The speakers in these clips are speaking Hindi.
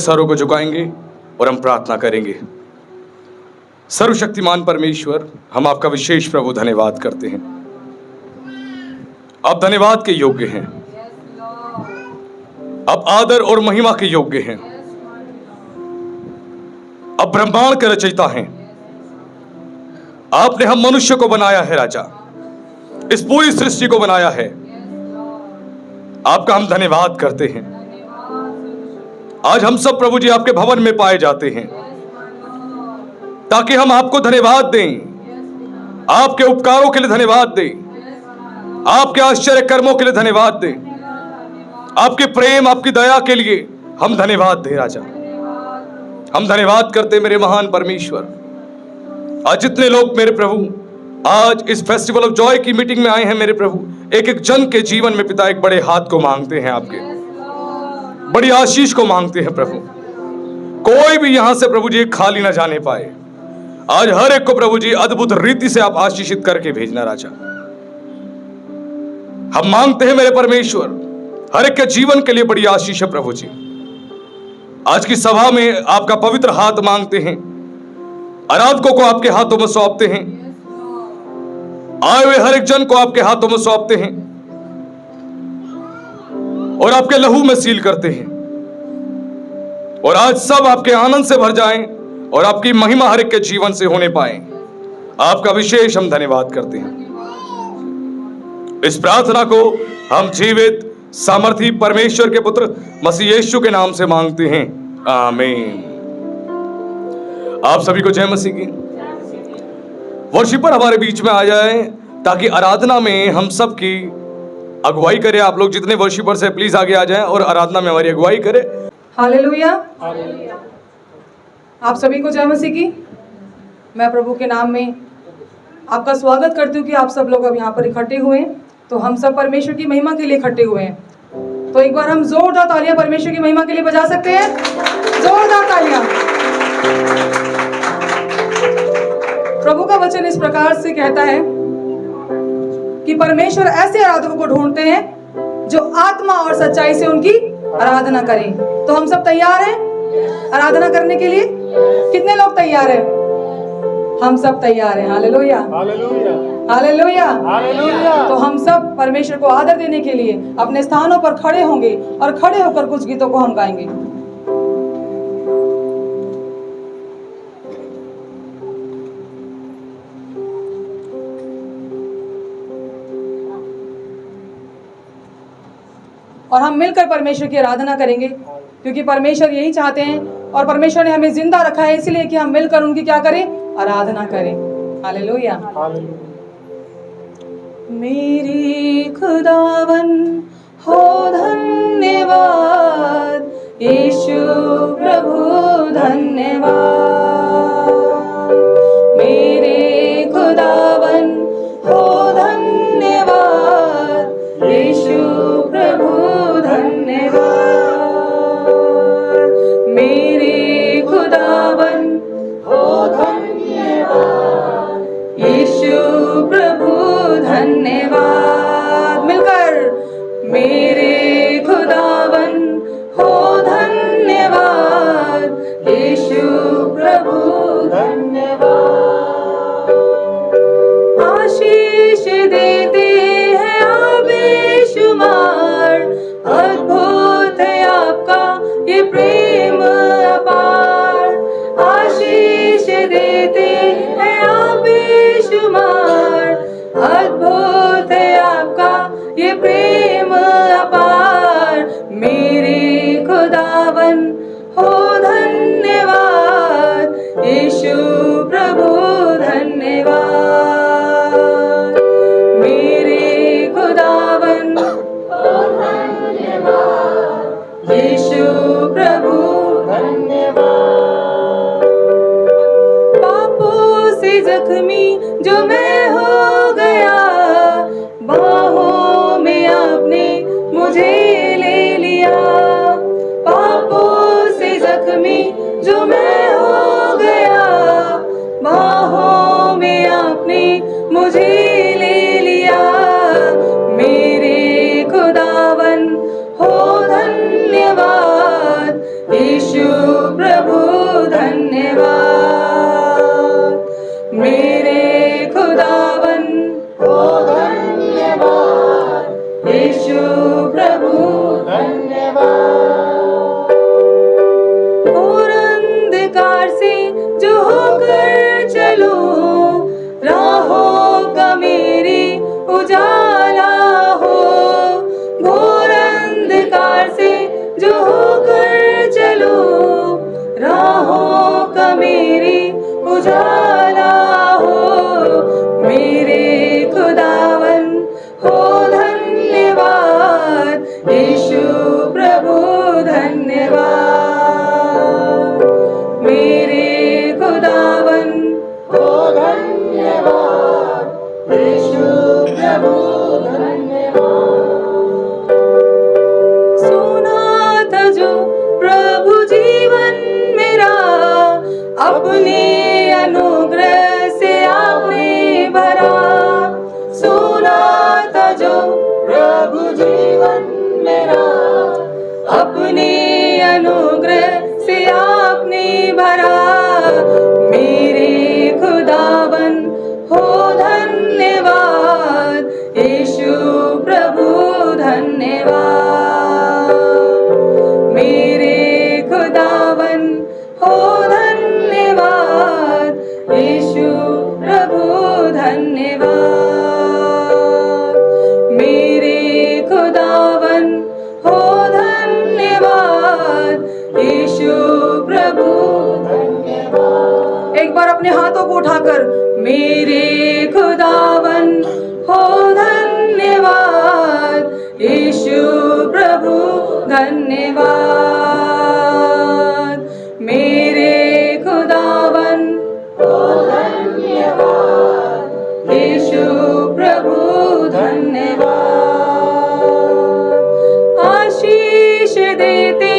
सरों को झुकाएंगे और हम प्रार्थना करेंगे। सर्वशक्तिमान परमेश्वर, हम आपका विशेष प्रभु धन्यवाद करते हैं। आप धन्यवाद के योग्य हैं, आप आदर और महिमा के योग्य हैं, आप ब्रह्मांड के रचयिता हैं। आपने हम मनुष्य को बनाया है राजा, इस पूरी सृष्टि को बनाया है। आपका हम धन्यवाद करते हैं। आज हम सब प्रभु जी आपके भवन में पाए जाते हैं ताकि हम आपको धन्यवाद दें, आपके उपकारों के लिए धन्यवाद दें, आपके आश्चर्य कर्मों के लिए धन्यवाद दें, आपके प्रेम आपकी दया के लिए हम धन्यवाद दें राजा। हम धन्यवाद करते मेरे महान परमेश्वर। आज जितने लोग मेरे प्रभु आज इस फेस्टिवल ऑफ जॉय की मीटिंग में आए हैं मेरे प्रभु, एक एक जन के जीवन में पिता एक बड़े हाथ को मांगते हैं, आपके बड़ी आशीष को मांगते हैं प्रभु। कोई भी यहां से प्रभु जी खाली ना जाने पाए। आज हर एक को प्रभु जी अद्भुत रीति से आप आशीषित करके भेजना राजा। हम मांगते हैं मेरे परमेश्वर, हर एक के जीवन के लिए बड़ी आशीष है प्रभु जी। आज की सभा में आपका पवित्र हाथ मांगते हैं, आराधकों को आपके हाथों में सौंपते हैं, आए हुए हर एक जन को आपके हाथों में सौंपते हैं और आपके लहू में सील करते हैं। और आज सब आपके आनंद से भर जाएं और आपकी महिमा हर एक के जीवन से होने पाए। आपका विशेष हम धन्यवाद करते हैं। इस प्रार्थना को हम जीवित सामर्थी परमेश्वर के पुत्र मसीह यीशु के नाम से मांगते हैं, आमीन। आप सभी को जय मसीह की। वर्शिपर हमारे बीच में आ जाए ताकि आराधना में हम सब की अगुवाई करे। आप लोग जितने वर्शिपर से प्लीज आगे आ जाएं और आराधना में हमारी अगुवाई करें। हालेलुया। आप सभी को जय मसीह की। मैं प्रभु के नाम में आपका स्वागत करती हूँ कि आप सब लोग अब यहाँ पर इकट्ठे हुए हैं। तो हम सब परमेश्वर की महिमा के लिए इकट्ठे हुए हैं। तो एक बार हम जोरदार तालियां परमेश्वर की महिमा के लिए बजा सकते हैं। जोरदार तालियां। प्रभु का वचन इस प्रकार से कहता है कि परमेश्वर ऐसे आराधकों को ढूंढते हैं जो आत्मा और सच्चाई से उनकी आराधना करें। तो हम सब तैयार हैं आराधना करने के लिए? कितने लोग तैयार हैं? हम सब तैयार हैं। Hallelujah, hallelujah, hallelujah, hallelujah. तो हम सब परमेश्वर को आदर देने के लिए अपने स्थानों पर खड़े होंगे और खड़े होकर कुछ गीतों को हम गाएंगे। और हम मिलकर परमेश्वर की आराधना करेंगे क्योंकि परमेश्वर यही चाहते हैं और परमेश्वर ने हमें जिंदा रखा है इसलिए कि हम मिलकर उनकी क्या करें? आराधना करें। हालेलुया। मेरे खुदावन हो धन्यवाद, यीशु प्रभु धन्यवाद। मेरे खुदावन हो धन्यवाद, यीशु प्रभु धन्यवाद। मेरे खुदावन हो धन्यवाद, यीशु प्रभु धन्यवाद। मिलकर मेरे खुदावन हो धन्यवाद, यीशु प्रभु धन्यवाद। आशीष देते हैं आप बेशुमार, अद्भुत है आपका ये प्रेम अपार। आशीष देते हैं आप बेशुमार, अद्भुत है आपका ये प्रेम अपार। मेरे खुदावन हो धन्यवाद, यीशु प्रभु धन्यवाद। मेरे खुदावन हो धन्यवाद, यीशु प्रभु धन्यवाद। पापों से जख्मी जो मैं हो गया, बाहों में आपने मुझे ले लिया। पापों से जख्मी जो मैं हो गया, बाहों में आपने मुझे ले लिया। मेरे खुदावन हो धन्यवाद, यीशु उजाला हो, घोर अंधकार से जो होकर चलो, राहों का मेरी उजाला हो। मेरे खुदावन हो धन्यवाद, यीशु प्रभु धन्यवाद। मेरे खुदावन हो धन्यवाद, यीशु प्रभु धन्यवाद। सुना था जो प्रभु जीवन मेरा, अपने अनुग्रह से आपने भरा। सुना था जो प्रभु जीवन मेरा, अपने अनुग्रह से आपने भरा। मेरे खुदावन हो धन्यवाद, यीशु प्रभु धन्यवाद। मेरे खुदावन हो धन्यवाद, यीशु प्रभु धन्यवाद। मेरे खुदावन हो धन्यवाद, यीशु प्रभु धन्यवाद। एक बार अपने हाथों को उठाकर मेरे खुदावन हो धन्यवाद, यीशु प्रभु धन्यवाद। मेरे खुदावन हो धन्यवाद, यीशु प्रभु धन्यवाद। आशीष देते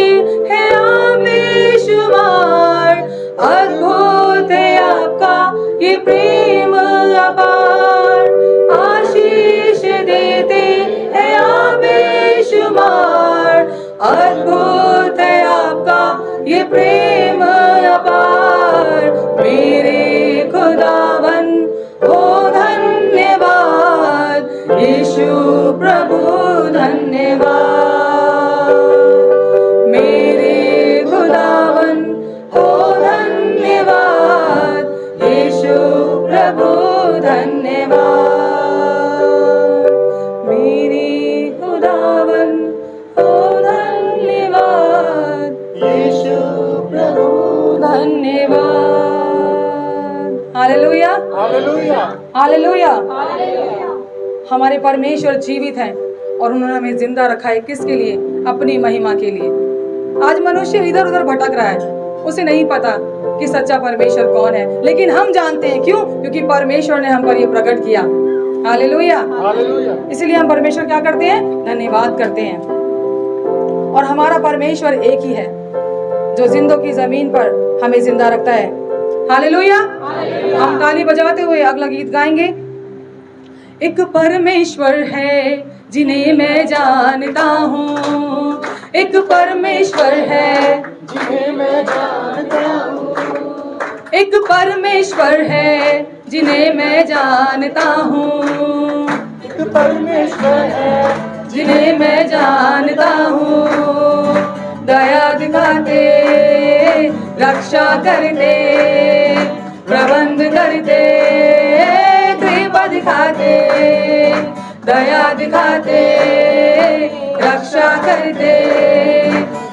हैं आप बेशुमार, अद्भुत है आपका ये प्रेम अपार। आशीष देते हैं आप बेशुमार, अद्भुत है आपका ये प्रेम अपार। मेरे खुदावन हो धन्यवाद, यीशु प्रभु धन्यवाद। मेरे खुदावन हो धन्यवाद, यीशु प्रभु धन्यवाद। मेरे खुदावन हो धन्यवाद, यीशु प्रभु धन्यवाद। Hallelujah, hallelujah, hallelujah. हमारे परमेश्वर जीवित हैं और उन्होंने हमें जिंदा रखा है। किसके लिए? अपनी महिमा के लिए। आज मनुष्य इधर उधर भटक रहा है, उसे नहीं पता कि सच्चा परमेश्वर कौन है, लेकिन हम जानते हैं। क्यों? क्योंकि परमेश्वर ने हम पर ये प्रकट किया। Hallelujah, hallelujah. इसलिए हम परमेश्वर क्या करते हैं? धन्यवाद करते हैं। और हमारा परमेश्वर एक ही है जो जिंदों की जमीन पर हमें जिंदा रखता है। हालेलुया। हम ताली बजाते हुए अगला गीत गाएंगे। एक परमेश्वर है जिन्हें मैं जानता हूँ, एक परमेश्वर है जिन्हें मैं जानता हूँ, एक परमेश्वर है जिन्हें मैं जानता हूँ, एक परमेश्वर है जिन्हें मैं जानता हूँ। दया दिखाते, रक्षा करते, प्रबंध करते, कृपा दिखाते, दया दिखाते, रक्षा करते,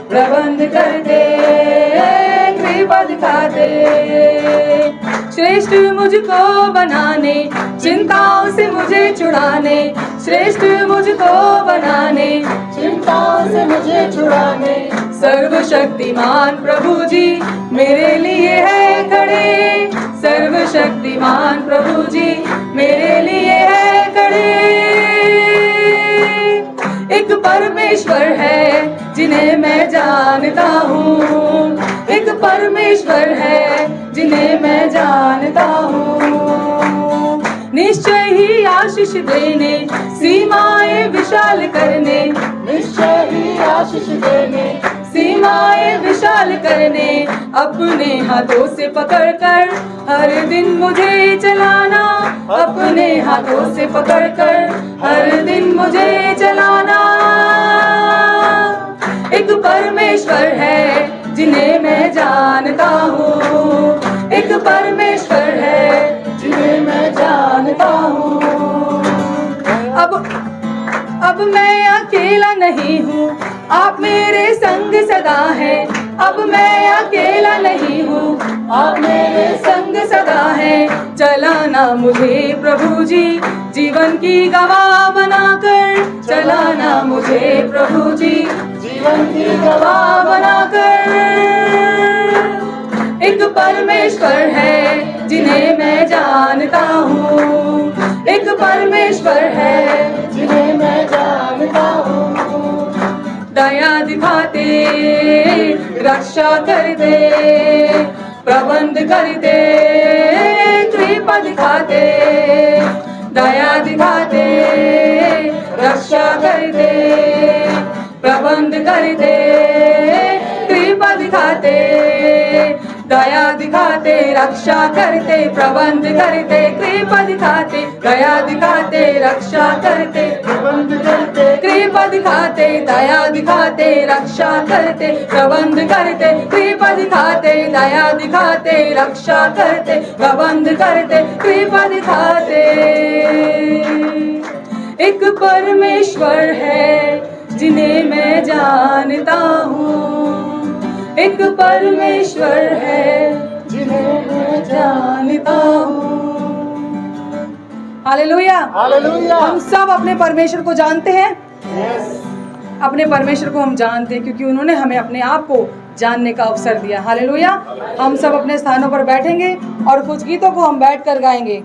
प्रबंध करते, कृपा दिखाते। श्रेष्ठ मुझको बनाने, चिंताओं से मुझे छुड़ाने, श्रेष्ठ मुझको बनाने, चिंताओं से मुझे छुड़ाने, सर्वशक्तिमान प्रभु जी मेरे लिए है खड़े, सर्वशक्तिमान प्रभु जी मेरे लिए है खड़े। एक परमेश्वर है जिन्हें मैं जानता हूँ, एक परमेश्वर है जिन्हें मैं जानता हूँ। निश्चय ही आशीष देने, सीमाएं विशाल करने, निश्चय ही आशीष देने, सीमाएं विशाल करने, अपने हाथों से पकड़कर हर दिन मुझे चलाना, अपने हाथों से पकड़कर हर दिन मुझे चलाना। एक परमेश्वर है जिन्हें मैं जानता हूँ, एक परमेश्वर है जिन्हें मैं जानता हूँ। तेरे संग सदा है। चलाना मुझे प्रभु जी जीवन की गवाह बनाकर, चलाना मुझे प्रभु जी जीवन की गवाह बनाकर। एक परमेश्वर है जिन्हें मैं जानता हूँ, एक परमेश्वर है जिन्हें मैं जानता हूँ। दया दिखाते, रक्षा करते, प्रबंध करते, कृपा दिखाते, दया दिखाते, रक्षा करते, प्रबंध करते, कृपा दिखाते, दया दिखाते, रक्षा करते, प्रबंध करते, कृपा दिखाते, दया दिखाते, रक्षा करते, प्रबंध करते, कृपा दिखाते, दया दिखाते, रक्षा करते, प्रबंध करते, कृपा दिखाते, दया दिखाते, रक्षा करते, प्रबंध करते, कृपा दिखाते। एक परमेश्वर है जिन्हें मैं जानता हूँ, एक परमेश्वर है जिन्हें मैं जानता हूँ। हालेलुया। हालेलुया। हम सब अपने परमेश्वर को जानते हैं, यस, अपने परमेश्वर को हम जानते हैं क्योंकि उन्होंने हमें अपने आप को जानने का अवसर दिया। हालेलुया। हम सब अपने स्थानों पर बैठेंगे और कुछ गीतों को हम बैठकर गाएंगे।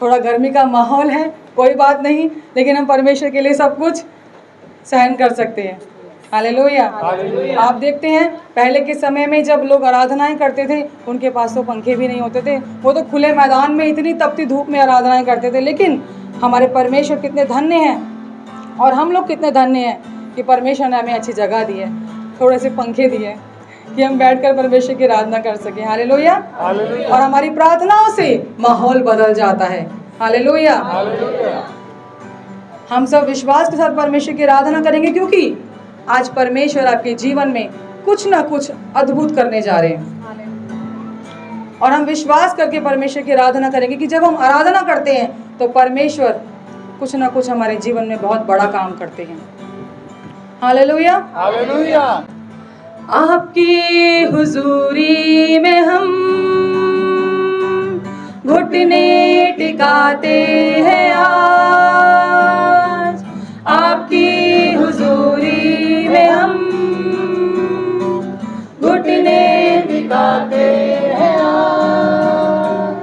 थोड़ा गर्मी का माहौल है, कोई बात नहीं, लेकिन हम परमेश्वर के लिए सब कुछ सहन कर सकते हैं। हालेलुया। आप देखते हैं पहले के समय में जब लोग आराधनाएं करते थे, उनके पास तो पंखे भी नहीं होते थे, वो तो खुले मैदान में इतनी तपती धूप में आराधनाएं करते थे। लेकिन हमारे परमेश्वर कितने धन्य हैं और हम लोग कितने धन्य हैं कि परमेश्वर ने हमें अच्छी जगह दी है, थोड़े से पंखे दिए कि हम बैठकर परमेश्वर की आराधना कर सकें। हालेलुया। हालेलुया। और हमारी प्रार्थनाओं से माहौल बदल जाता है। हालेलुया। हालेलुया। हम सब विश्वास के साथ परमेश्वर की आराधना करेंगे क्योंकि आज परमेश्वर आपके जीवन में कुछ ना कुछ अद्भुत करने जा रहे हैं। और हम विश्वास करके परमेश्वर की आराधना करेंगे कि जब हम आराधना करते हैं तो परमेश्वर कुछ ना कुछ हमारे जीवन में बहुत बड़ा काम करते हैं। हालेलुया। हालेलुया। आपकी हुजूरी में हम घुटने टिकाते हैं आज, आपकी हुजूरी में हम घुटने टिकाते हैं आज।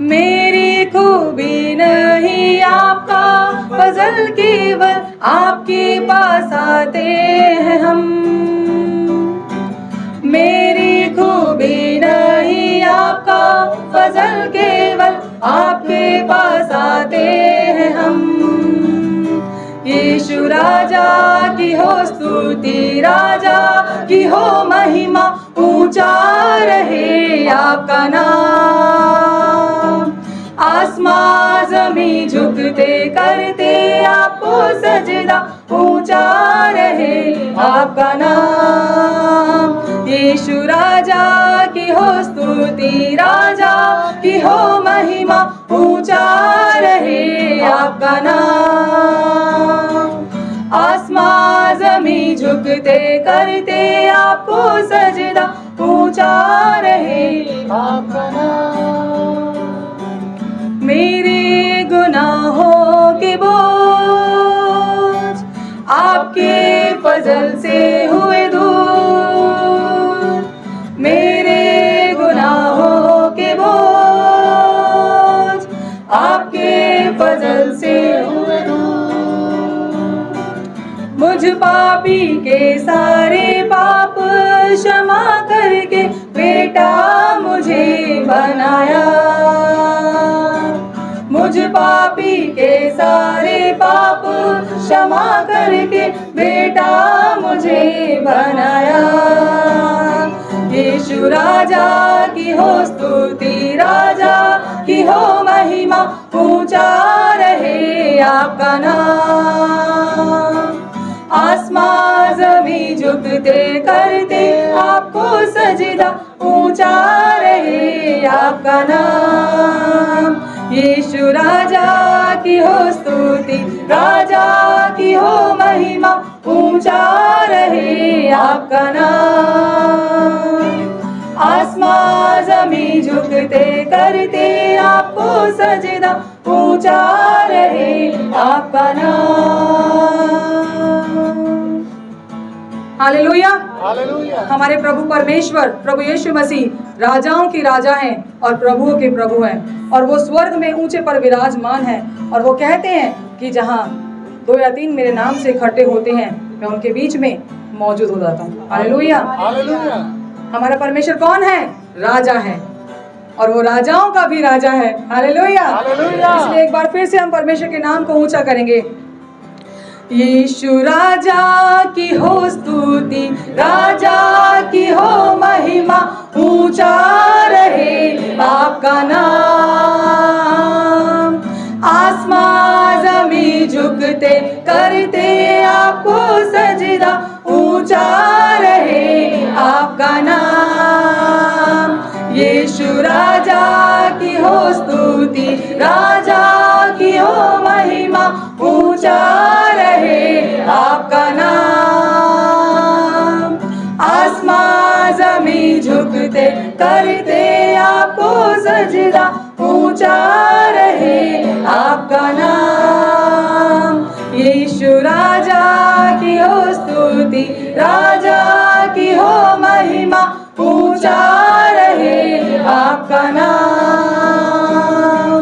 मेरी खूबी नहीं आपका फजल, केवल आपके पास आते हैं हम। मेरी खूबी नहीं आपका फजल, केवल आपके पास आते हैं हम। यीशु राजा की हो स्तुति, राजा की हो महिमा, ऊंचा रहे आपका नाम। आसमां ज़मीं झुकते करते आपको सजदा, ऊंचा रहे आपका नाम। यीशु राजा की हो स्तुति, राजा की हो महिमा, ऊंचा रहे आपका नाम। आसमां ज़मीं झुकते करते आपको सजदा, ऊंचा रहे आपका नाम। मेरे गुनाहों के बोझ आपके फजल से हुए दूर। मेरे गुनाहों के बोझ आपके फजल से हुए दूर। मुझ पापी के सारे पाप क्षमा करके बेटा मुझे बनाया। मुझ पापी के सारे पाप क्षमा करके बेटा मुझे बनाया। यीशु राजा की हो स्तुति, राजा की हो महिमा, ऊंचा रहे आपका नाम। आसमां ज़मीं झुकते करते आपको सजदा, ऊंचा रहे आपका नाम। यीशु राजा की हो स्तुति, राजा की हो महिमा, ऊंचा रहे आपका नाम। आसमां जमीन झुकते करते आपको सजदा, ऊंचा रहे आपका नाम। हालेलुया। हालेलुया। हमारे प्रभु परमेश्वर प्रभु यीशु मसीह राजाओं की राजा हैं और प्रभुओं के प्रभु हैं, और वो स्वर्ग में ऊंचे पर विराजमान हैं। और वो कहते हैं कि जहाँ 2 या 3 मेरे नाम से इकट्ठे होते हैं, मैं उनके बीच में मौजूद हो जाता हूँ। हालेलुया। हालेलुया। हमारा परमेश्वर कौन है? राजा है, और वो राजाओं का भी राजा है। हालेलुया। हालेलुया। इसलिए एक बार फिर से हम परमेश्वर के नाम को ऊंचा करेंगे। यीशु राजा की हो स्तुति, राजा की हो महिमा, ऊंचा रहे आपका नाम। आसमां जमीन झुकते करते आपको सजदा, ऊंचा रहे आपका नाम। यीशु राजा की हो स्तुति, राजा की हो महिमा, ऊंचा रहे आपका नाम। आसमां जमीन झुकते करते आपको सजदा, ऊंचा रहे आपका नाम। यीशु राजा की हो स्तुति, राजा की हो महिमा, ऊंचा रहे आपका नाम।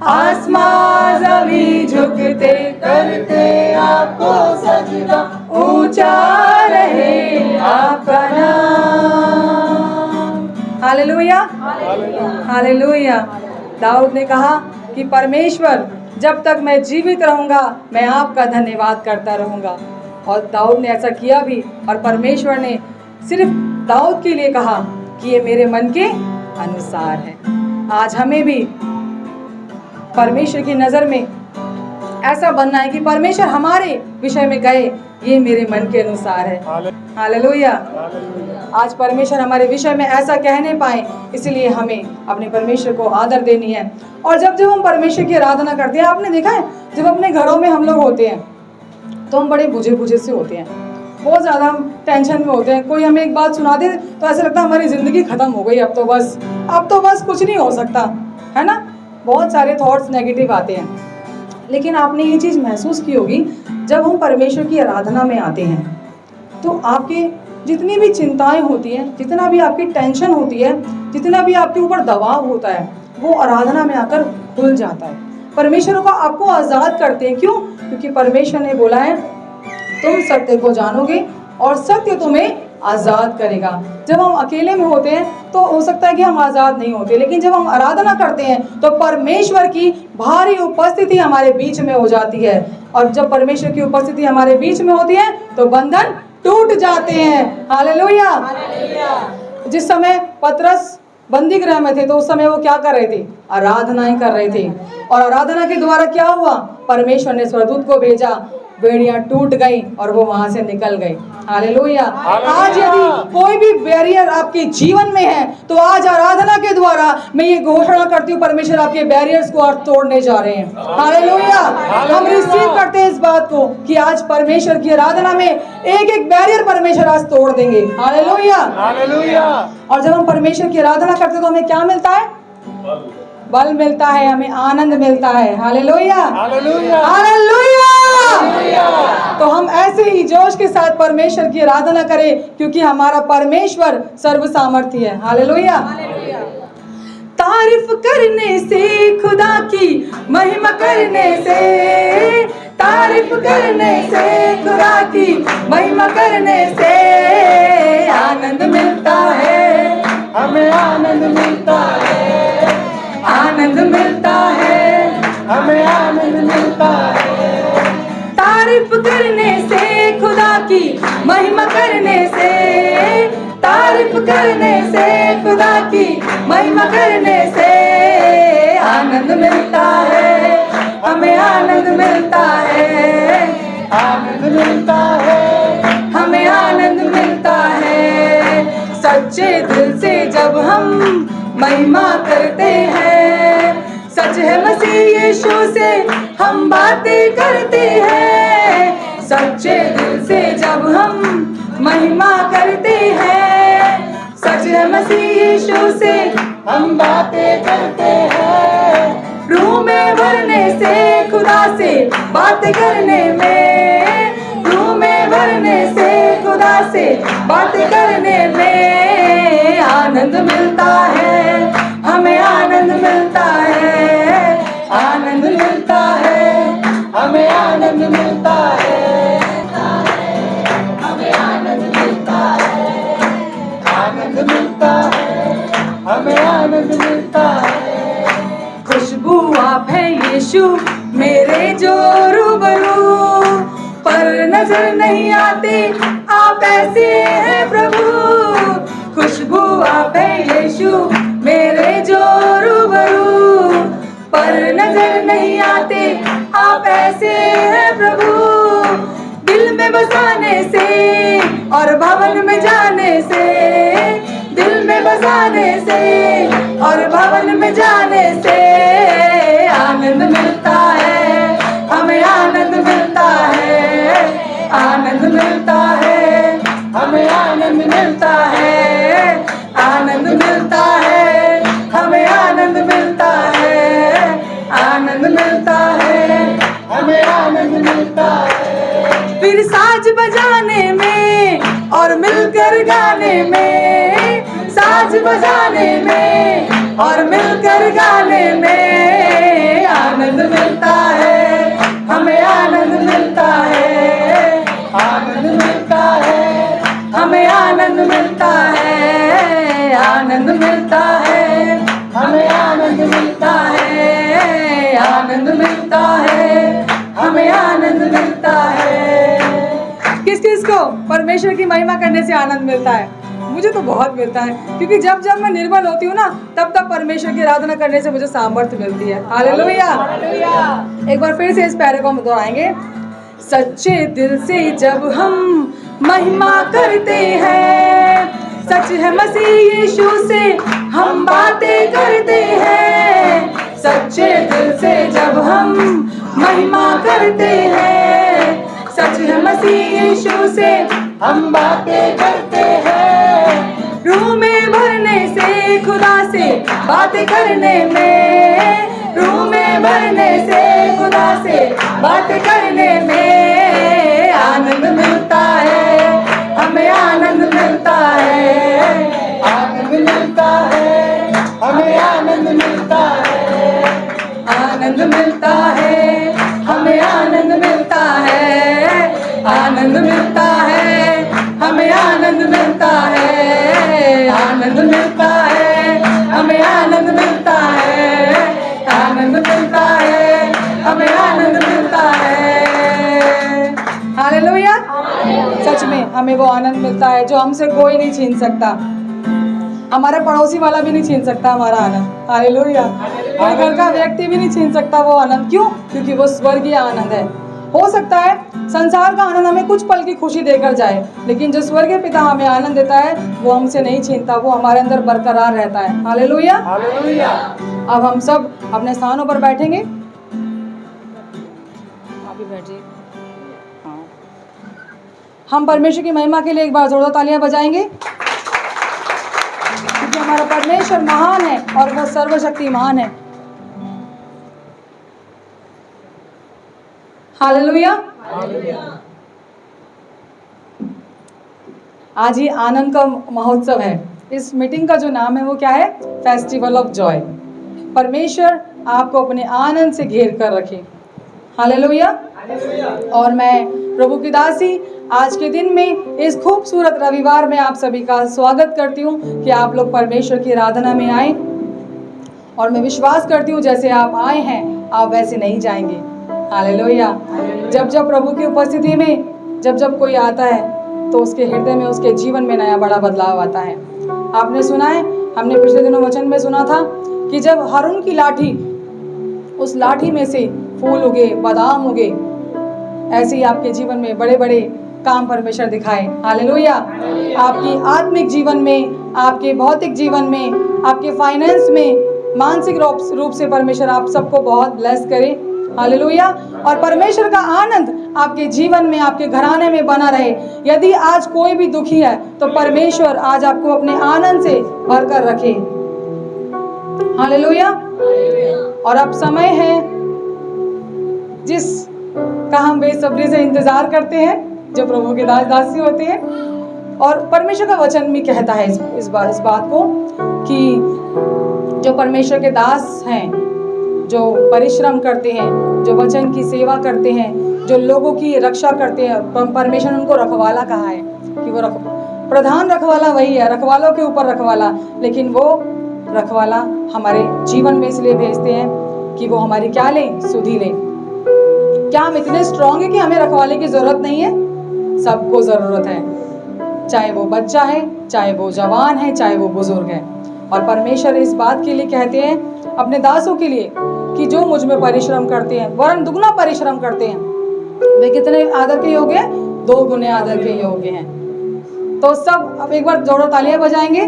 आसमां जमीन झुकते करते आपको सजदा, ऊंचा रहे आपका नाम। हालेलुया। हालेलुया। दाऊद ने कहा कि परमेश्वर, जब तक मैं जीवित रहूंगा मैं आपका धन्यवाद करता रहूंगा। और दाऊद ने ऐसा किया भी, और परमेश्वर ने सिर्फ दाऊद के लिए कहा कि ये मेरे मन के अनुसार है। आज हमें भी परमेश्वर की नज़र में ऐसा बनना है कि परमेश्वर हमारे विषय में कहे ये मेरे मन के अनुसार है। हालेलुया। आज परमेश्वर हमारे विषय में ऐसा कहने पाए, इसलिए हमें अपने परमेश्वर को आदर देनी है। और जब जब हम परमेश्वर की आराधना करते हैं, आपने देखा है जब अपने घरों में हम लोग होते हैं तो हम बड़े बुझे बुझे से होते हैं, बहुत ज़्यादा टेंशन में होते हैं। कोई हमें एक बात सुना दे तो ऐसा लगता है हमारी ज़िंदगी ख़त्म हो गई, अब तो बस कुछ नहीं हो सकता, है ना। बहुत सारे थॉट्स नेगेटिव आते हैं। लेकिन आपने ये चीज़ महसूस की होगी, जब हम परमेश्वर की आराधना में आते हैं तो आपके जितनी भी चिंताएं होती हैं, जितना भी आपकी टेंशन होती है, जितना भी आपके ऊपर दबाव होता है, वो आराधना में आकर खुल जाता है। परमेश्वर को आपको आज़ाद करते हैं। क्यों? क्योंकि परमेश्वर ने बोला है तुम सत्य को जानोगे और सत्य तुम्हें आज़ाद करेगा। जब हम अकेले में होते हैं तो हो सकता है कि हम आज़ाद नहीं होते, लेकिन जब हम आराधना करते हैं तो परमेश्वर की भारी उपस्थिति हमारे बीच में हो जाती है। और जब परमेश्वर की उपस्थिति हमारे बीच में होती है तो बंधन टूट जाते हैं। हालेलुया। जिस समय पतरस बंदी गृह में थे तो उस समय वो क्या कर रहे थे? आराधनाएं कर रहे थे। और आराधना के द्वारा क्या हुआ? परमेश्वर ने स्वर्गदूत को भेजा, बेड़ियां टूट गई और वो वहां से निकल गई। हालेलुया। आज यदि कोई भी बैरियर आपके जीवन में है तो आज आराधना के द्वारा मैं ये घोषणा करती हूँ, परमेश्वर आपके बैरियर्स को आज तोड़ने जा रहे हैं। हालेलुया। हम रिसीव करते हैं इस बात को कि आज परमेश्वर की आराधना में एक एक बैरियर परमेश्वर आज तोड़ देंगे। हालेलुया। हालेलुया। और जब हम परमेश्वर की आराधना करते हैं तो हमें क्या मिलता है? बल मिलता है, हमें आनंद मिलता है। हालेलुया। हालेलुया। हालेलुया। तो हम ऐसे ही जोश के साथ परमेश्वर की आराधना करें, क्योंकि हमारा परमेश्वर सर्व सामर्थ्य है। हालेलुया। तारीफ करने से खुदा की, महिमा करने से, तारीफ करने से खुदा की, महिमा करने से आनंद मिलता है, हमें आनंद मिलता है, आनंद मिलता है, हमें आनंद मिलता है। तारीफ करने से खुदा की, महिमा करने से, तारीफ करने से खुदा की, महिमा करने से आनंद मिलता है, हमें आनंद मिलता है, आनंद मिलता है, हमें आनंद मिलता है। सच्चे दिल से जब हम महिमा करते हैं, सच है मसीह यीशु से हम बातें करते हैं, सच्चे दिल से जब हम महिमा करते हैं, सच है मसीह यीशु से हम बातें करते हैं, रूह में भरने से, खुदा से बात करने में, रूह में भरने से, खुदा से बात करने में आनंद मिलता है, हमें आनंद मिलता है, आनंद मिलता है, हमें आनंद मिलता है, हमें आनंद मिलता है, आनंद मिलता है, हमें आनंद मिलता है। खुशबू आप है यीशु मेरे जो रूबरू, पर नजर नहीं आते आप ऐसे हैं प्रभु। खुशबू आप है यीशु मेरे जो रूबरू, पर नजर नहीं आते आप ऐसे हैं प्रभु। दिल में बसाने से और भवन में जाने से, दिल में बसाने से और भवन में जाने से आनंद मिलता है, हमें आनंद मिलता है, आनंद मिलता है, हमें आनंद मिलता है, आनंद मिलता है, हमें आनंद मिलता है, आनंद मिलता है, हमें आनंद मिलता है। फिर साज बजाने में और मिलकर गाने में, साज बजाने में और मिलकर गाने में आनंद मिलता है, हमें आनंद मिलता है, आनंद मिलता है, हमें आनंद मिलता है, आनंद मिलता है, हमें आनंद मिलता है, आनंद मिलता है, हमें आनंद मिलता है। किस किस को परमेश्वर की महिमा करने से आनंद मिलता है? मुझे तो बहुत मिलता है, क्योंकि जब जब मैं निर्बल होती हूँ ना, तब तब परमेश्वर की आराधना करने से मुझे सामर्थ्य मिलती है। हालेलुया। एक बार फिर से इस पैरे को हम दोहराएंगे। सच्चे दिल से जब हम महिमा करते हैं, सच है मसीह यीशु से हम बातें करते हैं, सच्चे दिल से जब हम महिमा करते हैं, सच है मसीह यीशु से हम बातें करते हैं, रूह में भरने से, खुदा से बातें करने में, रूह में भरने से, खुदा से बातें करने में आनंद मिलता है, हमें आनंद मिलता है, आनंद मिलता है, हमें आनंद मिलता है, आनंद मिलता है, हमें आनंद मिलता है, आनंद मिलता है, हमें आनंद मिलता है, आनंद मिलता है, हमें आनंद मिलता है, आनंद मिलता है, हमें आनंद मिलता है। हालेलुया। सच में हमें वो आनंद मिलता है जो हमसे कोई नहीं छीन सकता, हमारा पड़ोसी वाला भी नहीं छीन सकता हमारा आनंद। हालेलुया। कोई घर का व्यक्ति भी नहीं छीन सकता वो आनंद। क्यों? क्योंकि वो स्वर्गीय आनंद है। हो सकता है संसार का आनंद हमें कुछ पल की खुशी देकर जाए, लेकिन जो स्वर्गीय पिता हमें आनंद देता है वो हमसे नहीं छीनता, वो हमारे अंदर बरकरार रहता है। हालेलुया। हालेलुया। अब हम सब अपने स्थानों पर बैठेंगे। आप भी बैठिए। हाँ। हम परमेश्वर की महिमा के लिए एक बार जोरदार तालियां बजाएंगे, क्योंकि हमारा परमेश्वर महान है और वह सर्वशक्तिमान है। हालेलुया। आज ही आनंद का महोत्सव है। इस मीटिंग का जो नाम है वो क्या है? Festival of Joy. परमेश्वर आपको अपने आनंद से घेर कर रखे। हालेलुया। और मैं प्रभु की दासी आज के दिन में इस खूबसूरत रविवार में आप सभी का स्वागत करती हूँ कि आप लोग परमेश्वर की आराधना में आए, और मैं विश्वास करती हूँ जैसे आप आए हैं आप वैसे नहीं जाएंगे। हालेलुया। जब जब प्रभु की उपस्थिति में जब जब कोई आता है तो उसके हृदय में, उसके जीवन में नया बड़ा बदलाव आता है। आपने सुना है, हमने पिछले दिनों वचन में सुना था कि जब हारून की लाठी, उस लाठी में से फूल उगे, बादाम उगे, ऐसे ही आपके जीवन में बड़े बड़े काम परमेश्वर दिखाए। हालेलुया। आपकी आत्मिक जीवन में, आपके भौतिक जीवन में, आपके फाइनेंस में, मानसिक रूप से परमेश्वर आप सबको बहुत ब्लेस करे। हालेलुया। और परमेश्वर का आनंद आपके जीवन में, आपके घराने में बना रहे। यदि आज कोई भी दुखी है तो परमेश्वर आज आपको अपने आनंद से भरकर रखे। हालेलुया। और अब समय है जिसका हम बेसब्री से इंतजार करते हैं, जो प्रभु के दास दासी होते हैं। और परमेश्वर का वचन भी कहता है इस बात को कि जो परमेश्वर के दास हैं, जो परिश्रम करते हैं, जो वचन की सेवा करते हैं, जो लोगों की रक्षा करते हैं, परमेश्वर ने उनको रखवाला कहा है कि वो प्रधान रखवाला वही है, रखवालों के ऊपर रखवाला। लेकिन वो रखवाला हमारे जीवन में इसलिए भेजते हैं कि वो हमारी क्या लें, सुधि लें। क्या हम इतने स्ट्रांग है कि हमें रखवाले की जरूरत नहीं है? सबको जरूरत है, चाहे वो बच्चा है, चाहे वो जवान है, चाहे वो बुजुर्ग है। और परमेश्वर इस बात के लिए कहते हैं अपने दासों के लिए कि जो मुझ में परिश्रम करते हैं, वरन दुगना परिश्रम करते हैं, वे कितने आदर के योग्य हैं? 2 गुने आदर के योग्य हैं। तो सब अब एक बार जोरों तालियां बजाएंगे।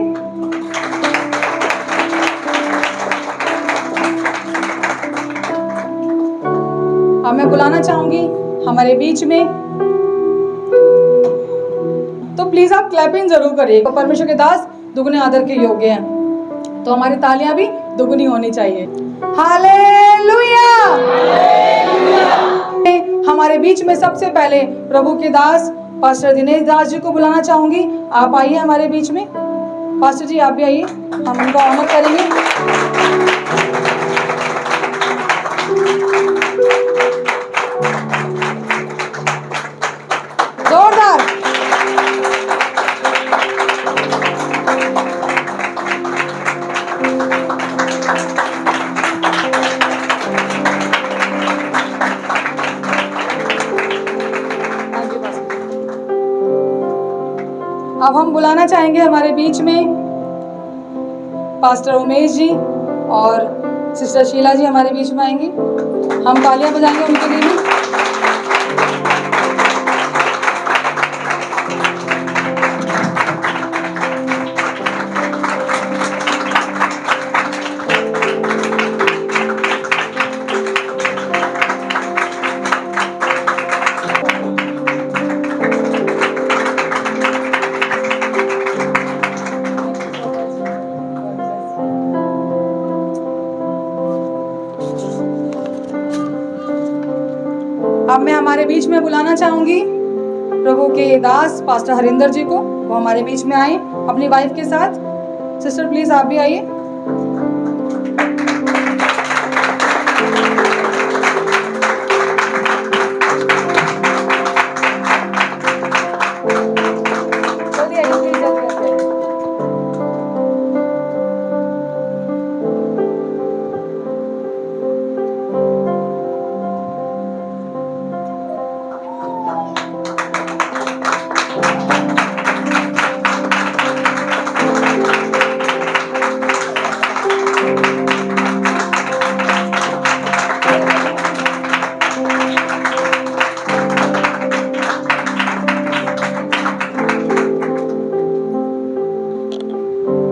अब मैं बुलाना चाहूंगी हमारे बीच में, तो प्लीज आप क्लैपिंग जरूर करिए। परमेश्वर के दास दुगने आदर के योग्य हैं, तो हमारी तालियां भी दुगनी होनी चाहिए। हालेलुया। हमारे बीच में सबसे पहले प्रभु के दास पास्टर दिनेश दास जी को बुलाना चाहूंगी। आप आइए हमारे बीच में। पास्टर जी आप भी आइए, हम उनका ऑनर करेंगे। जोरदार। अब हम बुलाना चाहेंगे हमारे बीच में पास्टर उमेश जी और सिस्टर शीला जी हमारे बीच में आएंगी। हम तालियां बजाएंगे उनके लिए भी। अब मैं हमारे बीच में बुलाना चाहूंगी प्रभु के दास पास्टर हरिंदर जी को, वो हमारे बीच में आए अपनी वाइफ के साथ। सिस्टर प्लीज आप भी आइए। जल्दी आइए, प्लीज जल्दी आइए।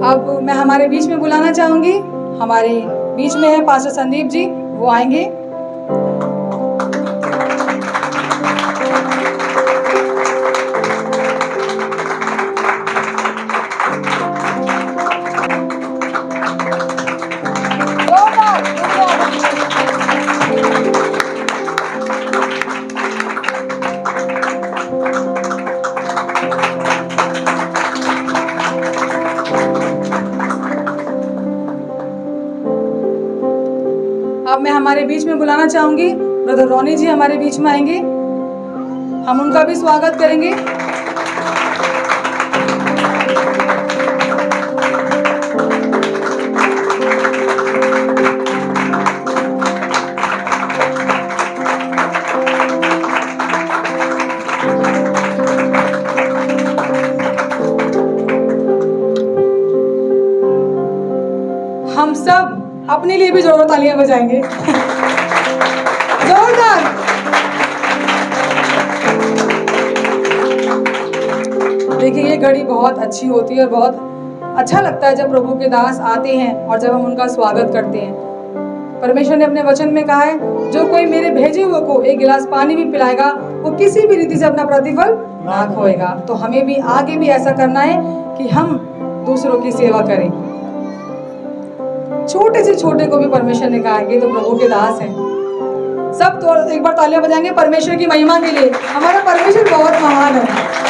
अब मैं हमारे बीच में बुलाना चाहूंगी, हमारे बीच में है पास्टर संदीप जी, वो आएंगे। अब मैं हमारे बीच में बुलाना चाहूंगी ब्रदर रोनी जी हमारे बीच में आएंगे, हम उनका भी स्वागत करेंगे। हम सब अपने लिए भी जोरों तालियां बजाएंगे। जोरदार। देखिए ये घड़ी बहुत अच्छी होती है और बहुत अच्छा लगता है जब प्रभु के दास आते हैं और जब हम उनका स्वागत करते हैं। परमेश्वर ने अपने वचन में कहा है, जो कोई मेरे भेजे हुए को एक गिलास पानी भी पिलाएगा वो किसी भी रीति से अपना प्रतिफल ना खोएगा। तो हमें भी आगे भी ऐसा करना है कि हम दूसरों की सेवा करें। छोटे से छोटे को भी परमेश्वर ने कहा है, ये तो प्रभु के दास हैं। सब तो एक बार तालियां बजाएंगे परमेश्वर की महिमा के लिए। हमारा परमेश्वर बहुत महान है।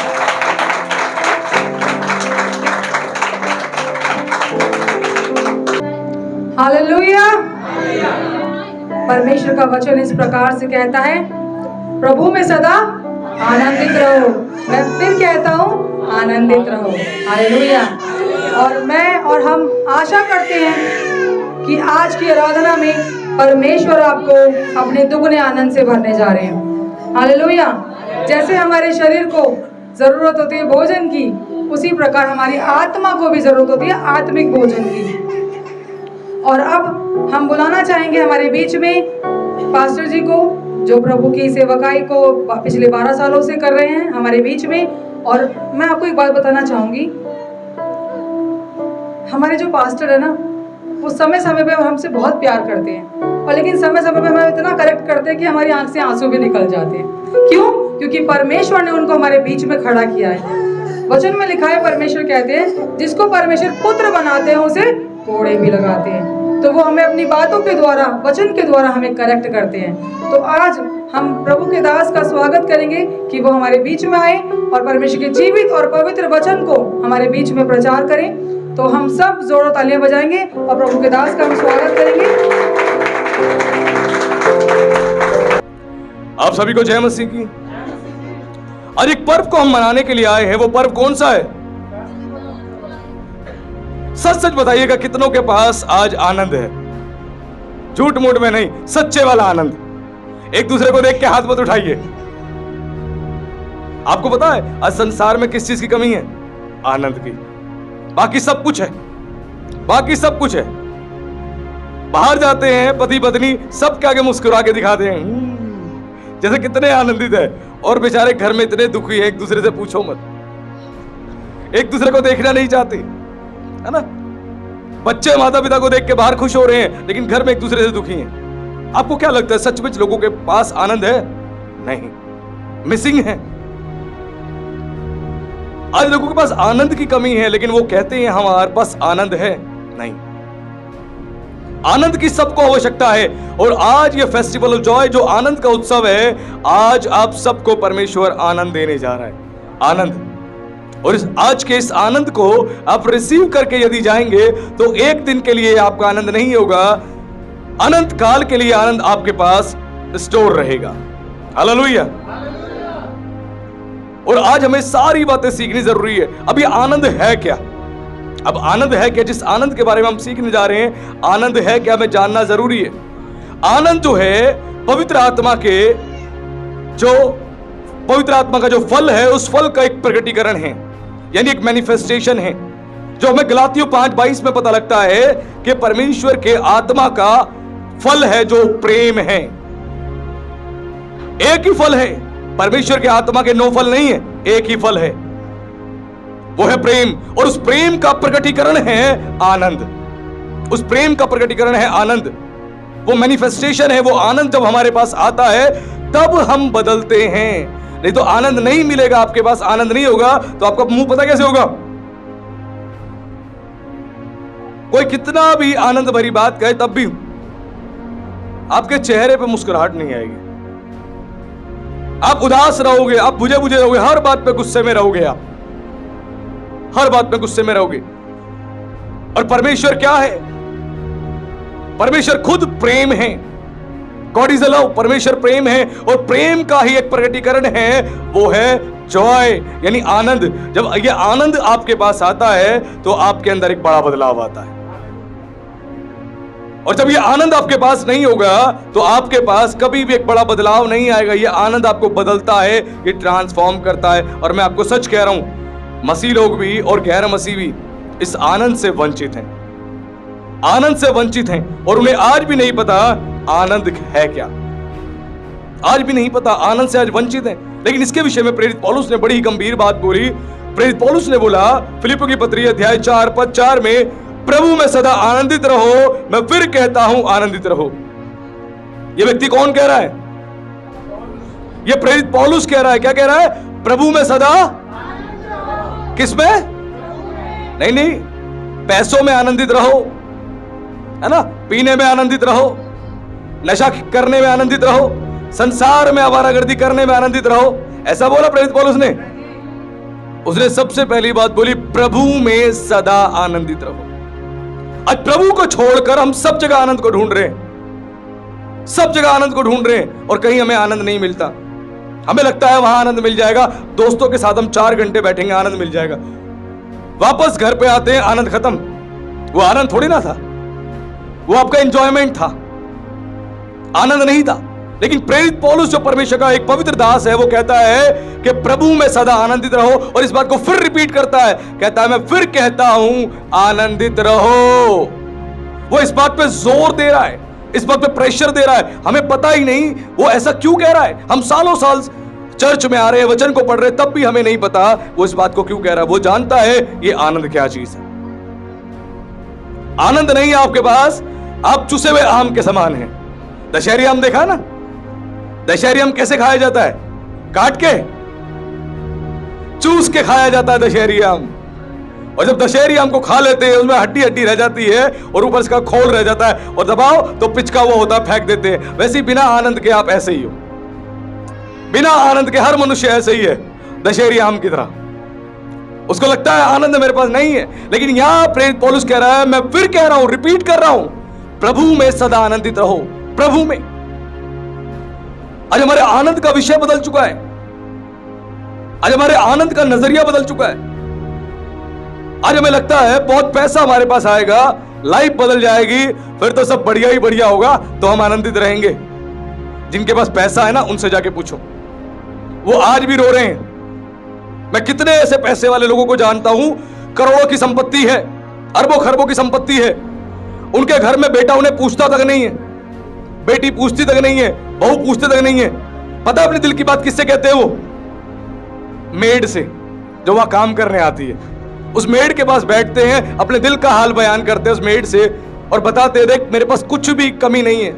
हालेलुया। परमेश्वर का वचन इस प्रकार से कहता है, प्रभु में सदा आनंदित रहो। मैं फिर कहता हूँ, आनंदित रहो। हालेलुया। और मैं और हम आशा करते हैं कि आज की आराधना में परमेश्वर आपको अपने दुगने आनंद से भरने जा रहे हैं। हालेलुया। जैसे हमारे शरीर को जरूरत होती है भोजन की, उसी प्रकार हमारी आत्मा को भी जरूरत होती है आत्मिक भोजन की। और अब हम बुलाना चाहेंगे हमारे बीच में पास्टर जी को, जो प्रभु की सेवकाई को पिछले 12 सालों से कर रहे हैं हमारे बीच में। और मैं आपको एक बात बताना चाहूंगी, हमारे जो पास्टर है ना, वो समय समय पे हमसे बहुत प्यार करते हैं, और लेकिन समय समय पे हमें इतना करेक्ट करते हैं कि हमारी आंख से आंसू भी निकल जाते हैं। क्यों? क्योंकि परमेश्वर ने उनको हमारे बीच में खड़ा किया है। वचन में लिखा है, परमेश्वर कहते हैं, जिसको परमेश्वर पुत्र बनाते हैं उसे कोड़े भी लगाते हैं। तो वो हमें अपनी बातों के द्वारा, वचन के द्वारा हमें करेक्ट करते हैं। तो आज हम प्रभु के दास का स्वागत करेंगे कि वो हमारे बीच में आए और परमेश्वर के जीवित और पवित्र वचन को हमारे बीच में प्रचार करें। तो हम सब जोरों तालियां बजाएंगे और प्रभु के दास का हम स्वागत करेंगे। आप सभी को जय मसीह की। आज एक पर्व को हम मनाने के लिए आए हैं। वो पर्व कौन सा है? सच सच बताइएगा, कितनों के पास आज आनंद है? झूठ मूठ में नहीं, सच्चे वाला आनंद। एक दूसरे को देख के हाथ मत उठाइए। आपको पता है आज संसार में किस चीज की कमी है? आनंद की। बाकी सब कुछ है, बाकी सब कुछ है। बाहर जाते हैं पति पत्नी, सबके आगे मुस्कुरा के दिखाते हैं जैसे कितने आनंदित है, और बेचारे घर में इतने दुखी है, एक दूसरे से पूछो मत। एक दूसरे को देखना नहीं चाहते, है ना। बच्चे माता पिता को देख के बाहर खुश हो रहे हैं, लेकिन घर में एक दूसरे से दुखी हैं। आपको क्या लगता है, सचमुच लोगों के पास आनंद है? नहीं, मिसिंग है। आज लोगों के पास आनंद की कमी है, लेकिन वो कहते हैं हमारे पास आनंद है। नहीं, आनंद की सबको आवश्यकता है। और आज ये फेस्टिवल ऑफ जॉय, जो आनंद का उत्सव है, आज आप सबको परमेश्वर आनंद देने जा रहा है। आनंद। और आज के इस आनंद को आप रिसीव करके यदि जाएंगे तो एक दिन के लिए आपका आनंद नहीं होगा, अनंत काल के लिए आनंद आपके पास स्टोर रहेगा। हालेलुया। और आज हमें सारी बातें सीखनी जरूरी है। अब ये आनंद है क्या? अब आनंद है क्या? जिस आनंद के बारे में हम सीखने जा रहे हैं, आनंद है क्या, हमें जानना जरूरी है। आनंद जो है पवित्र आत्मा के, जो पवित्र आत्मा का जो फल है, उस फल का एक प्रकटीकरण है, यानी एक मैनिफेस्टेशन है, जो हमें गलातियों 5:22 में पता लगता है कि परमेश्वर के आत्मा का फल है जो प्रेम है। एक ही फल है, परमेश्वर के आत्मा के 9 फल नहीं है, एक ही फल है, वो है प्रेम। और उस प्रेम का प्रकटीकरण है आनंद। उस प्रेम का प्रकटीकरण है आनंद, वो मैनिफेस्टेशन है। वो आनंद जब हमारे पास आता है तब हम बदलते हैं। नहीं तो आनंद नहीं मिलेगा, आपके पास आनंद नहीं होगा तो आपका मुंह पता कैसे होगा? कोई कितना भी आनंद भरी बात कहे तब भी आपके चेहरे पे मुस्कुराहट नहीं आएगी। आप उदास रहोगे, आप बुझे बुझे रहोगे, हर बात पे गुस्से में रहोगे, आप हर बात पे गुस्से में रहोगे। और परमेश्वर क्या है? परमेश्वर खुद प्रेम है। God is a love. परमेश्वर प्रेम है, और प्रेम का ही एक प्रकटीकरण है, वो है जॉय, यानी आनंद। जब ये आनंद आपके पास आता है तो आपके अंदर एक बड़ा बदलाव आता है। और जब ये आनंद आपके पास नहीं होगा तो आपके पास कभी भी एक बड़ा बदलाव नहीं आएगा। ये आनंद आपको बदलता है, ये ट्रांसफॉर्म करता है। और मैं आपको सच कह रहा हूं, मसीह लोग भी और गैर मसीह भी इस आनंद से वंचित हैं, आनंद से वंचित हैं। और उन्हें आज भी नहीं पता आनंद है क्या, आज भी नहीं पता, आनंद से आज वंचित हैं। लेकिन इसके विषय में प्रेरित पौलुस ने बड़ी ही गंभीर बात बोली। प्रेरित पौलुस ने बोला फिलिप्पियों की पत्री अध्याय 4 पद 4 में, प्रभु में सदा आनंदित रहो। मैं फिर कहता हूं आनंदित रहो। यह व्यक्ति कौन कह रहा है? यह प्रेरित पौलुस कह रहा है। क्या कह रहा है? प्रभु में सदा। किसमें? नहीं नहीं, पैसों में आनंदित रहो, है ना, पीने में आनंदित रहो, नशा करने में आनंदित रहो, संसार में आवारागर्दी करने में आनंदित रहो, ऐसा बोला प्रेरित पौलुस ने? उसने सबसे पहली बात बोली, प्रभु में सदा आनंदित रहो। आज प्रभु को छोड़कर हम सब जगह आनंद को ढूंढ रहे हैं, सब जगह आनंद को ढूंढ रहे हैं, और कहीं हमें आनंद नहीं मिलता। हमें लगता है वहां आनंद मिल जाएगा, दोस्तों के साथ हम 4 घंटे बैठेंगे, आनंद मिल जाएगा। वापस घर पे आते हैं, आनंद खत्म। वो आनंद थोड़ी ना था, वो आपका एंजॉयमेंट था, आनंद नहीं था। लेकिन प्रेरित पौलुस जो परमेश्वर का एक पवित्र दास है, वो कहता है कि प्रभु में सदा आनंदित रहो, और इस बात को फिर रिपीट करता है, कहता है मैं फिर कहता हूं आनंदित रहो। वो इस बात पे जोर दे रहा है, इस बात पे प्रेशर दे रहा है। हमें पता ही नहीं वो ऐसा क्यों कह रहा है। हम सालों साल चर्च में आ रहे हैं, वचन को पढ़ रहे हैं, तब भी हमें नहीं पता वो इस बात को क्यों कह रहा है। वो जानता है ये आनंद क्या चीज है। आनंद नहीं है आपके पास, आप चुसे हुए आम के समान हैं। दशहरी आम देखा ना? दशहरी आम कैसे खाया जाता है? काट के, चूस के खाया जाता है दशहरी आम। और जब दशहरी आम को खा लेते हैं, उसमें हड्डी हड्डी रह जाती है और ऊपर इसका खोल रह जाता है, और दबाओ तो पिचका वो होता है, फेंक देते हैं। वैसे ही बिना आनंद के आप ऐसे ही हो, बिना आनंद के हर मनुष्य ऐसे ही है, दशहरी आम की तरह। उसको लगता है आनंद मेरे पास नहीं है। लेकिन यहां प्रेरित पौलुस कह रहा है, मैं फिर कह रहा हूं, रिपीट कर रहा हूं, प्रभु में सदा आनंदित रहो। प्रभु में। आज हमारे आनंद का विषय बदल चुका है, आज हमारे आनंद का नजरिया बदल चुका है। आज हमें लगता है बहुत पैसा हमारे पास आएगा, लाइफ बदल जाएगी, फिर तो सब बढ़िया ही बढ़िया होगा, तो हम आनंदित रहेंगे। जिनके पास पैसा है ना, उनसे जाके पूछो, वो आज भी रो रहे हैं। मैं कितने ऐसे पैसे वाले लोगों को जानता हूं, करोड़ों की संपत्ति है, अरबों खरबों की संपत्ति है, उनके घर में बेटा उन्हें पूछता तक नहीं है, बेटी पूछती तक नहीं है, बहू पूछते तक नहीं है। पता है अपने दिल की बात किससे कहते हैं? वो मेड से, जो वहां काम करने आती है। उस मेड के पास बैठते हैं, अपने दिल का हाल बयान करते हैं उस मेड से, और बताते हैं, देख मेरे पास कुछ भी कमी नहीं है,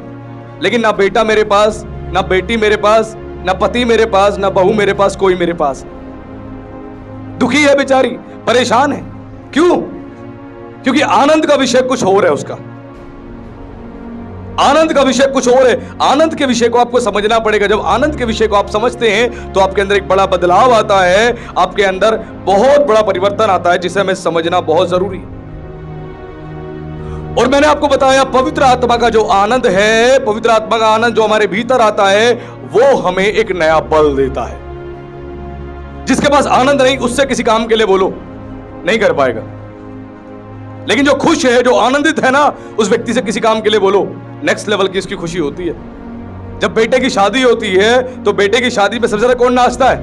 लेकिन ना बेटा मेरे पास, ना बेटी मेरे पास, ना पति मेरे पास, ना बहू मेरे पास, कोई मेरे पास। दुखी है बेचारी, परेशान है। क्यों? क्योंकि आनंद का विषय कुछ और है उसका, आनंद का विषय कुछ और है। आनंद के विषय को आपको समझना पड़ेगा। जब आनंद के विषय को आप समझते हैं तो आपके अंदर एक बड़ा बदलाव आता है, आपके अंदर बहुत बड़ा परिवर्तन आता है, जिसे हमें समझना बहुत जरूरी है। और मैंने आपको बताया, पवित्र आत्मा का जो आनंद है, पवित्र आत्मा का आनंद जो हमारे भीतर आता है, वो हमें एक नया बल देता है। जिसके पास आनंद नहीं, उससे किसी काम के लिए बोलो, नहीं कर पाएगा। लेकिन जो खुश है, जो आनंदित है ना, उस व्यक्ति से किसी काम के लिए बोलो, नेक्स्ट लेवल की इसकी खुशी होती है। जब बेटे की शादी होती है, तो बेटे की शादी में सबसे ज्यादा कौन नाचता है?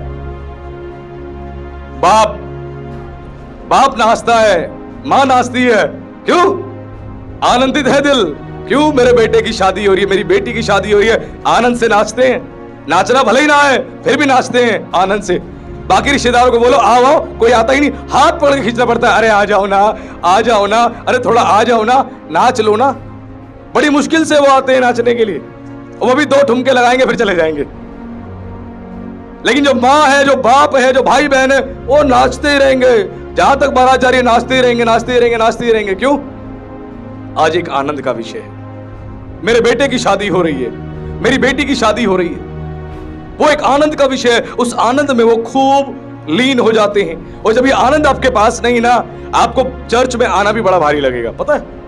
बाप। बाप नाचता है, मां नाचती है। क्यों? आनंदित है दिल। क्यों? मेरे बेटे की शादी हो रही है, मेरी बेटी की शादी हो रही है, आनंद से नाचते हैं। नाचना भले ही ना है, फिर भी नाचते हैं आनंद से। बाकी रिश्तेदारों को बोलो आओ आओ, कोई आता ही नहीं, हाथ पकड़ के खींचना पड़ता है, अरे आ जाओ ना, आ जाओ ना, अरे थोड़ा आ जाओ ना, नाच लो ना। बड़ी मुश्किल से वो आते हैं नाचने के लिए, वो भी 2 ठुमके लगाएंगे फिर चले जाएंगे। लेकिन जो माँ है, जो बाप है, जो भाई बहन है, वो नाचते ही रहेंगे, जहां तक बारात जा रही है, नाचते ही रहेंगे, नाचते ही रहेंगे, नाचते ही रहेंगे। क्यों? आज एक आनंद का विषय है। मेरे बेटे की शादी हो रही है, मेरी बेटी की शादी हो रही है, वो एक आनंद का विषय है। उस आनंद में वो खूब लीन हो जाते हैं। और जब ये आनंद आपके पास नहीं ना, आपको चर्च में आना भी बड़ा भारी लगेगा। पता है,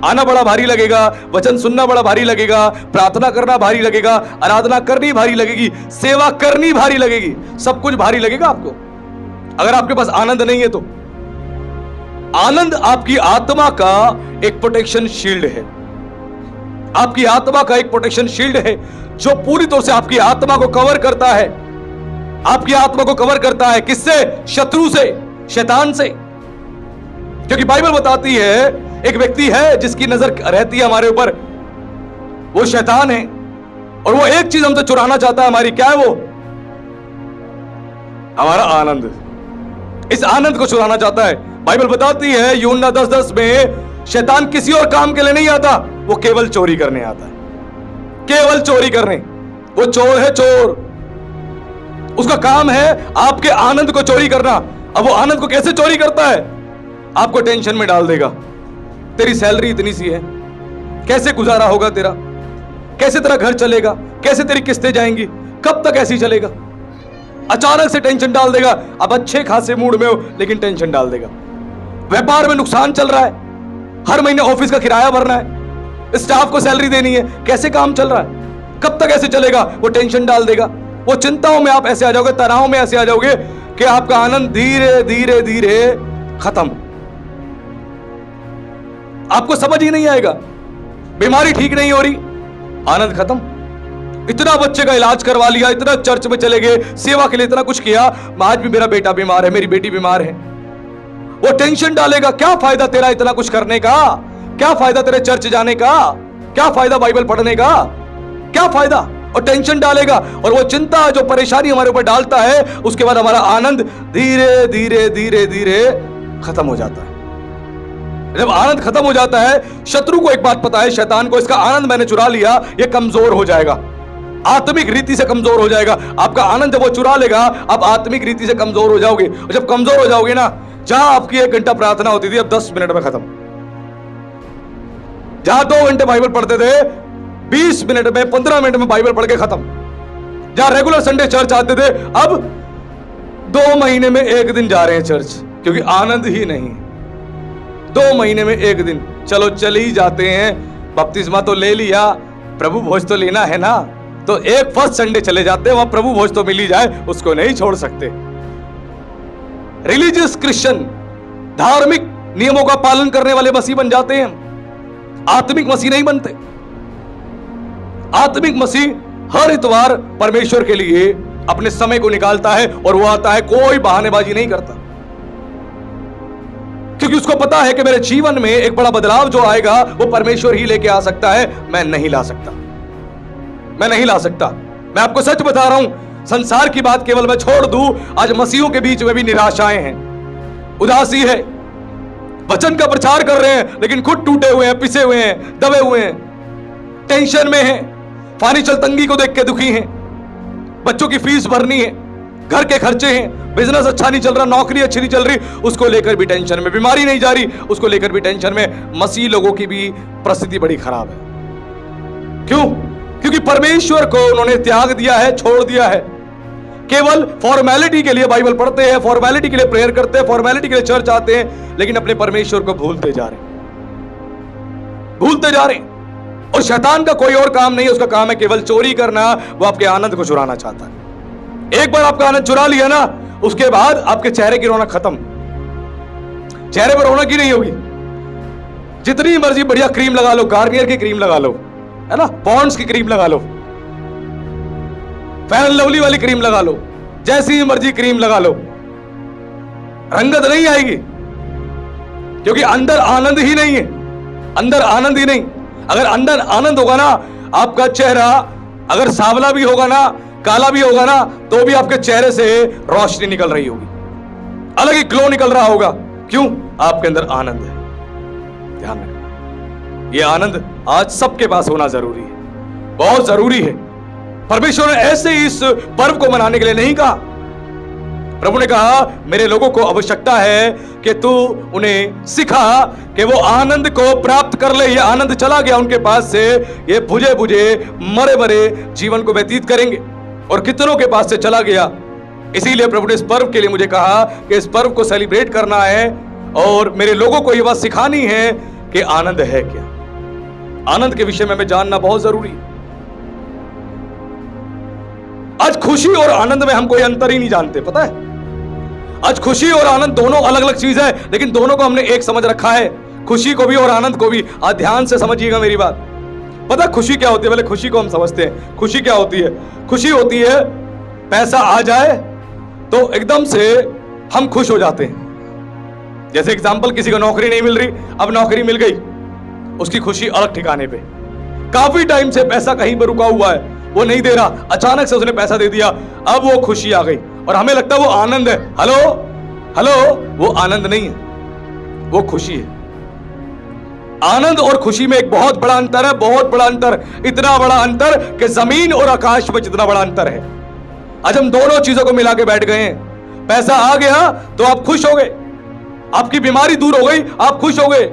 आना बड़ा भारी लगेगा, वचन सुनना बड़ा भारी लगेगा, प्रार्थना करना भारी लगेगा, आराधना करनी भारी लगेगी, सेवा करनी भारी लगेगी, सब कुछ भारी लगेगा आपको, अगर आपके पास आनंद नहीं है तो। आनंद आपकी आत्मा का एक प्रोटेक्शन शील्ड है, आपकी आत्मा का एक प्रोटेक्शन शील्ड है, जो पूरी तरह से आपकी आत्मा को कवर करता है। आपकी आत्मा को कवर करता है किससे? शत्रु से, शैतान से। क्योंकि बाइबल बताती है, एक व्यक्ति है जिसकी नजर रहती है हमारे ऊपर, वो शैतान है, और वो एक चीज हमसे चुराना चाहता है हमारी। क्या है वो? हमारा आनंद। इस आनंद को चुराना चाहता है। बाइबल बताती है यूहन्ना 10:10 में, शैतान किसी और काम के लिए नहीं आता, वो केवल चोरी करने आता है, केवल चोरी करने। वो चोर है, चोर। उसका काम है आपके आनंद को चोरी करना। अब वो आनंद को कैसे चोरी करता है? आपको टेंशन में डाल देगा। तेरी सैलरी इतनी सी है, कैसे गुजारा होगा तेरा, कैसे तेरा घर चलेगा, कैसे तेरी किस्तें जाएंगी, कब तक ऐसे ही चलेगा। अचानक से टेंशन डाल देगा। अब अच्छे खासे मूड में हो लेकिन टेंशन डाल देगा। व्यापार में नुकसान चल रहा है, हर महीने ऑफिस का किराया भरना है, स्टाफ को सैलरी देनी है, कैसे काम चल रहा है, कब तक ऐसे चलेगा, वो टेंशन डाल देगा। वो चिंताओं में आप ऐसे आ जाओगे, तनाव में ऐसे आ जाओगे कि आपका आनंद धीरे धीरे धीरे खत्म। आपको समझ ही नहीं आएगा, बीमारी ठीक नहीं हो रही, आनंद खत्म। इतना बच्चे का इलाज करवा लिया, इतना चर्च में चले गए, सेवा के लिए इतना कुछ किया, आज भी मेरा बेटा बीमार है, मेरी बेटी बीमार है। वो टेंशन डालेगा। क्या फायदा तेरा इतना कुछ करने का, क्या फायदा तेरे चर्च जाने का, क्या फायदा बाइबल पढ़ने का, क्या फायदा? और टेंशन डालेगा। और वो चिंता जो परेशानी हमारे ऊपर डालता है, उसके बाद हमारा आनंद धीरे धीरे धीरे धीरे खत्म हो जाता है। जब आनंद खत्म हो जाता है, शत्रु को एक बात पता है, शैतान को, इसका आनंद मैंने चुरा लिया, ये कमजोर हो जाएगा, आत्मिक रीति से कमजोर हो जाएगा। आपका आनंद जब वो चुरा लेगा, आप आत्मिक रीति से कमजोर हो जाओगे। और जब कमजोर हो जाओगे ना, जहां आपकी 1 घंटा प्रार्थना होती थी, अब 10 मिनट में खत्म। जहां 2 घंटे बाइबल पढ़ते थे, 20 मिनट में, 15 मिनट में बाइबल पढ़ के खत्म। जहां रेगुलर संडे चर्च आते थे, अब 2 महीने में 1 दिन जा रहे हैं चर्च, क्योंकि आनंद ही नहीं। 2 महीने में 1 दिन, चलो चल ही जाते हैं, बपतिस्मा तो ले लिया, प्रभु भोज तो लेना है ना, तो एक फर्स्ट संडे चले जाते हैं, वहां प्रभु भोज तो मिल ही जाए, उसको नहीं छोड़ सकते। रिलीजियस क्रिश्चियन, धार्मिक नियमों का पालन करने वाले मसीह बन जाते हैं, आत्मिक मसीह नहीं बनते। आत्मिक मसीह हर इतवार परमेश्वर के लिए अपने समय को निकालता है, और वो आता है, कोई बहानेबाजी नहीं करता, क्योंकि उसको पता है कि मेरे जीवन में एक बड़ा बदलाव जो आएगा वो परमेश्वर ही लेके आ सकता है, मैं नहीं ला सकता, मैं नहीं ला सकता। मैं आपको सच बता रहा हूं, संसार की बात केवल मैं छोड़ दूं, आज मसीहों के बीच में भी निराशाएं हैं, उदासी है, वचन का प्रचार कर रहे हैं लेकिन खुद टूटे हुए हैं, पिसे हुए हैं, दबे हुए हैं, टेंशन में हैं, फाइनेंशियल तंगी को देख के दुखी हैं, बच्चों की फीस भरनी है, घर के खर्चे हैं, बिजनेस अच्छा नहीं चल रहा, नौकरी अच्छी नहीं चल रही, उसको लेकर भी टेंशन में, बीमारी नहीं जा रही, उसको लेकर भी टेंशन में। मसीह लोगों की भी परिस्थिति बड़ी खराब है। क्यों? क्योंकि परमेश्वर को उन्होंने त्याग दिया है, छोड़ दिया है। केवल फॉर्मेलिटी के लिए बाइबल पढ़ते हैं, फॉर्मेलिटी के लिए प्रेयर करते हैं, फॉर्मेलिटी के लिए चर्च आते हैं, लेकिन अपने परमेश्वर को भूलते जा रहे हैं, भूलते जा रहे हैं। और शैतान का कोई और काम नहीं है, उसका काम है केवल चोरी करना। वो आपके आनंद को चुराना चाहता है। एक बार आपका आनंद चुरा लिया ना, उसके बाद आपके चेहरे की रौनक खत्म, चेहरे पर रौनक ही नहीं होगी। जितनी मर्जी बढ़िया क्रीम लगा लो, गार्नियर की क्रीम लगा लो, है ना, पॉन्ड्स की क्रीम लगा लो, फेयर एंड लवली वाली क्रीम लगा लो, जैसी मर्जी क्रीम लगा लो, रंगत नहीं आएगी, क्योंकि अंदर आनंद ही नहीं है, अंदर आनंद ही नहीं। अगर अंदर आनंद होगा ना, आपका चेहरा अगर सांवला भी होगा ना, काला भी होगा ना, तो भी आपके चेहरे से रोशनी निकल रही होगी, अलग ही ग्लो निकल रहा होगा। क्यों? आपके अंदर आनंद है। ध्यान रखना, यह आनंद आज सबके पास होना जरूरी है, बहुत जरूरी है। परमेश्वर ने ऐसे ही इस पर्व को मनाने के लिए नहीं कहा। प्रभु ने कहा, मेरे लोगों को आवश्यकता है कि तू उन्हें सिखा कि वो आनंद को प्राप्त कर ले। ये आनंद चला गया उनके पास से, ये बुझे बुझे मरे मरे जीवन को व्यतीत करेंगे, और कितनों के पास से चला गया। इसीलिए प्रभु ने इस पर्व के लिए मुझे कहा कि इस पर्व को सेलिब्रेट करना है, और मेरे लोगों को ये बात सिखानी है कि आनंद है क्या। आनंद के विषय में हमें जानना बहुत जरूरी है। आज खुशी और आनंद में हम कोई अंतर ही नहीं जानते, पता है। आज खुशी और आनंद दोनों अलग अलग चीज है, लेकिन दोनों को हमने एक समझ रखा है, खुशी को भी और आनंद को भी। आज ध्यान से समझिएगा मेरी बात। पता खुशी क्या होती है? पहले खुशी को हम समझते हैं। खुशी क्या होती है? खुशी होती है पैसा आ जाए तो एकदम से हम खुश हो जाते हैं। जैसे एग्जांपल, किसी को नौकरी नहीं मिल रही, अब नौकरी मिल गई, उसकी खुशी अलग ठिकाने पे। काफी टाइम से पैसा कहीं पर रुका हुआ है, वो नहीं दे रहा, अचानक से उसने पैसा दे दिया, अब वो खुशी आ गई और हमें लगता है वो आनंद है। हेलो, हेलो, वो आनंद नहीं है, वो खुशी है। आनंद और खुशी में एक बहुत बड़ा अंतर है, बहुत बड़ा अंतर, इतना बड़ा अंतर कि जमीन और आकाश में जितना बड़ा अंतर है। आज हम दोनों चीजों को मिला के बैठ गए हैं। पैसा आ गया तो आप खुश हो गए, आपकी बीमारी दूर हो गई, आप खुश हो गए,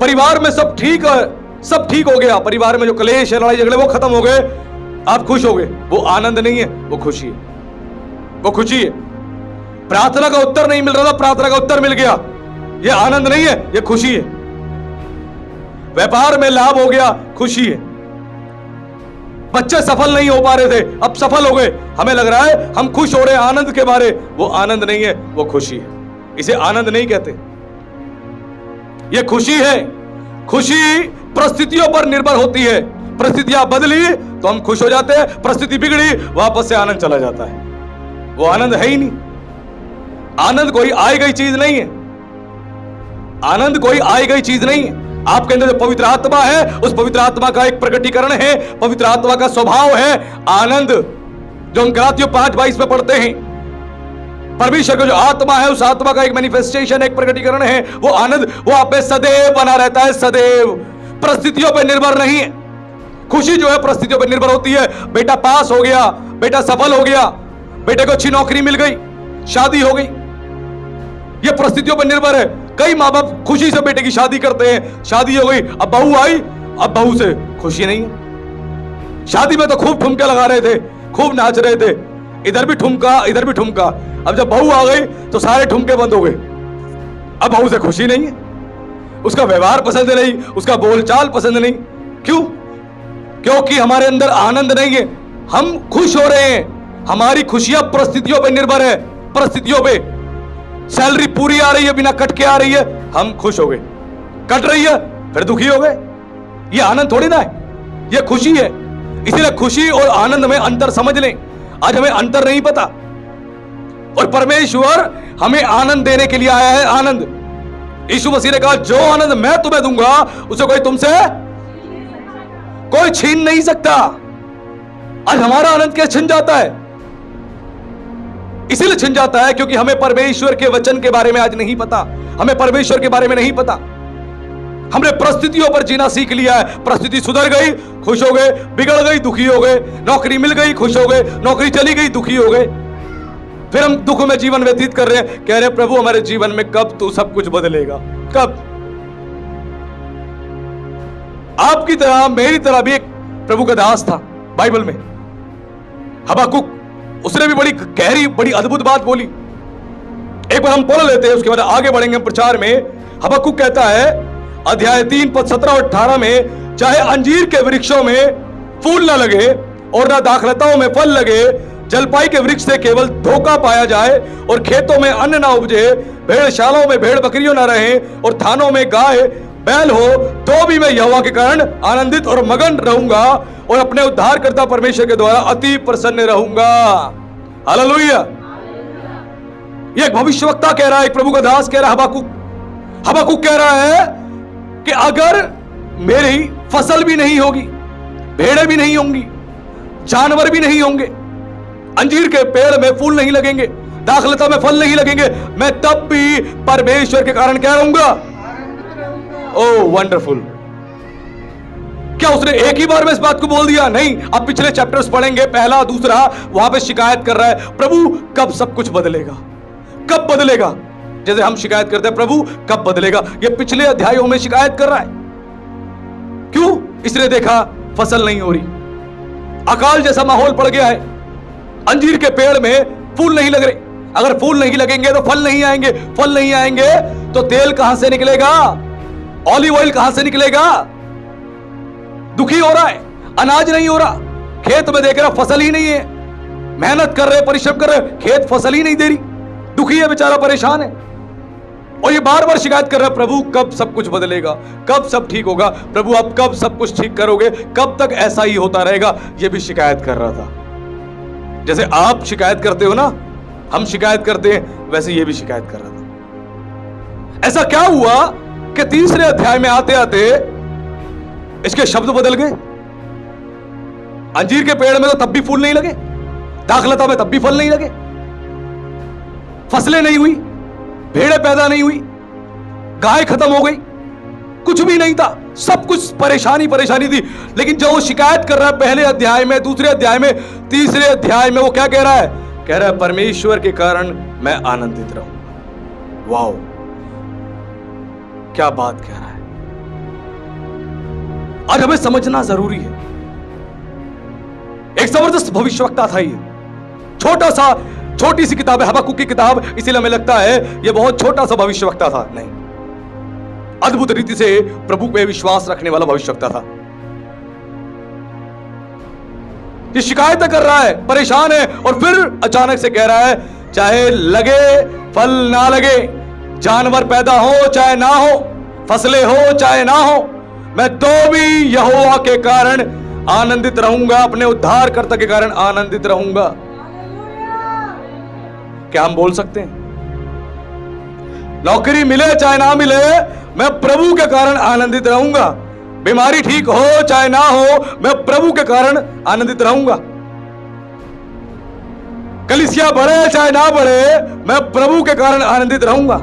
परिवार में सब ठीक है, सब ठीक हो गया, परिवार में जो कलेश है, लड़ाई झगड़े वो खत्म हो गए, आप खुश हो गए। वो आनंद नहीं है, वो खुशी है, वो खुशी है। प्रार्थना का उत्तर नहीं मिल रहा था, प्रार्थना का उत्तर मिल गया, ये आनंद नहीं है, ये खुशी है। व्यापार में लाभ हो गया, खुशी है। बच्चे सफल नहीं हो पा रहे थे, अब सफल हो गए, हमें लग रहा है हम खुश हो रहे हैं आनंद के बारे, वो आनंद नहीं है, वो खुशी है। इसे आनंद नहीं कहते, ये खुशी है। खुशी परिस्थितियों पर निर्भर होती है। परिस्थितियां बदली तो हम खुश हो जाते हैं, परिस्थिति बिगड़ी वापस से आनंद चला जाता है। वो आनंद है ही नहीं। आनंद कोई आई गई चीज नहीं है, आनंद कोई आई गई चीज नहीं है। आपके अंदर जो पवित्र आत्मा है, उस पवित्र आत्मा का एक प्रकटीकरण है, पवित्र आत्मा का स्वभाव है आनंद, जो हम गलातियों 5:22 में पढ़ते हैं। परमेश्वर का जो आत्मा है, उस आत्मा का एक मैनिफेस्टेशन, एक प्रकटीकरण है, वो आनंद, वो आप पे सदैव बना रहता है, सदैव, परिस्थितियों पर निर्भर नहीं है। खुशी जो है परिस्थितियों पर निर्भर होती है। बेटा पास हो गया, बेटा सफल हो गया, बेटे को अच्छी नौकरी मिल गई, शादी हो गई, ये परिस्थितियों पर निर्भर है। कई माँ बाप खुशी से बेटे की शादी करते हैं, शादी हो गई, अब बहू आई, अब बहू से खुशी नहीं है। शादी में तो खूब ठुमके लगा रहे थे, खूब नाच रहे थे, इधर भी ठुमका, इधर भी ठुमका। अब जब बहू आ गई तो सारे ठुमके बंद हो गए, अब बहू से खुशी नहीं है, उसका व्यवहार पसंद नहीं, उसका बोलचाल पसंद नहीं। क्यों? क्योंकि हमारे अंदर आनंद नहीं है। हम खुश हो रहे हैं, हमारी खुशियां परिस्थितियों पर निर्भर है, परिस्थितियों पे। सैलरी पूरी आ रही है, बिना कट के आ रही है, हम खुश हो गए, कट रही है फिर दुखी हो गए। ये आनंद थोड़ी ना है, ये खुशी है। इसीलिए खुशी और आनंद में अंतर समझ लें। आज हमें अंतर नहीं पता, और परमेश्वर हमें आनंद देने के लिए आया है। आनंद, यीशु मसीह ने कहा जो आनंद मैं तुम्हें दूंगा उसे कोई तुमसे कोई छीन नहीं सकता। आज हमारा आनंद कैसे छिन जाता है? इसीलिए छिन जाता है क्योंकि हमें परमेश्वर के वचन के बारे में आज नहीं पता, हमें परमेश्वर के बारे में नहीं पता। हमने परिस्थितियों पर जीना सीख लिया है। परिस्थिति सुधर गई, खुश हो गए, बिगड़ गई, दुखी हो गए, नौकरी मिल गई, खुश हो गए, नौकरी चली गई, दुखी हो गए, फिर हम दुख में जीवन व्यतीत कर रहे हैं। कह रहे प्रभु हमारे जीवन में कब तू सब कुछ बदलेगा, कब? आपकी तरह मेरी तरह भी एक प्रभु का दास था बाइबल में, हबाकुक। उसने भी बड़ी गहरी, बड़ी अद्भुत बात बोली। एक बार हम पढ़ लेते हैं, उसके बाद आगे बढ़ेंगे हम प्रचार में। हबाकुक कहता है अध्याय 3 पद 17 और 18 में, चाहे अंजीर के वृक्षों में फूल न लगे और न दाखलताओं में फल लगे, जलपाई के वृक्ष से केवल धोखा पाया जाए और खेतों में अन्न ना उपजे, भेड़शालाओं में भेड़ बकरियों न रहे और थानों में गाय बैल हो, तो भी मैं यहोवा के कारण आनंदित और मगन रहूंगा और अपने उद्धारकर्ता परमेश्वर के द्वारा अति प्रसन्न रहूंगा। हालेलुया। ये एक भविष्यवक्ता कह रहा है, एक प्रभु का दास कह रहा है। हबाकुक कह रहा है कि अगर मेरी फसल भी नहीं होगी, भेड़ें भी नहीं होंगी, जानवर भी नहीं होंगे, अंजीर के पेड़ में फूल नहीं लगेंगे, दाखलता में फल नहीं लगेंगे, मैं तब भी परमेश्वर के कारण क्या रहूंगा? ओह वंडरफुल। क्या उसने एक ही बार में इस बात को बोल दिया? नहीं। अब पिछले चैप्टर्स पढ़ेंगे, पहला दूसरा, वहां पे शिकायत कर रहा है, प्रभु कब सब कुछ बदलेगा, कब बदलेगा? जैसे हम शिकायत करते हैं प्रभु कब बदलेगा, ये पिछले अध्यायों में शिकायत कर रहा है। क्यों? इसने देखा फसल नहीं हो रही, अकाल जैसा माहौल पड़ गया है, अंजीर के पेड़ में फूल नहीं लग रहे। अगर फूल नहीं लगेंगे तो फल नहीं आएंगे, फल नहीं आएंगे तो तेल कहां से निकलेगा, ऑलिव ऑयल कहां से निकलेगा? दुखी हो रहा है, अनाज नहीं हो रहा, खेत में देख रहा फसल ही नहीं है, मेहनत कर रहे, परिश्रम कर रहे, खेत फसल ही नहीं दे रही, दुखी है बेचारा, परेशान है, और ये बार बार शिकायत कर रहा है, प्रभु कब सब कुछ बदलेगा, कब सब ठीक होगा, प्रभु आप कब सब कुछ ठीक करोगे, कब तक ऐसा ही होता रहेगा? ये भी शिकायत कर रहा था। जैसे आप शिकायत करते हो ना, हम शिकायत करते हैं, वैसे ये भी शिकायत कर रहा था। ऐसा क्या हुआ कि तीसरे अध्याय में आते आते इसके शब्द बदल गए। अंजीर के पेड़ में तो तब भी फूल नहीं लगे, दाखलता में तब भी फल नहीं लगे, फसलें नहीं हुई, भेड़ें पैदा नहीं हुई, गाय खत्म हो गई, कुछ भी नहीं था, सब कुछ परेशानी परेशानी थी। लेकिन जब वो शिकायत कर रहा है पहले अध्याय में, दूसरे अध्याय में, तीसरे अध्याय में, वो क्या कह रहा है? कह रहा है परमेश्वर के कारण मैं आनंदित रहूंगा। वाओ, क्या बात कह रहा है। आज हमें समझना जरूरी है। एक जबरदस्त भविष्यवक्ता था ये, छोटी सी किताब है, हबक्कुक की किताब, इसीलिए हमें लगता है ये बहुत छोटा सा भविष्यवक्ता था। नहीं, अद्भुत रीति से प्रभु पे विश्वास रखने वाला भविष्यवक्ता था। ये शिकायतें कर रहा है, परेशान है, और फिर अचानक से कह रहा है चाहे लगे फल ना लगे, जानवर पैदा हो चाहे ना हो, फसलें हो चाहे ना हो, मैं तो भी यहोवा के कारण आनंदित रहूंगा, अपने उद्धारकर्ता के कारण आनंदित रहूंगा। क्या हम बोल सकते हैं? नौकरी मिले चाहे ना मिले, मैं प्रभु के कारण आनंदित रहूंगा। बीमारी ठीक हो चाहे ना हो, मैं प्रभु के कारण आनंदित रहूंगा। कलीसिया बढ़े चाहे ना बढ़े, मैं प्रभु के कारण आनंदित रहूंगा।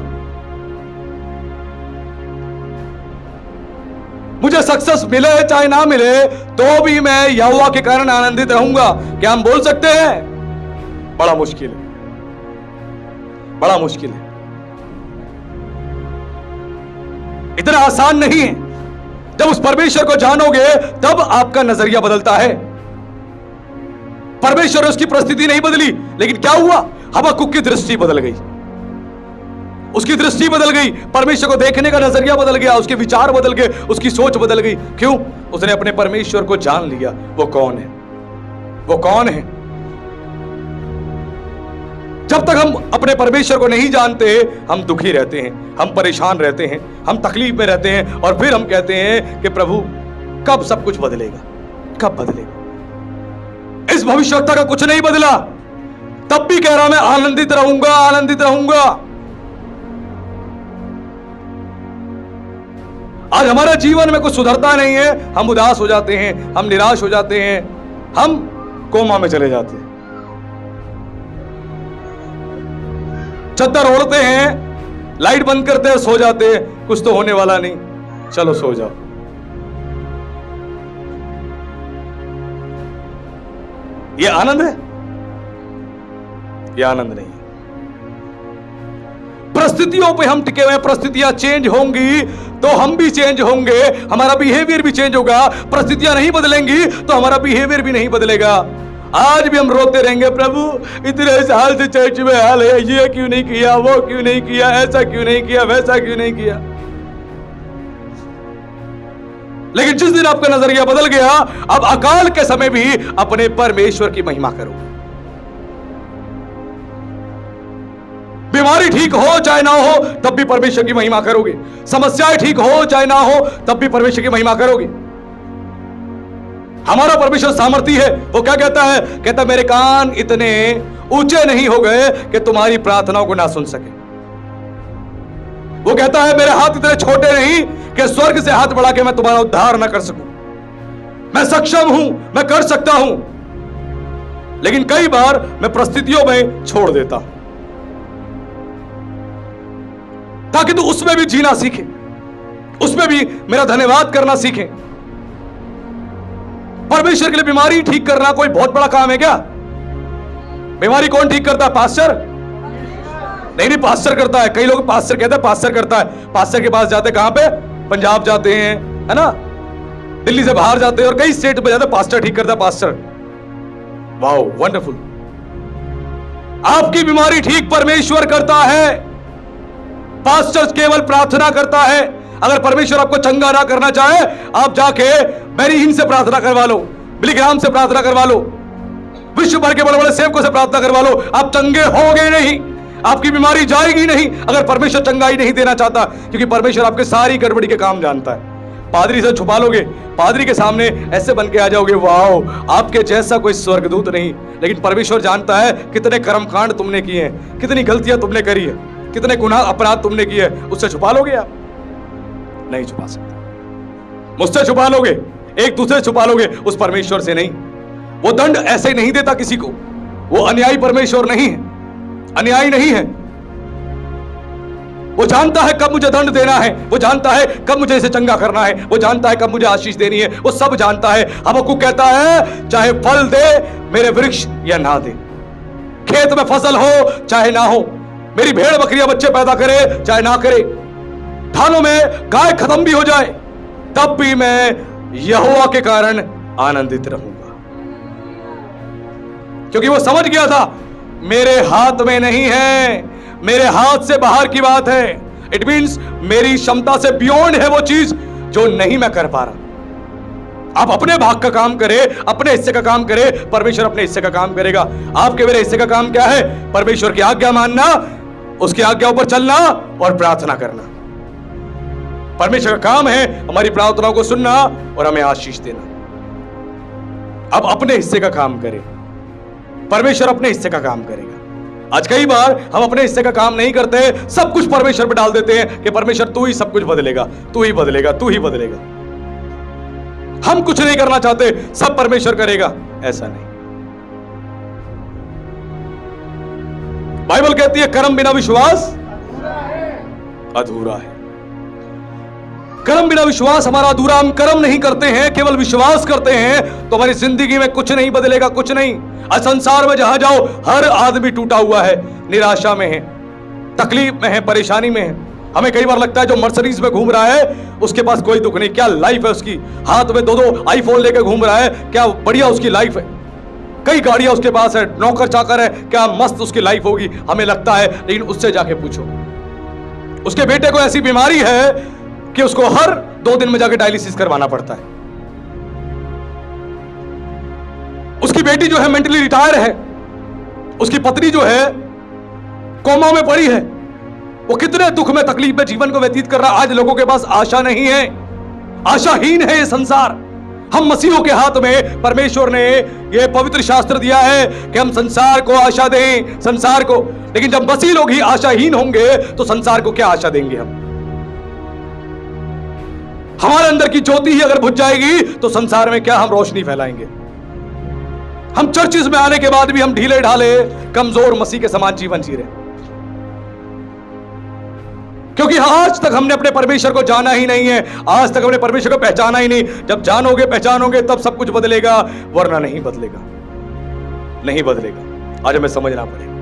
मुझे सक्सेस मिले चाहे ना मिले, तो भी मैं यहोवा के कारण आनंदित रहूंगा। क्या हम बोल सकते हैं? बड़ा मुश्किल है, बड़ा मुश्किल है, इतना आसान नहीं है। जब उस परमेश्वर को जानोगे तब आपका नजरिया बदलता है। परमेश्वर उसकी परिस्थिति नहीं बदली, लेकिन क्या हुआ? हबक्कुक की दृष्टि बदल गई, उसकी दृष्टि बदल गई, परमेश्वर को देखने का नजरिया बदल गया, उसके विचार बदल गए, उसकी सोच बदल गई। क्यों? उसने अपने परमेश्वर को जान लिया। वो कौन है? वो कौन है? जब तक हम अपने परमेश्वर को नहीं जानते, हम दुखी रहते हैं, हम परेशान रहते हैं, हम तकलीफ में रहते हैं, और फिर हम कहते हैं कि प्रभु कब सब कुछ बदलेगा, कब बदलेगा। इस भविष्यवक्ता का कुछ नहीं बदला, तब भी कह रहा मैं आनंदित रहूंगा, आनंदित रहूंगा। आज हमारे जीवन में कुछ सुधरता नहीं है, हम उदास हो जाते हैं, हम निराश हो जाते हैं, हम कोमा में चले जाते हैं, चद्दर ओढ़ते हैं, लाइट बंद करते हैं, सो जाते हैं, कुछ तो होने वाला नहीं, चलो सो जाओ। ये आनंद है? ये आनंद नहीं है। परिस्थितियों पे हम टिके हुए, परिस्थितियां चेंज होंगी तो हम भी चेंज होंगे, हमारा बिहेवियर भी चेंज होगा। परिस्थितियां नहीं बदलेंगी तो हमारा बिहेवियर भी नहीं बदलेगा। आज भी हम रोते रहेंगे, प्रभु इतने साल से चर्च में हाल है, ये क्यों नहीं किया, वो क्यों नहीं किया, ऐसा क्यों नहीं किया, वैसा क्यों नहीं किया। लेकिन जिस दिन आपका नजरिया बदल गया, अब अकाल के समय भी अपने परमेश्वर की महिमा करो। बीमारी ठीक हो चाहे ना हो, तब भी परमेश्वर की महिमा करोगे। समस्याएं ठीक हो चाहे ना हो, तब भी परमेश्वर की महिमा करोगे। हमारा परमेश्वर सामर्थी है। वो क्या कहता है? कहता मेरे कान इतने ऊंचे नहीं हो गए कि तुम्हारी प्रार्थनाओं को ना सुन सके। वो कहता है मेरे हाथ इतने छोटे नहीं कि स्वर्ग से हाथ बढ़ा के मैं तुम्हारा उद्धार ना कर सकूं। मैं सक्षम हूं, मैं कर सकता हूं, लेकिन कई बार मैं परिस्थितियों में छोड़ देता हूं ताकि तू उसमें भी जीना सीखे, उसमें भी मेरा धन्यवाद करना सीखे। परमेश्वर के लिए बीमारी ठीक करना कोई बहुत बड़ा काम है क्या? बीमारी कौन ठीक करता है? पास्टर? नहीं, पास्टर करता है। कई लोग पास्टर कहते हैं, पास्टर करता है। पास्टर के पास जाते कहां पे? पंजाब जाते हैं, है ना, दिल्ली से बाहर जाते हैं और कई स्टेट में जाते, पास्टर ठीक करता है, पास्टर। Wow, wonderful. आपकी बीमारी ठीक परमेश्वर करता है, पास्टर केवल प्रार्थना करता है। अगर परमेश्वर आपको चंगा ना करना चाहे, आप जाके मैरी हिंद से प्रार्थना करवा लो, बिलीग्राम से प्रार्थना करवा लो, विश्व भर के बड़े बड़े सेवकों से प्रार्थना करवा लो, आप चंगे होगे नहीं, आपकी बीमारी जाएगी नहीं अगर परमेश्वर चंगाई नहीं देना चाहता, क्योंकि परमेश्वर आपके सारी गड़बड़ी के काम जानता है। पादरी से छुपा लोगे, पादरी के सामने ऐसे बन के आ जाओगे, वाओ आपके जैसा कोई स्वर्गदूत नहीं, लेकिन परमेश्वर जानता है कितने कर्मकांड तुमने किए हैं, कितनी गलतियां तुमने करी है, कितने गुनाह अपराध तुमने किए, उससे छुपा लोगे आप? नहीं छुपा सकते। मुझसे छुपा लोगे, एक दूसरे से छुपा लोगे, उस परमेश्वर से नहीं। वो दंड ऐसे नहीं देता किसी को, वो अन्यायी परमेश्वर नहीं है, अन्यायी नहीं है। वो जानता है कब मुझे दंड देना है, वो जानता है कब मुझे इसे चंगा करना है, वो जानता है कब मुझे आशीष देनी है, वो सब जानता है। हबक्कुक कहता है चाहे फल दे मेरे वृक्ष या ना दे, खेत में फसल हो चाहे ना हो, मेरी भेड़ बकरियां बच्चे पैदा करे चाहे ना करे, धानों में गाय खत्म भी हो जाए, तब भी मैं यहोवा के कारण आनंदित रहूंगा। क्योंकि वो समझ गया था मेरे हाथ में नहीं है, मेरे हाथ से बाहर की बात है। इट मीन्स मेरी क्षमता से बियॉन्ड है वो चीज जो नहीं मैं कर पा रहा। आप अपने भाग का काम करें, अपने हिस्से का काम करें, परमेश्वर अपने हिस्से का काम करेगा। आपके मेरे हिस्से का काम क्या है? परमेश्वर की आज्ञा मानना, उसकी आज्ञा ऊपर चलना और प्रार्थना करना। परमेश्वर का काम है हमारी प्रार्थनाओं को सुनना और हमें आशीष देना। अब अपने हिस्से का काम करें, परमेश्वर अपने हिस्से का काम करेगा। आज कई बार हम अपने हिस्से का काम नहीं करते, सब कुछ परमेश्वर पे डाल देते हैं कि परमेश्वर तू ही सब कुछ बदलेगा, तू ही बदलेगा, तू ही बदलेगा। हम कुछ नहीं करना चाहते, सब परमेश्वर करेगा, ऐसा नहीं। बाइबल कहती है कर्म बिना विश्वास अधूरा है। कर्म बिना विश्वास हमारा अधूरा। हम कर्म नहीं करते हैं, केवल विश्वास करते हैं, तो हमारी जिंदगी में कुछ नहीं बदलेगा, कुछ नहीं। आज संसार में जहां जाओ हर आदमी टूटा हुआ है, निराशा में है, तकलीफ में है, परेशानी में है। हमें कई बार लगता है जो मर्सिडीज में घूम रहा है उसके पास कोई दुख नहीं, क्या लाइफ है उसकी, हाथ में 2-2 आईफोन लेकर घूम रहा है, क्या बढ़िया उसकी लाइफ है, कई गाड़ियां उसके पास है, नौकर चाकर है, क्या मस्त उसकी लाइफ होगी, हमें लगता है। लेकिन उससे जाके पूछो, उसके बेटे को ऐसी बीमारी है कि उसको हर 2 दिन में जाके डायलिसिस करवाना पड़ता है। उसकी बेटी जो है मेंटली रिटायर है, उसकी पत्नी जो है कोमा में पड़ी है, वो कितने दुख में तकलीफ में जीवन को व्यतीत कर रहा है। आज लोगों के पास आशा नहीं है, आशाहीन है ये संसार। हम मसीहों के हाथ में परमेश्वर ने ये पवित्र शास्त्र दिया है कि हम संसार को आशा दें, संसार को। लेकिन जब मसीह लोग ही आशाहीन होंगे तो संसार को क्या आशा देंगे हम? हमारे अंदर की ज्योति ही अगर बुझ जाएगी तो संसार में क्या हम रोशनी फैलाएंगे? हम चर्चिस में आने के बाद भी हम ढीले ढाले कमजोर मसीह के समान जीवन जी रहे, क्योंकि आज तक हमने अपने परमेश्वर को जाना ही नहीं है, आज तक हमने परमेश्वर को पहचाना ही नहीं। जब जानोगे पहचानोगे तब सब कुछ बदलेगा, वरना नहीं बदलेगा, नहीं बदलेगा। आज हमें समझना पड़ेगा।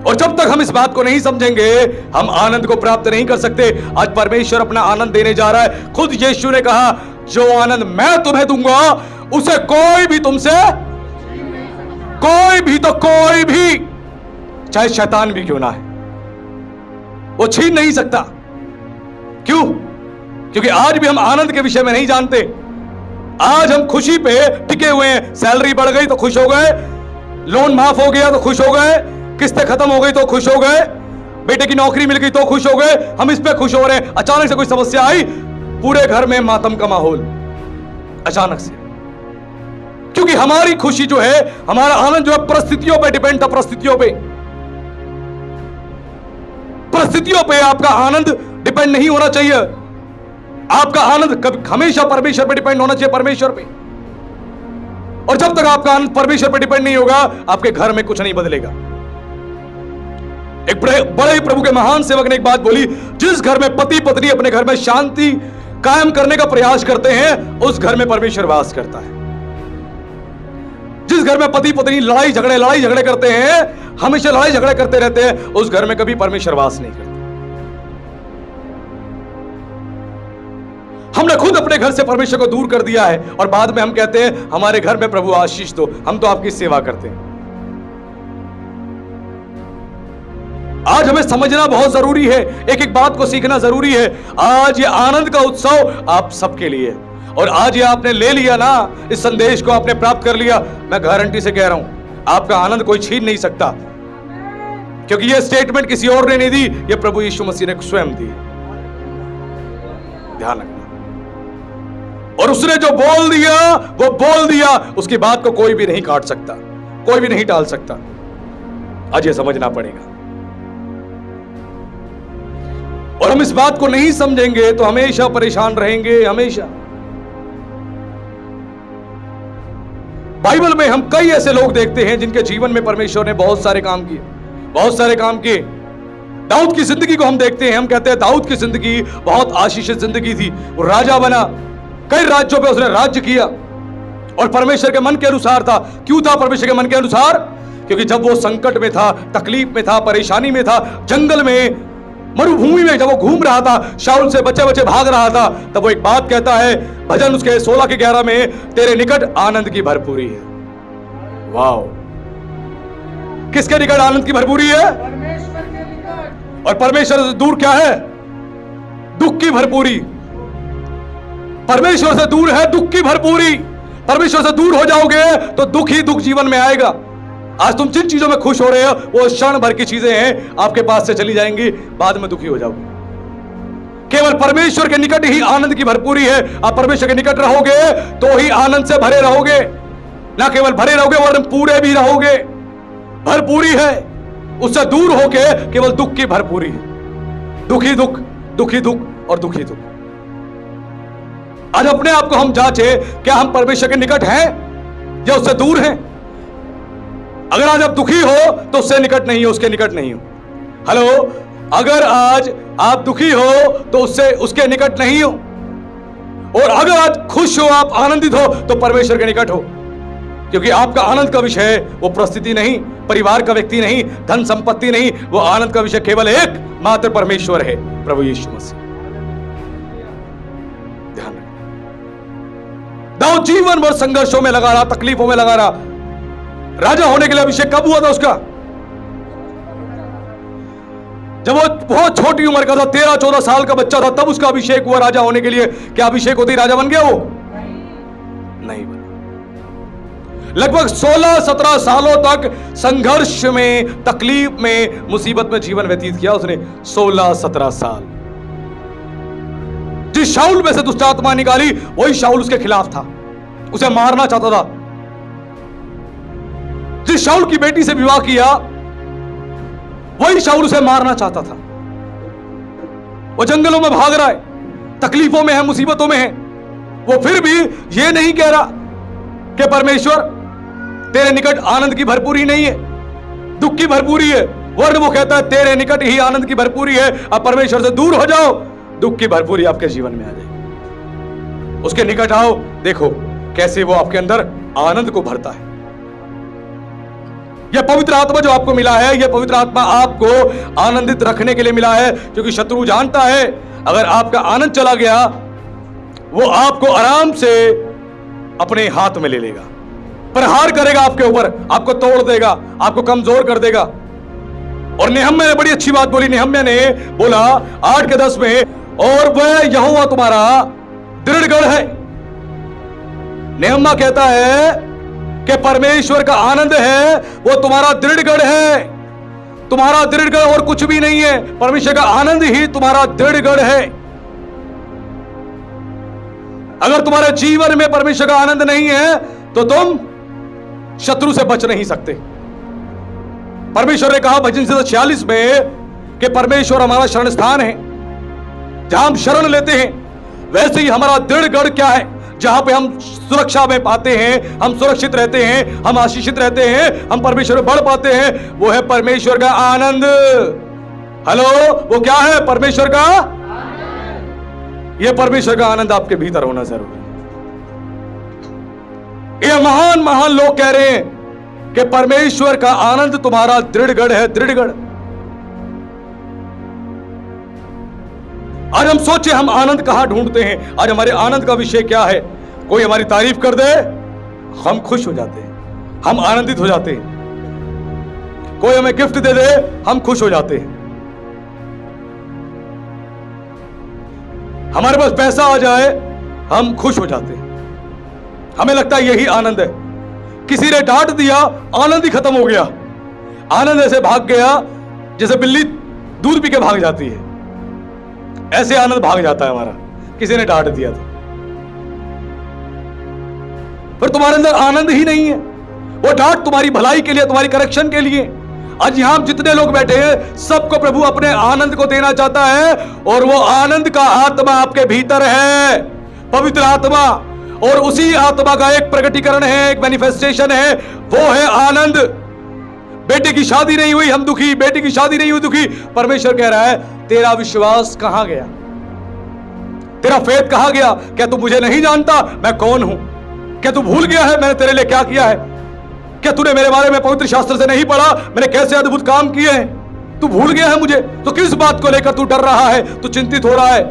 और जब तक हम इस बात को नहीं समझेंगे हम आनंद को प्राप्त नहीं कर सकते। आज परमेश्वर अपना आनंद देने जा रहा है। खुद यीशु ने कहा जो आनंद मैं तुम्हें दूंगा उसे कोई भी तुमसे, कोई भी, तो कोई भी, चाहे शैतान भी क्यों ना है, वो छीन नहीं सकता। क्यों? क्योंकि आज भी हम आनंद के विषय में नहीं जानते। आज हम खुशी पे टिके हुए हैं। सैलरी बढ़ गई तो खुश हो गए, लोन माफ हो गया तो खुश हो गए, किस्तें खत्म हो गई तो खुश हो गए, बेटे की नौकरी मिल गई तो खुश हो गए, हम इस पे खुश हो रहे हैं। अचानक से कोई समस्या आई, पूरे घर में मातम का माहौल अचानक से। क्योंकि हमारी खुशी जो है, हमारा आनंद जो है परिस्थितियों पे डिपेंड था। परिस्थितियों पे आपका आनंद डिपेंड नहीं होना चाहिए। आपका आनंद कभी हमेशा परमेश्वर पे डिपेंड होना चाहिए, परमेश्वर पे। और जब तक आपका आनंद परमेश्वर पे डिपेंड नहीं होगा आपके घर में कुछ नहीं बदलेगा। एक बड़े ही प्रभु के महान सेवक ने एक बात बोली, जिस घर में पति पत्नी अपने घर में शांति कायम करने का प्रयास करते हैं उस घर में परमेश्वर वास करता है। जिस घर में पति पत्नी लड़ाई झगड़े करते हैं, हमेशा लड़ाई झगड़े करते रहते हैं, उस घर में कभी परमेश्वर वास नहीं करता। हमने खुद अपने घर से परमेश्वर को दूर कर दिया है और बाद में हम कहते हैं हमारे घर में प्रभु आशीष दो, हम तो आपकी सेवा करते हैं। आज हमें समझना बहुत जरूरी है, एक एक बात को सीखना जरूरी है। आज ये आनंद का उत्सव आप सबके लिए है और आज ये आपने ले लिया ना, इस संदेश को आपने प्राप्त कर लिया, मैं गारंटी से कह रहा हूं आपका आनंद कोई छीन नहीं सकता। क्योंकि ये स्टेटमेंट किसी और ने नहीं दी, ये प्रभु यीशु मसीह ने स्वयं दी। ध्यान रखना। और उसने जो बोल दिया वो बोल दिया, उसकी बात को कोई भी नहीं काट सकता, कोई भी नहीं टाल सकता। आज ये समझना पड़ेगा। और हम इस बात को नहीं समझेंगे तो हमेशा परेशान रहेंगे, हमेशा। बाइबल में हम कई ऐसे लोग देखते हैं जिनके जीवन में परमेश्वर ने बहुत सारे काम किए, बहुत सारे काम किए, दाऊद की जिंदगी को हम देखते हैं, हम कहते हैं दाऊद की जिंदगी बहुत आशीषित जिंदगी थी। वो राजा बना, कई राज्यों पे उसने राज्य किया और परमेश्वर के मन के अनुसार था। क्यों था परमेश्वर के मन के अनुसार? क्योंकि जब वो संकट में था, तकलीफ में था, परेशानी में था, जंगल में, मरुभूमि में जब वो घूम रहा था, शाऊल से बचे बचे भाग रहा था, तब वो एक बात कहता है, भजन उसके 16 के 11 में, तेरे निकट आनंद की भरपूरी है। वाह! किसके निकट आनंद की भरपूरी है? परमेश्वर के निकट। और परमेश्वर से दूर क्या है? दुख की भरपूरी। परमेश्वर से दूर है दुख की भरपूरी। परमेश्वर से दूर हो जाओगे तो दुख ही दुख जीवन में आएगा। आज तुम जिन चीजों में खुश हो रहे हो वो क्षण भर की चीजें हैं, आपके पास से चली जाएंगी, बाद में दुखी हो जाओगे। केवल परमेश्वर के निकट ही आनंद की भरपूरी है। आप परमेश्वर के निकट रहोगे तो ही आनंद से भरे रहोगे, ना केवल भरे रहोगे वरन पूरे भी रहोगे। भरपूरी है, उससे दूर होके केवल दुख की भरपूरी है। दुखी दुख, दुखी दुख और दुखी दुख। आज अपने आप को हम जांचे, क्या हम परमेश्वर के निकट हैं या उससे दूर हैं? अगर आज आप दुखी हो तो उससे निकट नहीं हो, उसके निकट नहीं हो। हेलो, अगर आज आप दुखी हो तो उससे उसके निकट नहीं हो, और अगर आज खुश हो, आप आनंदित हो, तो परमेश्वर के निकट हो। क्योंकि आपका आनंद का विषय वो परिस्थिति नहीं, परिवार का व्यक्ति नहीं, धन संपत्ति नहीं, वो आनंद का विषय केवल एक मात्र परमेश्वर है, प्रभु यीशु मसीह। ध्यान रखें, दाऊद जीवन भर संघर्षों में लगा रहा, तकलीफों में लगा रहा। राजा होने के लिए अभिषेक कब हुआ था उसका? जब वो बहुत छोटी उम्र का था, 13-14 साल का बच्चा था, तब उसका अभिषेक हुआ राजा होने के लिए। क्या अभिषेक होते ही राजा बन गया वो? नहीं बना। लगभग 16-17 सालों तक संघर्ष में, तकलीफ में, मुसीबत में जीवन व्यतीत किया उसने। 16-17 साल। जिस शाऊल में से दुष्ट आत्मा निकाली, वही शाऊल उसके खिलाफ था, उसे मारना चाहता था। जिस शाऊल की बेटी से विवाह किया, वही शाऊल उसे मारना चाहता था। वो जंगलों में भाग रहा है, तकलीफों में है, मुसीबतों में है। वो फिर भी ये नहीं कह रहा कि परमेश्वर तेरे निकट आनंद की भरपूरी नहीं है, दुख की भरपूरी है, वरन वो कहता है तेरे निकट ही आनंद की भरपूरी है। अब परमेश्वर से दूर हो जाओ, दुख की भरपूरी आपके जीवन में आ जाएगी। उसके निकट आओ, देखो कैसे वो आपके अंदर आनंद को भरता है। यह पवित्र आत्मा जो आपको मिला है, यह पवित्र आत्मा आपको आनंदित रखने के लिए मिला है, क्योंकि शत्रु जानता है अगर आपका आनंद चला गया, वो आपको आराम से अपने हाथ में ले लेगा, प्रहार करेगा आपके ऊपर, आपको तोड़ देगा, आपको कमजोर कर देगा। और नेहम्या ने बड़ी अच्छी बात बोली। नेहम्या ने बोला 8 के 10 में, और वह यहोवा तुम्हारा दृढ़ गढ़ है। नेहम्या कहता है कि परमेश्वर का आनंद है, वो तुम्हारा दृढ़ गढ़ है। तुम्हारा दृढ़ गढ़ और कुछ भी नहीं है, परमेश्वर का आनंद ही तुम्हारा दृढ़ गढ़ है। अगर तुम्हारे जीवन में परमेश्वर का आनंद नहीं है तो तुम शत्रु से बच नहीं सकते। परमेश्वर ने कहा भजन 46 में कि परमेश्वर हमारा शरण स्थान है, जहां हम शरण लेते हैं। वैसे ही हमारा दृढ़ गढ़ क्या है? जहां पे हम सुरक्षा में पाते हैं, हम सुरक्षित रहते हैं, हम आशीषित रहते हैं, हम परमेश्वर में बढ़ पाते हैं, वो है परमेश्वर का आनंद। हेलो, वो क्या है? परमेश्वर का आनंद। ये परमेश्वर का आनंद आपके भीतर होना जरूरी है। ये महान महान लोग कह रहे हैं कि परमेश्वर का आनंद तुम्हारा दृढ़ गढ़ है, दृढ़ गढ़। आज हम सोचे हम आनंद कहां ढूंढते हैं? आज हमारे आनंद का विषय क्या है? कोई हमारी तारीफ कर दे, हम खुश हो जाते हैं, हम आनंदित हो जाते हैं। कोई हमें गिफ्ट दे दे, हम खुश हो जाते हैं। हमारे पास पैसा आ जाए, हम खुश हो जाते हैं। हमें लगता है यही आनंद है। किसी ने डांट दिया, आनंद ही खत्म हो गया। आनंद ऐसे भाग गया जैसे बिल्ली दूध पी के भाग जाती है, ऐसे आनंद भाग जाता है हमारा। किसी ने डांट दिया तो फिर तुम्हारे अंदर आनंद ही नहीं है। वो डांट तुम्हारी भलाई के लिए, तुम्हारी करेक्शन के लिए। आज यहां जितने लोग बैठे हैं, सबको प्रभु अपने आनंद को देना चाहता है, और वो आनंद का आत्मा आपके भीतर है, पवित्र आत्मा। और उसी आत्मा का एक प्रकटीकरण है, एक मैनिफेस्टेशन है, वो है आनंद। बेटे की शादी नहीं हुई हम दुखी, बेटे की शादी नहीं हुई दुखी। परमेश्वर कह रहा है तेरा विश्वास कहां गया, तेरा फेथ कहां गया? क्या तू मुझे नहीं जानता मैं कौन हूं? क्या तू भूल गया है मैंने तेरे लिए क्या किया है? क्या तूने मेरे बारे में पवित्र शास्त्र से नहीं पढ़ा मैंने कैसे अद्भुत काम किए हैं? तू भूल गया है मुझे? तो किस बात को लेकर तू डर रहा है, तू चिंतित हो रहा है?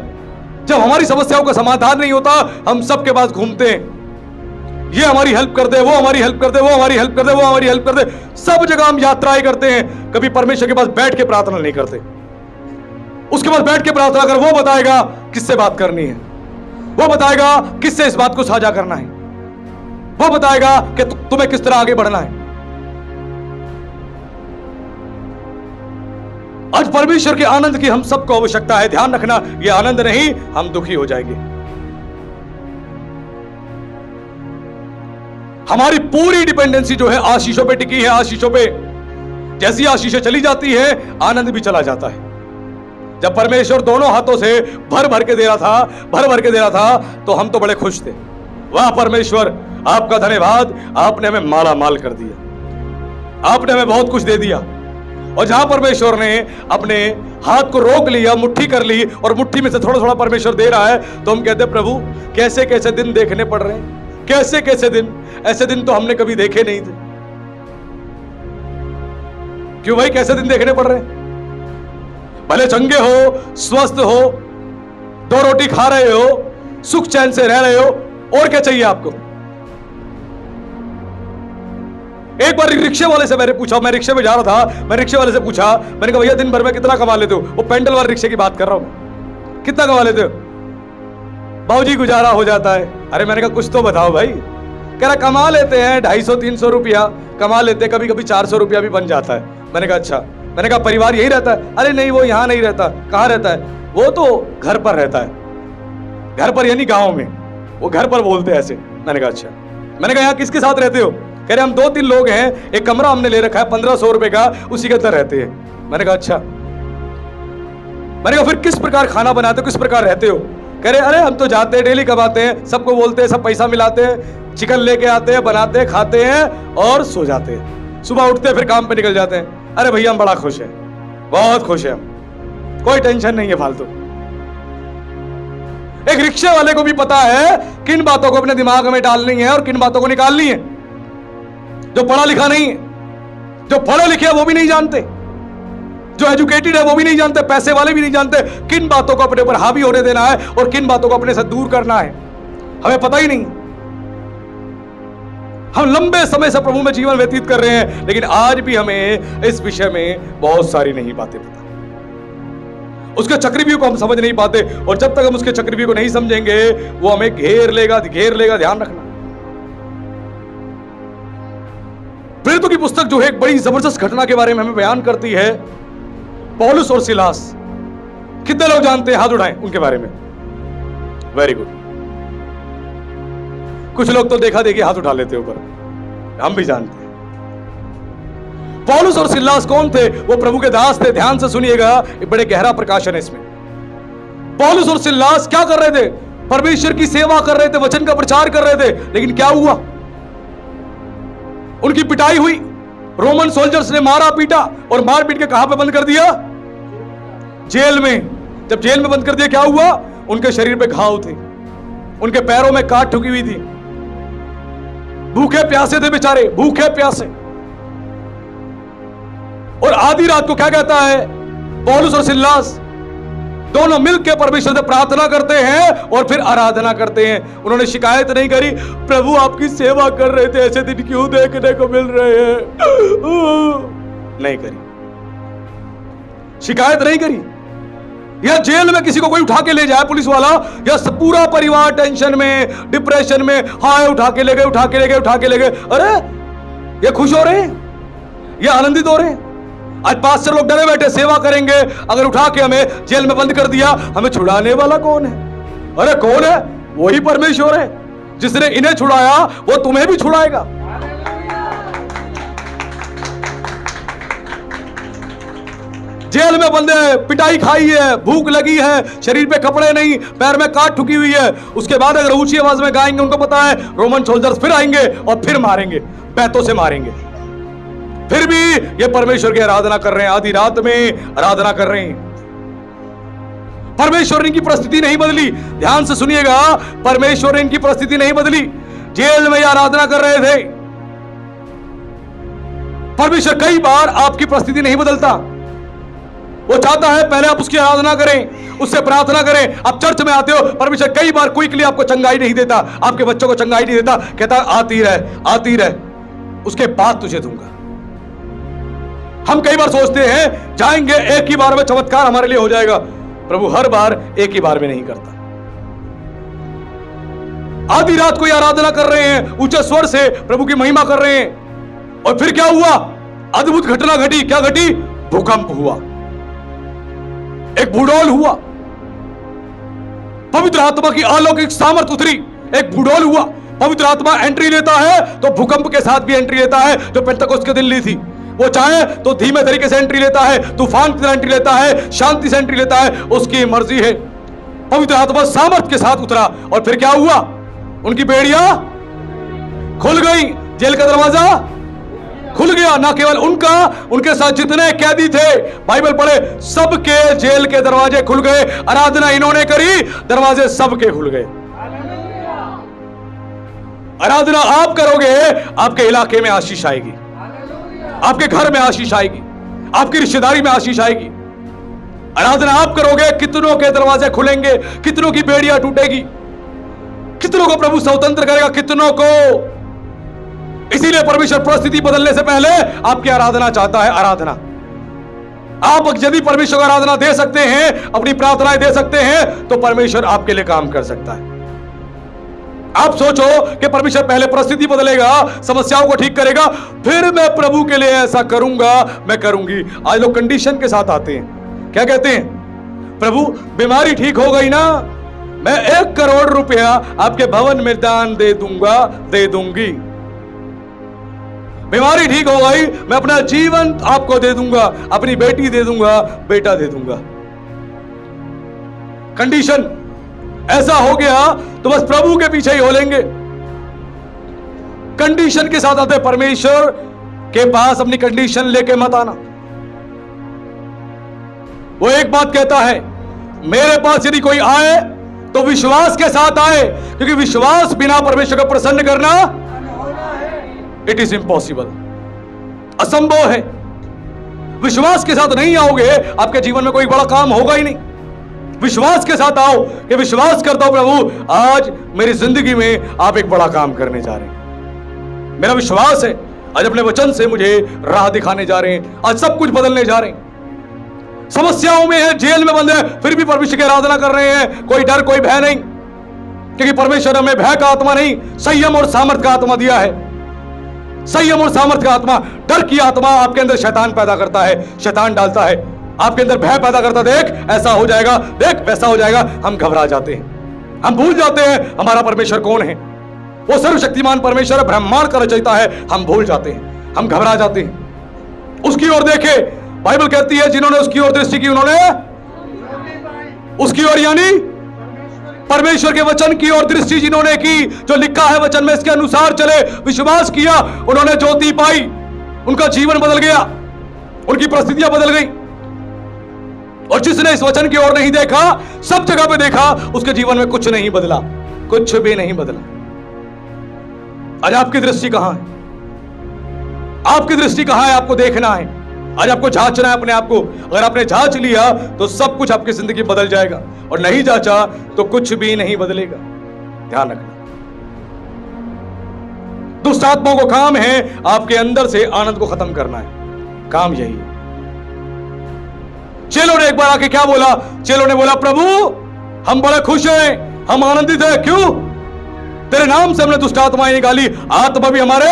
जब हमारी समस्याओं का समाधान नहीं होता हम सबके पास घूमते हैं, ये हमारी हेल्प कर दे, वो हमारी हेल्प कर दे, वो हमारी हेल्प कर दे, वो हमारी हेल्प कर दे। सब जगह हम यात्राएं करते हैं, कभी परमेश्वर के पास बैठ के प्रार्थना नहीं करते। उसके पास बैठ के प्रार्थना कर, वो बताएगा किससे बात करनी है, वो बताएगा किससे इस बात को साझा करना है, वो बताएगा कि तुम्हें किस तरह आगे बढ़ना है। आज परमेश्वर के आनंद की हम सबको आवश्यकता है। ध्यान रखना, ये आनंद नहीं हम दुखी हो जाएंगे। हमारी पूरी डिपेंडेंसी जो है आशीषों पे टिकी है, आशीषों पे। जैसी आशीषें चली जाती है आनंद भी चला जाता है। जब परमेश्वर दोनों हाथों से भर भर के दे रहा था, भर भर के दे रहा था, तो हम तो बड़े खुश थे। वाह परमेश्वर, आपका धन्यवाद, आपने हमें माला माल कर दिया, आपने हमें बहुत कुछ दे दिया। और जहां परमेश्वर ने अपने हाथ को रोक लिया, मुट्ठी कर ली, और मुट्ठी में से थोड़ा थोड़ा परमेश्वर दे रहा है, तो हम कहते हैं प्रभु कैसे कैसे दिन देखने पड़ रहे हैं, कैसे कैसे दिन, ऐसे दिन तो हमने कभी देखे नहीं थे। क्यों भाई, कैसे दिन देखने पड़ रहे हैं? भले चंगे हो, स्वस्थ हो, 2 रोटी खा रहे हो, सुख चैन से रह रहे हो, और क्या चाहिए आपको? एक बार रिक्शे वाले से मैंने पूछा, मैं रिक्शे में जा रहा था, मैं रिक्शे वाले से पूछा, मैंने कहा भैया दिन भर में कितना कमा लेते हो? वो पेंडल वाले रिक्शे की बात कर रहा हूं, कितना कमा लेते हो? बाबूजी गुजारा हो जाता है। अरे मैंने कहा कुछ तो बताओ भाई। कह रहा कमा लेते हैं 250-300 रुपया कमा लेते हैं, कभी कभी 400 रुपया भी बन जाता है। मैंने कहा अच्छा। मैंने कहा परिवार यही रहता है? अरे नहीं, वो यहां नहीं रहता। कहां रहता है? वो तो घर पर रहता है। घर पर यानी गांव में, वो घर पर बोलते हैं ऐसे। मैंने कहा अच्छा। मैंने कहा यहाँ किसके साथ रहते हो? कह रहे हम 2-3 लोग हैं, एक कमरा हमने ले रखा है 1500 रुपए का, उसी के अंदर रहते हैं। मैंने कहा अच्छा। मैंने कहा फिर किस प्रकार खाना बनाते हो, किस प्रकार रहते हो? कह रहे अरे हम तो जाते हैं, डेली कमाते हैं, सबको बोलते हैं, सब पैसा मिलाते हैं, चिकन लेके आते हैं, बनाते हैं, खाते हैं और सो जाते हैं। सुबह उठते हैं फिर काम पे निकल जाते हैं। अरे भैया हम बड़ा खुश हैं, बहुत खुश हैं हम, कोई टेंशन नहीं है फालतू। एक रिक्शे वाले को भी पता है किन बातों को अपने दिमाग में डालनी है और किन बातों को निकालनी है। जो पढ़ा लिखा नहीं है, जो पढ़े लिखे हैं वो भी नहीं जानते, जो एजुकेटेड है वो भी नहीं जानते, पैसे वाले भी नहीं जानते किन बातों को अपने ऊपर हावी होने देना है और किन बातों को अपने से दूर करना है। हमें पता ही नहीं। हम लंबे समय से प्रभु में जीवन व्यतीत कर रहे हैं, लेकिन आज भी हमें इस विषय में बहुत सारी नहीं बातें पता। उसके चक्रव्यूह को हम समझ नहीं पाते, और जब तक हम उसके चक्रव्यूह को नहीं समझेंगे वो हमें घेर लेगा, घेर लेगा। ध्यान रखना। प्रेरितों की पुस्तक जो है एक बड़ी जबरदस्त घटना के बारे में हमें बयान करती है। पौलुस और सिलास, कितने लोग जानते हैं? हाथ उठाएं उनके बारे में। Very good. कुछ लोग तो देखा देखी हाथ उठा लेते ऊपर, हम भी जानते हैं। पौलुस और सिलास कौन थे? वो प्रभु के दास थे। ध्यान से सुनिएगा, एक बड़े गहरा प्रकाशन है इसमें। पौलुस और सिलास क्या कर रहे थे? परमेश्वर की सेवा कर रहे थे, वचन का प्रचार कर रहे थे। लेकिन क्या हुआ? उनकी पिटाई हुई, रोमन सोल्जर्स ने मारा पीटा, और मार पीट के कहां पे बंद कर दिया? जेल में। जब जेल में बंद कर दिया क्या हुआ? उनके शरीर पे घाव थे, उनके पैरों में काट ठुकी हुई थी, भूखे प्यासे थे बेचारे, भूखे प्यासे। और आधी रात को क्या कहता है? पौलुस और सिलास दोनों मिलकर परमेश्वर से प्रार्थना करते हैं और फिर आराधना करते हैं। उन्होंने शिकायत नहीं करी, प्रभु आपकी सेवा कर रहे थे, ऐसे दिन क्यों देखने को मिल रहे हैं? नहीं करी, शिकायत नहीं करी। या जेल में किसी को कोई उठा के ले जाए पुलिस वाला, या पूरा परिवार टेंशन में, डिप्रेशन में, हाय उठा के ले गए, उठा के ले गए, उठा के ले गए। अरे ये खुश हो रहे हैं, ये आनंदित हो रहे हैं। आज 500 लोग डरे बैठे, सेवा करेंगे, अगर उठा के हमें जेल में बंद कर दिया, हमें छुड़ाने वाला कौन है? अरे कौन है? वही परमेश्वर है। जिसने इन्हें छुड़ाया वो तुम्हें भी छुड़ाएगा। जेल में बंदे, पिटाई खाई है, भूख लगी है, शरीर पे कपड़े नहीं, पैर में काट ठुकी हुई है। उसके बाद अगर ऊंची आवाज में गाएंगे, उनको पता है रोमन सोल्जर्स फिर आएंगे और फिर मारेंगे, बैतों से मारेंगे। फिर भी ये परमेश्वर की आराधना कर रहे हैं, आधी रात में आराधना कर रहे हैं। परमेश्वर ने इनकी परिस्थिति नहीं बदली। ध्यान से सुनिएगा, परमेश्वर ने इनकी परिस्थिति नहीं बदली। जेल में ये आराधना कर रहे थे। परमेश्वर कई बार आपकी परिस्थिति नहीं बदलता। वो चाहता है पहले आप उसकी आराधना करें, उससे प्रार्थना करें। आप चर्च में आते हो, परमेश्वर कई बार क्विकली आपको चंगाई नहीं देता, आपके बच्चों को चंगाई नहीं देता, कहता आती रह, उसके बाद तुझे दूंगा। हम कई बार सोचते हैं जाएंगे एक ही बार में चमत्कार हमारे लिए हो जाएगा। प्रभु हर बार एक ही बार में नहीं करता। आधी रात को ये आराधना कर रहे हैं, ऊंचे स्वर से प्रभु की महिमा कर रहे हैं, और फिर क्या हुआ? अद्भुत घटना घटी। क्या घटी? भूकंप हुआ, एक भूडोल हुआ, पवित्र आत्मा की अलौकिक सामर्थ उतरी, एक भूडोल हुआ। पवित्र आत्मा एंट्री लेता है तो भूकंप के साथ भी एंट्री लेता है, जो पेंटेकोस्ट के दिन ली थी। वो चाहे तो धीमे तरीके से एंट्री लेता है, तूफान की तरह एंट्री लेता है, शांति से एंट्री लेता है, उसकी मर्जी है। पवित्र आत्मा सामर्थ के साथ उतरा, और फिर क्या हुआ? उनकी बेड़ियां खुल गई, जेल का दरवाजा खुल गया। ना केवल उनका, उनके साथ जितने कैदी थे, बाइबल पढ़े, सबके जेल के दरवाजे खुल गए। आराधना इन्होंने करी, दरवाजे सबके खुल गए। आराधना आप करोगे, आपके इलाके में आशीष आएगी, आपके घर में आशीष आएगी, आपकी रिश्तेदारी में आशीष आएगी। आराधना आप करोगे, कितनों के दरवाजे खुलेंगे, कितनों की बेड़ियां टूटेगी, कितनों को प्रभु स्वतंत्र करेगा, कितनों को। इसीलिए परमेश्वर परिस्थिति बदलने से पहले आपकी आराधना चाहता है। आराधना आप यदि परमेश्वर को आराधना दे सकते हैं, अपनी प्रार्थनाएं दे सकते हैं, तो परमेश्वर आपके लिए काम कर सकता है। आप सोचो कि परमेश्वर पहले परिस्थिति बदलेगा, समस्याओं को ठीक करेगा, फिर मैं प्रभु के लिए ऐसा करूंगा, मैं करूंगी। आज लोग कंडीशन के साथ आते हैं। क्या कहते हैं? प्रभु बीमारी ठीक हो गई ना, मैं 1 करोड़ रुपया आपके भवन में दान दे दूंगा, दे दूंगी। बीमारी ठीक हो गई, मैं अपना जीवन आपको दे दूंगा, अपनी बेटी दे दूंगा, बेटा दे दूंगा। कंडीशन ऐसा हो गया तो बस प्रभु के पीछे ही हो लेंगे। कंडीशन के साथ आते। परमेश्वर के पास अपनी कंडीशन लेके मत आना। वो एक बात कहता है, मेरे पास यदि कोई आए तो विश्वास के साथ आए, क्योंकि विश्वास बिना परमेश्वर को प्रसन्न करना इट इज इम्पॉसिबल, असंभव है। विश्वास के साथ नहीं आओगे, आपके जीवन में कोई बड़ा काम होगा ही नहीं। विश्वास के साथ आओ कि विश्वास करता हूं प्रभु, आज मेरी जिंदगी में आप एक बड़ा काम करने जा रहे हैं। मेरा विश्वास है आज अपने वचन से मुझे राह दिखाने जा रहे हैं, आज सब कुछ बदलने जा रहे हैं। समस्याओं में है, जेल में बंद है, फिर भी परमेश्वर की आराधना कर रहे हैं। कोई डर, कोई भय नहीं, क्योंकि परमेश्वर हमें भय का आत्मा नहीं, संयम और सामर्थ का आत्मा दिया है। संयम और सामर्थ्य का आत्मा। डर की आत्मा आपके अंदर शैतान पैदा करता है, शैतान डालता है, आपके अंदर भय पैदा करता, देख ऐसा हो जाएगा, देख वैसा हो जाएगा। हम घबरा जाते हैं, हम भूल जाते हैं हमारा परमेश्वर कौन है। वो सर्वशक्तिमान परमेश्वर है, ब्रह्मांड का रचयिता है। हम भूल जाते हैं, हम घबरा जाते हैं। उसकी ओर देखे, बाइबल कहती है जिन्होंने उसकी ओर दृष्टि की उन्होंने उसकी ओर, यानी परमेश्वर के वचन की ओर दृष्टि जिन्होंने की, जो लिखा है वचन में इसके अनुसार चले, विश्वास किया, उन्होंने ज्योति पाई, उनका जीवन बदल गया, उनकी परिस्थितियां बदल गई। और जिसने इस वचन की ओर नहीं देखा, सब जगह पे देखा, उसके जीवन में कुछ नहीं बदला, कुछ भी नहीं बदला। आज आपकी दृष्टि कहां है? आपकी दृष्टि कहां है? आपको देखना है, आज आपको जांचना है अपने आप को। अगर आपने जांच लिया तो सब कुछ आपकी जिंदगी बदल जाएगा, और नहीं जांचा तो कुछ भी नहीं बदलेगा। ध्यान रखना, दुष्ट आत्माओं को काम है आपके अंदर से आनंद को खत्म करना है, काम यही है। चेलों ने एक बार आके क्या बोला? चेलों ने बोला, प्रभु हम बड़े खुश हैं, हम आनंदित हैं। क्यों? तेरे नाम से हमने दुष्ट आत्माएं निकाली। आत्मा भी हमारे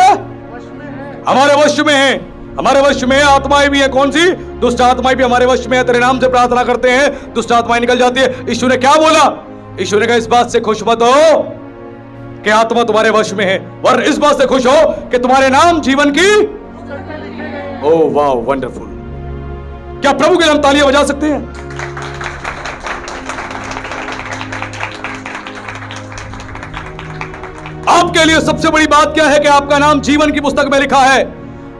वश में है, हमारे वश में आत्माएं भी है। कौन सी? दुष्ट आत्माएं भी हमारे वश में है। तेरे नाम से प्रार्थना करते हैं, दुष्ट आत्माएं निकल जाती है। यीशु ने क्या बोला? यीशु ने कहा, इस बात से खुश मत हो कि आत्मा तुम्हारे वश में है, वरन इस बात से खुश हो कि तुम्हारे नाम जीवन की। ओह वाह, वंडरफुल। क्या प्रभु के नाम तालियां बजा सकते हैं? आपके लिए सबसे बड़ी बात क्या है कि आपका नाम जीवन की पुस्तक में लिखा है।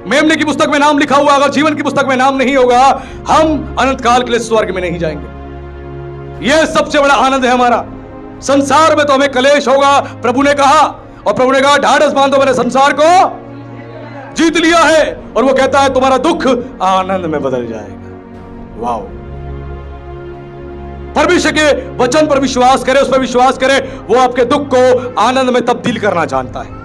मेमने की पुस्तक में नाम लिखा हुआ, अगर जीवन की पुस्तक में नाम नहीं होगा, हम अनंत काल के लिए स्वर्ग में नहीं जाएंगे। यह सबसे बड़ा आनंद है हमारा। संसार में तो हमें कलेश होगा, प्रभु ने कहा, और प्रभु ने कहा ढाढ़स बांधो, मैंने संसार को जीत लिया है। और वो कहता है तुम्हारा दुख आनंद में बदल जाएगा। वाह! परमेश्वर के वचन पर विश्वास करे, उस पर विश्वास करे, वो आपके दुख को आनंद में तब्दील करना जानता है,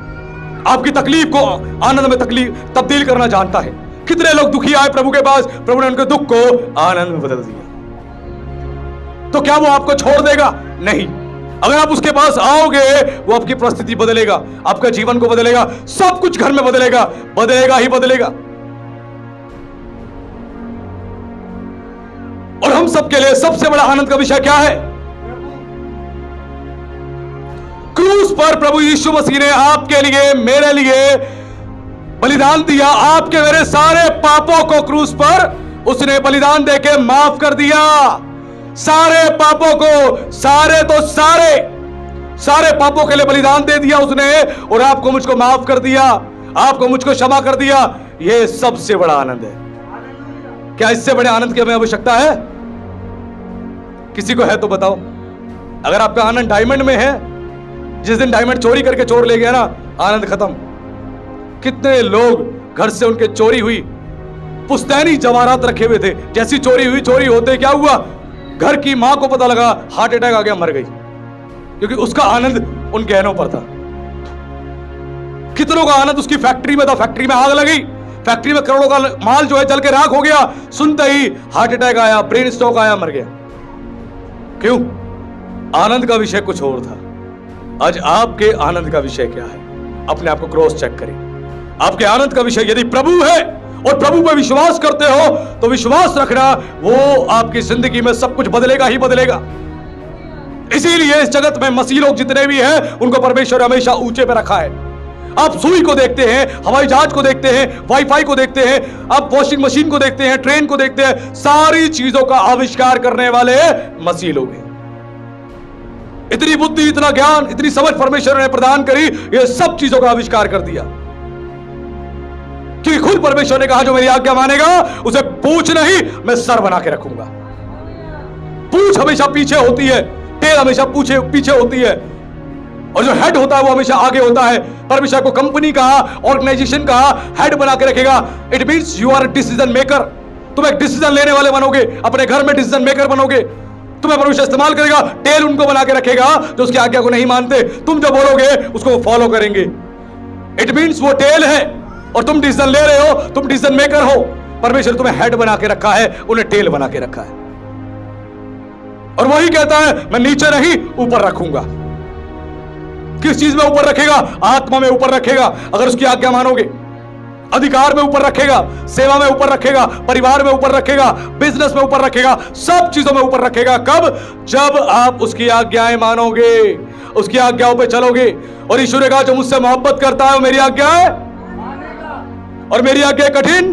आपकी तकलीफ को आनंद में तब्दील करना जानता है। कितने लोग दुखी आए प्रभु के पास, प्रभु ने उनके दुख को आनंद में बदल दिया। तो क्या वो आपको छोड़ देगा? नहीं। अगर आप उसके पास आओगे, वो आपकी परिस्थिति बदलेगा, आपका जीवन को बदलेगा, सब कुछ घर में बदलेगा, बदलेगा ही बदलेगा। और हम सबके लिए सबसे बड़ा आनंद का विषय क्या है? क्रूस पर प्रभु यीशु मसीह ने आपके लिए, मेरे लिए बलिदान दिया। आपके मेरे सारे पापों को क्रूस पर उसने बलिदान देके माफ कर दिया। सारे पापों को, सारे पापों के लिए बलिदान दे दिया उसने, और आपको मुझको माफ कर दिया, आपको मुझको क्षमा कर दिया। यह सबसे बड़ा आनंद है। क्या इससे बड़े आनंद की हमें आवश्यकता है? किसी को है तो बताओ। अगर आपका आनंद डायमंड में है, जिस दिन डायमंड चोरी करके चोर ले गया ना, आनंद खत्म। कितने लोग घर से उनके चोरी हुई, पुश्तैनी जवाहरात रखे हुए थे, जैसी चोरी हुई, चोरी होते क्या हुआ, घर की मां को पता लगा, हार्ट अटैक आ गया, मर गई, क्योंकि उसका आनंद उन गहनों पर था। कितनों का आनंद उसकी फैक्ट्री में था, फैक्ट्री में आग लगी, फैक्ट्री में करोड़ों का माल जो है जल के राख हो गया, सुनते ही हार्ट अटैक आया, ब्रेन स्ट्रोक आया, मर गया। क्यों? आनंद का विषय कुछ और था। आज आपके आनंद का विषय क्या है? अपने आप को क्रॉस चेक करें। आपके आनंद का विषय यदि प्रभु है और प्रभु पर विश्वास करते हो, तो विश्वास रखना, वो आपकी जिंदगी में सब कुछ बदलेगा ही बदलेगा। इसीलिए इस जगत में मसीह लोग जितने भी हैं, उनको परमेश्वर हमेशा ऊंचे पे रखा है। आप सुई को देखते हैं, हवाई जहाज को देखते हैं, वाईफाई को देखते हैं, आप वॉशिंग मशीन को देखते हैं, ट्रेन को देखते हैं, सारी चीजों का आविष्कार करने वाले मसीह लोग हैं। इतनी बुद्धि, इतना ज्ञान, इतनी समझ परमेश्वर ने प्रदान करी, ये सब चीजों का आविष्कार कर दिया। क्योंकि खुद परमेश्वर ने कहा जो मेरी आज्ञा मानेगा उसे पूंछ नहीं, मैं सर बना के रखूंगा। पूंछ हमेशा पीछे होती है, टेल हमेशा पीछे होती है, और जो हेड होता है वो हमेशा आगे होता है। परमेश्वर को कंपनी का, ऑर्गेनाइजेशन का हेड बना के रखेगा। It means you are decision maker. तुम एक डिसीजन लेने वाले बनोगे, अपने घर में डिसीजन मेकर बनोगे। तुम्हें परमेश्वर इस्तेमाल करेगा, टेल उनको बना के रखेगा जो उसकी आज्ञा को नहीं मानते। तुम जो बोलोगे उसको वो फॉलो करेंगे। इट मींस वो टेल है और तुम डिसीजन ले रहे हो, तुम डिसीजन मेकर हो। परमेश्वर तुम्हें हेड बना के रखा है, उन्हें टेल बना के रखा है। और वही कहता है मैं नीचे नहीं ऊपर रखूंगा। किस चीज में ऊपर रखेगा? आत्मा में ऊपर रखेगा, अगर उसकी आज्ञा मानोगे। अधिकार में ऊपर रखेगा, सेवा में ऊपर रखेगा, परिवार में ऊपर रखेगा, बिजनेस में ऊपर रखेगा, सब चीजों में ऊपर रखेगा। कब? जब आप उसकी आज्ञाएं मानोगे, उसकी आज्ञाओं पे चलोगे। और ईश्वर ने कहा जो मुझसे मोहब्बत करता है वो मेरी आज्ञाएं, और मेरी आज्ञा कठिन।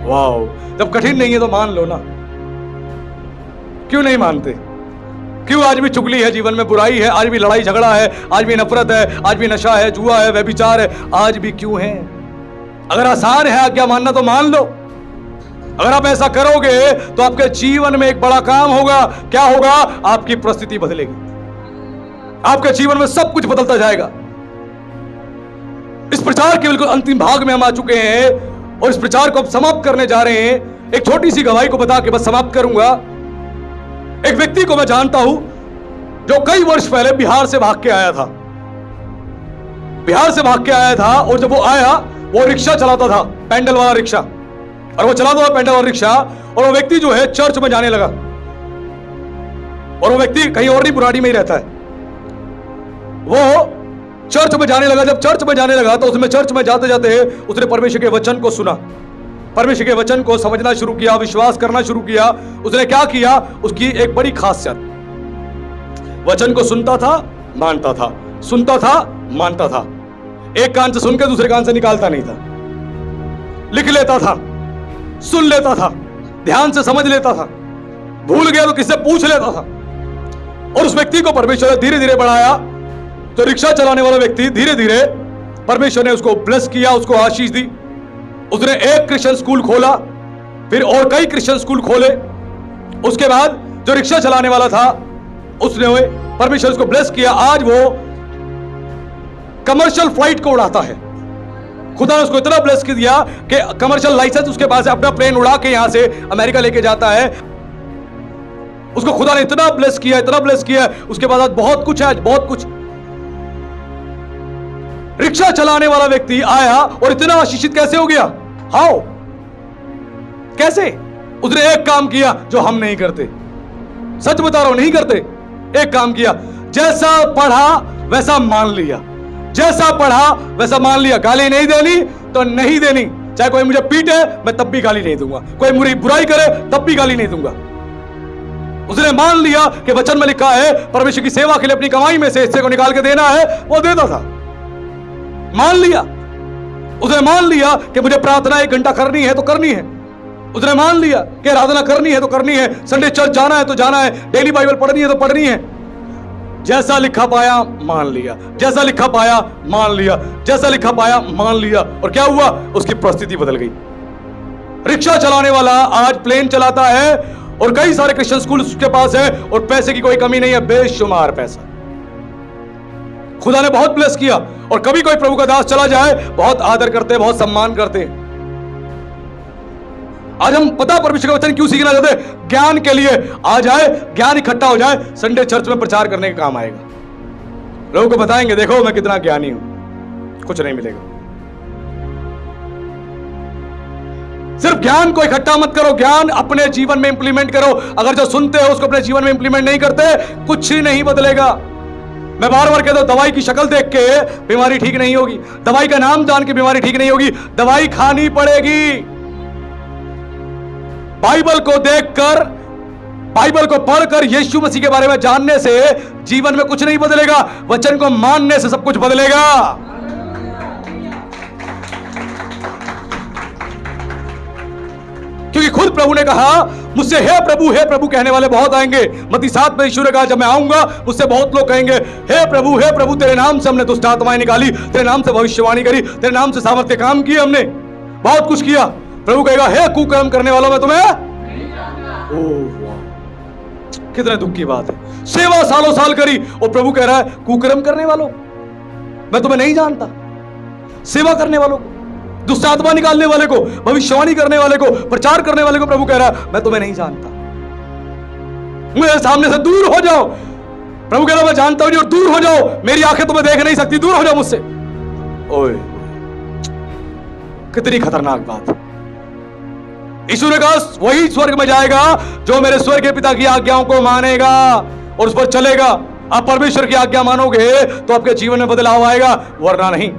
वाह! जब कठिन नहीं है तो मान लो ना। क्यों नहीं मानते? क्यों? आज भी चुगली है, जीवन में बुराई है, आज भी लड़ाई झगड़ा है, आज भी नफरत है, आज भी नशा है, जुआ है, व्यभिचार है, आज भी क्यों है? अगर आसान है आज्ञा मानना तो मान लो। अगर आप ऐसा करोगे तो आपके जीवन में एक बड़ा काम होगा। क्या होगा? आपकी परिस्थिति बदलेगी, आपके जीवन में सब कुछ बदलता जाएगा। इस प्रचार के बिल्कुल अंतिम भाग में हम आ चुके हैं और इस प्रचार को अब समाप्त करने जा रहे हैं। एक छोटी सी गवाही को बता के बस समाप्त करूंगा। एक व्यक्ति को मैं जानता हूं जो कई वर्ष पहले बिहार से भाग के आया था। बिहार से भाग के आया था और जब वो आया, वो रिक्शा चलाता था, पैंडल वाला रिक्शा, और वो चलाता था पैंडल वाला रिक्शा। और वो व्यक्ति जो है चर्च में जाने लगा, और वो व्यक्ति कहीं और नहीं, बुराड़ी में ही रहता है। वो चर्च में जाने लगा। जब चर्च में जाने लगा तो उसमें चर्च में जाते जाते उसने परमेश्वर के वचन को सुना, परमेश्वर के वचन को समझना शुरू किया, विश्वास करना शुरू किया। उसने क्या किया? उसकी एक बड़ी खासियत, वचन को सुनता था, मानता था, सुनता था, मानता था। एक कान से सुन के दूसरे कान से निकालता नहीं था, लिख लेता था, सुन लेता था, ध्यान से समझ लेता था, भूल गया तो किससे पूछ लेता था। और उस व्यक्ति को परमेश्वर ने धीरे धीरे बढ़ाया। तो रिक्शा चलाने वाला व्यक्ति धीरे धीरे परमेश्वर ने उसको ब्लेस किया, उसको आशीष दी। उसने एक क्रिश्चियन स्कूल खोला, फिर और कई क्रिश्चियन स्कूल खोले। उसके बाद जो रिक्शा चलाने वाला था उसने परमेश्वर उसको ब्लेस किया। आज वो कमर्शियल फ्लाइट को उड़ाता है। खुदा ने उसको इतना ब्लेस कर दिया कि कमर्शियल लाइसेंस उसके पास है, अपना प्लेन उड़ा के यहां से अमेरिका लेके जाता है। उसको खुदा ने इतना ब्लेस किया, इतना ब्लेस किया। उसके बाद आज बहुत कुछ है, आज बहुत कुछ। रिक्शा चलाने वाला व्यक्ति आया और इतना आशीषित कैसे हो गया? हाउ? कैसे? उसने एक काम किया जो हम नहीं करते। सच बता रहा हूं, नहीं करते। एक काम किया, जैसा पढ़ा वैसा मान लिया। जैसा पढ़ा वैसा मान लिया। गाली नहीं देनी तो नहीं देनी, चाहे कोई मुझे पीटे मैं तब भी गाली नहीं दूंगा, कोई मेरी बुराई करे तब भी गाली नहीं दूंगा। उसने मान लिया कि वचन में लिखा है परमेश्वर की सेवा के लिए अपनी कमाई में से हिस्से को निकाल के देना है, वो देता था। मान लिया। उसने मान लिया कि मुझे प्रार्थना 1 घंटा करनी है तो करनी है। उसने मान लिया कि आराधना करनी है तो करनी है, संडे चर्च जाना है तो जाना है, डेली बाइबल पढ़नी है तो पढ़नी है। जैसा लिखा पाया मान लिया, जैसा लिखा पाया मान लिया, जैसा लिखा पाया मान लिया। और क्या हुआ? उसकी परिस्थिति बदल गई। रिक्शा चलाने वाला आज प्लेन चलाता है और कई सारे क्रिश्चियन स्कूल उसके पास है और पैसे की कोई कमी नहीं है, बेशुमार पैसा। खुदा ने बहुत ब्लेस किया। और कभी कोई प्रभु का दास चला जाए बहुत आदर करते हैं, बहुत सम्मान करते हैं। आज हम पता परमेश्वर का वचन क्यों सीखना चाहते हैं? ज्ञान के लिए। आ जाए, ज्ञान इकट्ठा हो जाए, संडे चर्च में प्रचार करने का काम आएगा। लोगों को बताएंगे देखो मैं कितना ज्ञानी हूं। कुछ नहीं मिलेगा। सिर्फ ज्ञान को इकट्ठा मत करो, ज्ञान अपने जीवन में इंप्लीमेंट करो। अगर जो सुनते हो उसको अपने जीवन में इंप्लीमेंट नहीं करते, कुछ ही नहीं बदलेगा। मैं बार बार कहता हूं, दवाई की शक्ल देख के बीमारी ठीक नहीं होगी, दवाई का नाम जान के बीमारी ठीक नहीं होगी, दवाई खानी पड़ेगी। बाइबल को देखकर, बाइबल को पढ़कर, यीशु मसीह के बारे में जानने से जीवन में कुछ नहीं बदलेगा, वचन को मानने से सब कुछ बदलेगा। क्योंकि खुद प्रभु ने कहा मुझसे हे प्रभु कहने वाले बहुत आएंगे। मत्ती 7 में यीशु ने कहा जब मैं आऊंगा मुझसे बहुत लोग कहेंगे हे प्रभु तेरे नाम से हमने दुष्ट आत्माएं निकाली, तेरे नाम से भविष्यवाणी करी, तेरे नाम से सामर्थ्य काम किए, हमने बहुत कुछ किया। प्रभु कहेगा हे कुकर्म करने वालों मैं तुम्हें कितने दुख की बात है। सेवा सालों साल करी और प्रभु कह रहा है कुकर्म करने वालों मैं तुम्हें नहीं जानता। सेवा करने वालों को, दुष्ट आत्मा निकालने वाले को, भविष्यवाणी करने वाले को, प्रचार करने वाले को प्रभु कह रहा है मैं तुम्हें नहीं जानता, मेरे सामने से दूर हो जाओ। प्रभु कह रहा मैं जानता हूं और दूर हो जाओ, मेरी आंखें तुम्हें देख नहीं सकती, दूर हो जाओ मुझसे। ओए कितनी खतरनाक बात। यीशु ने कहा वही स्वर्ग में जाएगा जो मेरे स्वर्ग के पिता की आज्ञाओं को मानेगा और उस पर चलेगा। आप परमेश्वर की आज्ञा मानोगे तो आपके जीवन में बदलाव आएगा, वरना नहीं।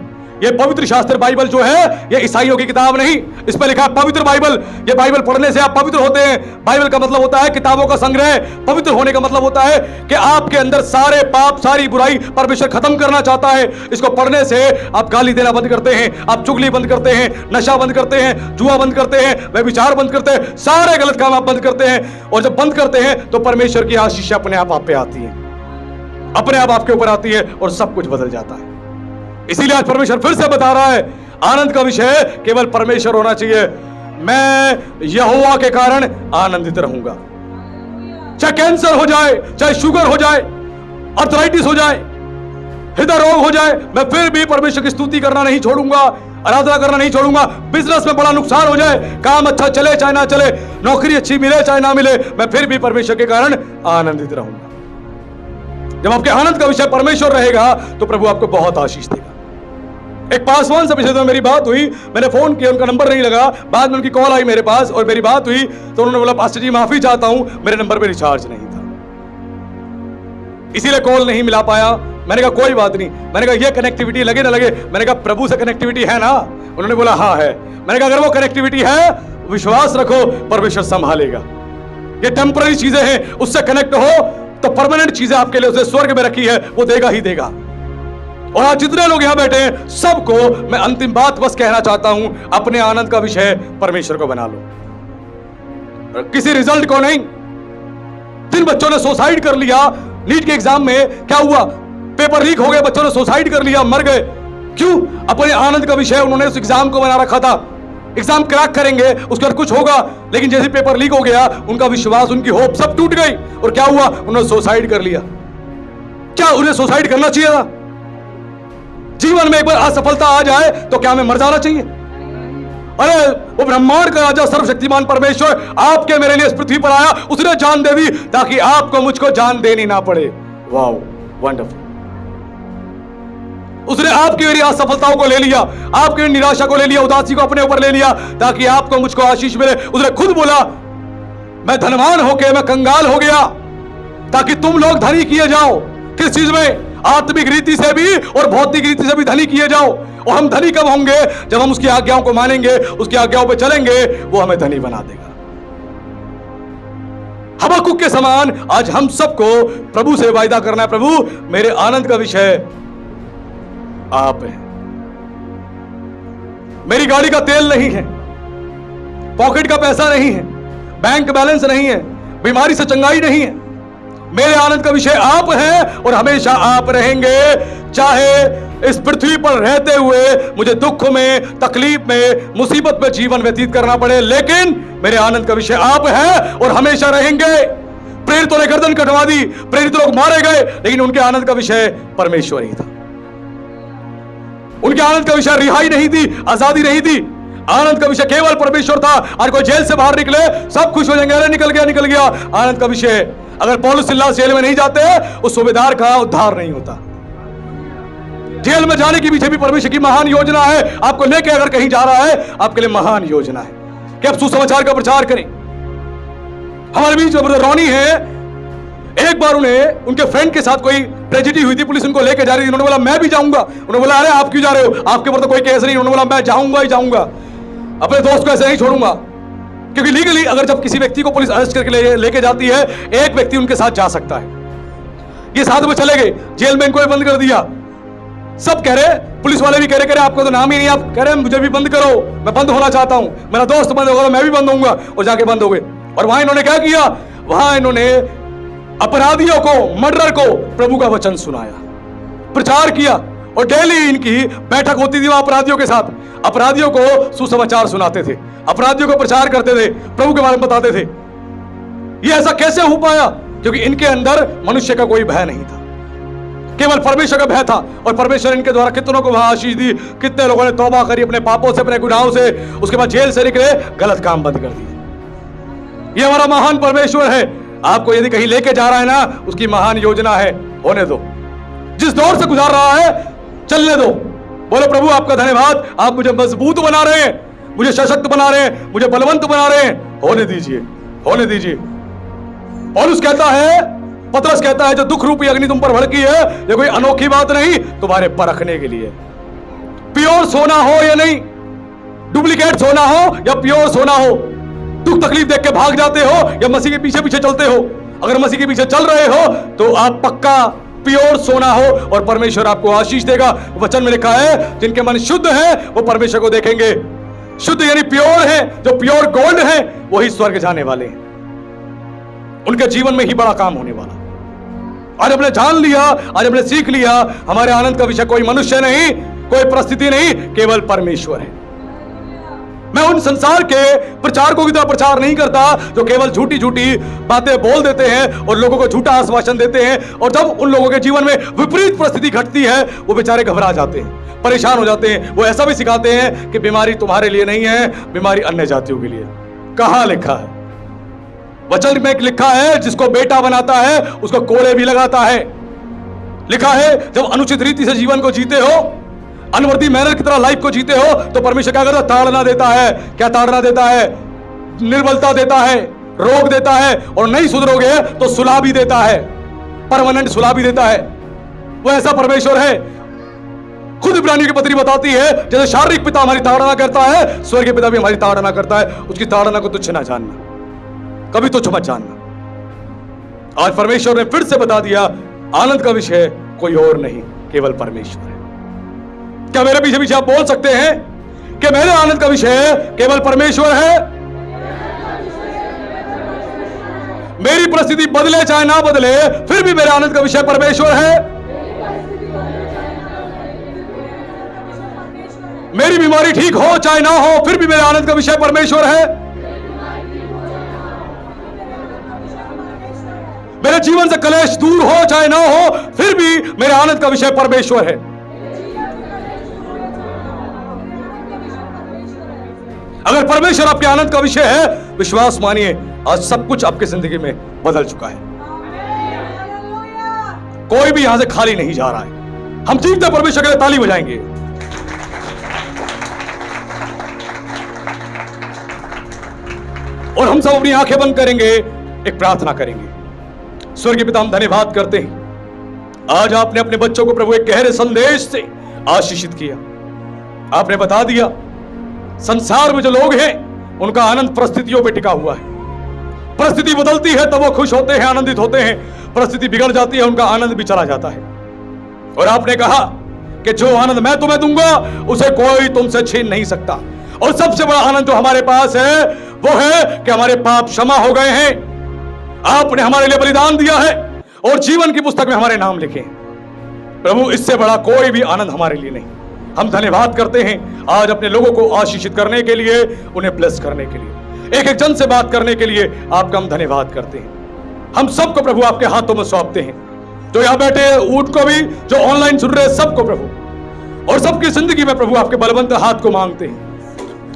ये पवित्र शास्त्र बाइबल जो है ये ईसाइयों की किताब नहीं, इस पर लिखा है पवित्र बाइबल। ये बाइबल पढ़ने से आप पवित्र होते हैं। बाइबल का मतलब होता है किताबों का संग्रह। पवित्र होने का मतलब होता है कि आपके अंदर सारे पाप, सारी बुराई परमेश्वर खत्म करना चाहता है। इसको पढ़ने से आप गाली देना बंद करते हैं, आप चुगली बंद करते हैं, नशा बंद करते हैं, जुआ बंद करते हैं, व्यभिचार बंद करते हैं, सारे गलत काम आप बंद करते हैं। और जब बंद करते हैं तो परमेश्वर की आशीष अपने आप पे आती है, अपने आप आपके ऊपर आती है और सब कुछ बदल जाता है। इसीलिए आज परमेश्वर फिर से बता रहा है आनंद का विषय केवल परमेश्वर होना चाहिए। मैं यहोवा के कारण आनंदित रहूंगा। चाहे कैंसर हो जाए, चाहे शुगर हो जाए, अर्थराइटिस हो जाए, हृदय रोग हो जाए, मैं फिर भी परमेश्वर की स्तुति करना नहीं छोड़ूंगा, आराधना करना नहीं छोड़ूंगा। बिजनेस में बड़ा नुकसान हो जाए, काम अच्छा चले चाहे ना चले, नौकरी अच्छी मिले चाहे ना मिले, मैं फिर भी परमेश्वर के कारण आनंदित रहूंगा। जब आपके आनंद का विषय परमेश्वर रहेगा तो प्रभु आपको बहुत आशीष देगा। एक पासवान से पिछले दिनों मेरी बात हुई, मैंने फोन किया, उनका नंबर नहीं लगा, बाद में उनकी कॉल आई मेरे पास और मेरी बात हुई तो उन्होंने बोला पास्टर जी माफी चाहता हूं, मेरे नंबर पे रिचार्ज नहीं था इसीलिए कॉल नहीं मिला पाया। मैंने कहा कोई बात नहीं, मैंने कहा ये कनेक्टिविटी लगे ना लगे, मैंने कहा प्रभु से कनेक्टिविटी है ना? उन्होंने बोला हाँ है। मैंने कहा अगर वो कनेक्टिविटी है विश्वास रखो परमेश्वर संभालेगा। ये टेम्पररी चीजें हैं, उससे कनेक्ट हो तो परमानेंट चीजें आपके लिए उसने स्वर्ग में रखी है, वो देगा ही देगा। और आज जितने लोग यहां बैठे हैं सबको मैं अंतिम बात बस कहना चाहता हूं, अपने आनंद का विषय परमेश्वर को बना लो, किसी रिजल्ट को नहीं। जिन बच्चों ने सुसाइड कर लिया नीट के एग्जाम में, क्या हुआ? पेपर लीक हो गए, बच्चों ने सुसाइड कर लिया, मर गए। क्यों? अपने आनंद का विषय उन्होंने उस एग्जाम को बना रखा था। एग्जाम क्रैक करेंगे, उसके बाद कुछ होगा, लेकिन जैसे पेपर लीक हो गया उनका विश्वास, उनकी होप सब टूट गई। और क्या हुआ? उन्होंने सुसाइड कर लिया। क्या उन्हें सुसाइड करना चाहिए था? जीवन में एक बार असफलता आ जाए तो क्या हमें मर जाना चाहिए? अरे वो ब्रह्मांड का राजा सर्वशक्तिमान परमेश्वर आपके मेरे लिए इस पृथ्वी पर आया, उसने जान दे दी ताकि आपको मुझको जान देनी ना पड़े। Wow, wonderful. उसने आपकी मेरी असफलताओं को ले लिया, आपकी निराशा को ले लिया, उदासी को अपने ऊपर ले लिया ताकि आपको मुझको आशीष मिले। उसने खुद बोला मैं धनवान होके मैं कंगाल हो गया ताकि तुम लोग धनी किए जाओ। किस चीज में? आत्मिक रीति से भी और भौतिक रीति से भी धनी किए जाओ। और हम धनी कब होंगे? जब हम उसकी आज्ञाओं को मानेंगे, उसकी आज्ञाओं पे चलेंगे, वो हमें धनी बना देगा। हबक्कुक के समान आज हम सबको प्रभु से वायदा करना है, प्रभु मेरे आनंद का विषय आप हैं। मेरी गाड़ी का तेल नहीं है, पॉकेट का पैसा नहीं है, बैंक बैलेंस नहीं है, बीमारी से चंगाई नहीं है। मेरे आनंद का विषय आप हैं और हमेशा आप रहेंगे। चाहे इस पृथ्वी पर रहते हुए मुझे दुख में, तकलीफ में, मुसीबत में जीवन व्यतीत करना पड़े, लेकिन मेरे आनंद का विषय आप हैं और हमेशा रहेंगे। प्रेरितों ने गर्दन कटवा दी, प्रेरित लोग मारे गए, लेकिन उनके आनंद का विषय परमेश्वर ही था। उनके आनंद का विषय रिहाई नहीं थी, आजादी नहीं थी। आनंद का विषय केवल परमेश्वर था। आज कोई जेल से बाहर निकले सब खुश हो जाएंगे, अरे निकल गया निकल गया। आनंद का विषय, अगर पौलुस सिलास जेल में नहीं जाते उस सूबेदार का उद्धार नहीं होता। जेल में जाने के पीछे भी परमेश्वर की महान योजना है। आपको लेके अगर कहीं जा रहा है, आपके लिए महान योजना है कि आप सुसमाचार का प्रचार करें। हमारे बीच में ब्रदर रॉनी है, एक बार उन्हें उनके फ्रेंड के साथ कोई ट्रेजेडी हुई थी, पुलिस उनको लेके जा रही थी। उन्होंने बोला मैं भी जाऊंगा। उन्होंने बोला अरे आप क्यों जा रहे हो, आपके ऊपर तो कोई केस नहीं। उन्होंने बोला मैं जाऊंगा ही जाऊंगा, अपने दोस्त को ऐसे नहीं छोड़ूंगा। क्योंकि लीगली अगर जब किसी व्यक्ति को पुलिस अरेस्ट करके लेके जाती है, एक व्यक्ति उनके साथ जा सकता है। ये साथ में चले गए, जेल में इनको बंद कर दिया। सब कह रहे, पुलिस वाले भी कह रहे आपको तो नाम ही नहीं, आप कह रहे मुझे भी बंद करो, मैं बंद होना चाहता हूं, मेरा दोस्त बंद होगा, मैं भी बंद होऊंगा। और जाके बंद हो गए। और वहां इन्होंने क्या किया? वहां इन्होंने अपराधियों को, मर्डर को प्रभु का वचन सुनाया, प्रचार किया। और डेली इनकी बैठक होती थी वहां अपराधियों के साथ। अपराधियों को सुसमाचार सुनाते थे, अपराधियों को प्रचार करते थे, प्रभु के बारे में बताते थे। ये ऐसा कैसे हो पाया? क्योंकि इनके अंदर मनुष्य का कोई भय नहीं था, केवल परमेश्वर का भय था। और परमेश्वर इनके द्वारा कितनों को वहां आशीष दी, कितने लोगों ने तौबा करी अपने पापों से, अपने गुनाहों से, उसके बाद जेल से निकले, गलत काम बंद कर दिए। ये हमारा महान परमेश्वर है। आपको यदि कहीं लेके जा रहा है ना, उसकी महान योजना है। होने दो, जिस दौर से गुजार रहा है चलने दो। बोलो प्रभु आपका धन्यवाद, आप मुझे मजबूत बना रहे हैं, मुझे सशक्त बना रहे हैं, मुझे बलवंत बना रहे हैं। होने दीजिए, होने दीजिए। पौलुस कहता है, पतरस कहता है, जो दुख रूपी अग्नि तुम पर भड़की है, ये कोई अनोखी बात नहीं, तुम्हारे परखने के लिए। प्योर सोना हो या नहीं, डुप्लीकेट सोना हो या प्योर सोना हो, दुख तकलीफ देख के भाग जाते हो या मसीह के पीछे पीछे चलते हो। अगर मसीह के पीछे चल रहे हो तो आप पक्का प्योर सोना हो और परमेश्वर आपको आशीष देगा। वचन में लिखा है, जिनके मन शुद्ध है वो परमेश्वर को देखेंगे। शुद्ध यानी प्योर है, जो प्योर गोल्ड है वही स्वर्ग जाने वाले हैं। उनके जीवन में ही बड़ा काम होने वाला। आज हमने जान लिया, आज हमने सीख लिया, हमारे आनंद का विषय कोई मनुष्य नहीं, कोई परिस्थिति नहीं, केवल परमेश्वर है। मैं उन संसार के प्रचारकों की तरह प्रचार नहीं करता जो केवल झूठी झूठी बातें बोल देते हैं और लोगों को झूठा आश्वासन देते हैं। और जब उन लोगों के जीवन में विपरीत परिस्थिति घटती है, वो बेचारे घबरा जाते हैं, परेशान हो जाते हैं। वो ऐसा भी सिखाते हैं कि बीमारी तुम्हारे लिए नहीं है, बीमारी अन्य जातियों के लिए। कहां लिखा है? वचन में लिखा है, जिसको बेटा बनाता है उसको कोड़े भी लगाता है। लिखा है, जब अनुचित रीति से जीवन को जीते हो, अनवर्दी मैनर की तरह लाइफ को जीते हो, तो परमेश्वर क्या करता है? ताड़ना देता है। क्या ताड़ना देता है? निर्बलता देता है, रोग देता है, और नहीं सुधरोगे तो सुलह भी देता है, परमानेंट सुलह भी देता है। वो ऐसा परमेश्वर है। खुद इब्रानियों की पत्री बताती है, जैसे शारीरिक पिता हमारी ताड़ना करता है, स्वर्गीय पिता भी हमारी ताड़ना करता है। उसकी ताड़ना को तुच्छ ना जानना, कभी तुच्छ मत जानना। आज परमेश्वर ने फिर से बता दिया, आनंद का विषय कोई और नहीं, केवल परमेश्वर है। क्या मेरे पीछे पीछे आप बोल सकते हैं कि मेरे आनंद का विषय केवल परमेश्वर है? मेरी परिस्थिति बदले चाहे ना बदले, फिर भी मेरे आनंद का विषय परमेश्वर है। मेरी बीमारी ठीक हो चाहे ना हो, फिर भी मेरे आनंद का विषय परमेश्वर है। मेरे जीवन से कलेश दूर हो चाहे ना हो, फिर भी मेरे आनंद का विषय परमेश्वर है। अगर परमेश्वर आपके आनंद का विषय है, विश्वास मानिए, आज सब कुछ आपकी जिंदगी में बदल चुका है। कोई भी यहां से खाली नहीं जा रहा है। हम जीवते परमेश्वर के लिए ताली बजाएंगे। और हम सब अपनी आंखें बंद करेंगे, एक प्रार्थना करेंगे। स्वर्गीय पिता, हम धन्यवाद करते हैं, आज आपने अपने बच्चों को प्रभु एक गहरे संदेश से आशीषित किया। आपने बता दिया संसार में जो लोग हैं उनका आनंद परिस्थितियों पे टिका हुआ है। परिस्थिति बदलती है तब वो खुश होते हैं, आनंदित होते हैं। परिस्थिति बिगड़ जाती है, उनका आनंद भी चला जाता है। और आपने कहा कि जो आनंद मैं तुम्हें दूंगा उसे कोई तुमसे छीन नहीं सकता। और सबसे बड़ा आनंद जो हमारे पास है वो है कि हमारे पाप क्षमा हो गए हैं। आपने हमारे लिए बलिदान दिया है और जीवन की पुस्तक में हमारे नाम लिखे हैं। प्रभु, इससे बड़ा कोई भी आनंद हमारे लिए नहीं। हम धन्यवाद करते हैं आज अपने लोगों को आशीषित करने के लिए, उन्हें ब्लेस करने के लिए, एक एक जन से बात करने के लिए आपका हम धन्यवाद करते हैं। हम सबको प्रभु आपके हाथों में सौंपते हैं, जो यहां बैठे ऊंट को भी, जो ऑनलाइन सुन रहे सबको प्रभु, और सबकी जिंदगी में प्रभु आपके बलवंत हाथ को मांगते हैं।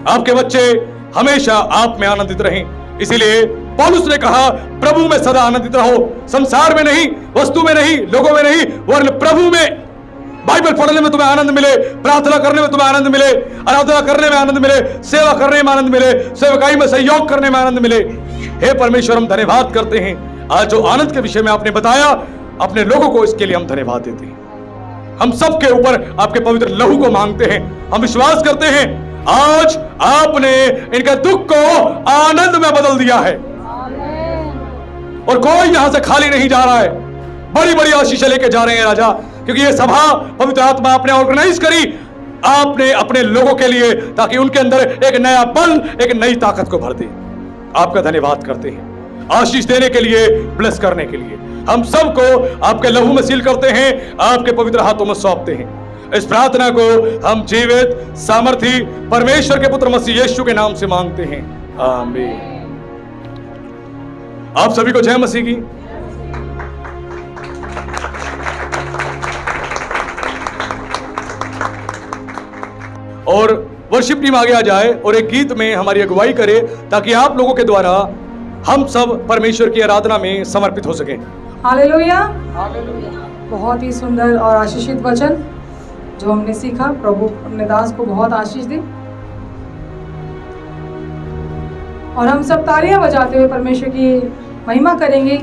आपके बच्चे हमेशा आप में आनंदित रहें। इसीलिए पौलुस ने कहा, प्रभु में सदा आनंदित रहो, संसार में नहीं, वस्तु में नहीं, लोगों में नहीं, वरन प्रभु में। बाइबल पढ़ने में तुम्हें आनंद मिले, प्रार्थना करने में तुम्हें आनंद मिले, आराधना करने में आनंद मिले, सेवा करने में आनंद मिले, सेवकाई में सहयोग करने में आनंद मिले। हे परमेश्वर, हम धन्यवाद करते हैं आज जो आनंद के विषय में आपने बताया, अपने लोगों को इसके लिए हम धन्यवाद देते हैं। हम सबके ऊपर आपके पवित्र लहू को मांगते हैं। हम विश्वास करते हैं आज आपने इनके दुख को आनंद में बदल दिया है और कोई यहां से खाली नहीं जा रहा है। बड़ी बड़ी आशीषें लेके जा रहे हैं राजा, क्योंकि ये सभा पवित्र आत्मा आपने ऑर्गेनाइज करी आपने अपने लोगों के लिए, ताकि उनके अंदर एक नया बल, एक नई ताकत को भर दे। आपका धन्यवाद करते हैं आशीष देने के लिए, ब्लेस करने के लिए। हम सबको आपके लहू में सील करते हैं, आपके पवित्र हाथों में सौंपते हैं। इस प्रार्थना को हम जीवित सामर्थी परमेश्वर के पुत्र मसीह यीशु के नाम से मांगते हैं, आमीन। आप सभी को जय मसीह की। और वर्शिप टीम आगे आ जाए और एक गीत में हमारी अगुवाई करे, ताकि आप लोगों के द्वारा हम सब परमेश्वर की आराधना में समर्पित हो सकें। हालेलुया। बहुत ही सुंदर और आशीषित वचन जो हमने सीखा। प्रभु अपने दास को बहुत आशीष दे। और हम सब तालियां बजाते हुए परमेश्वर की महिमा करेंगे।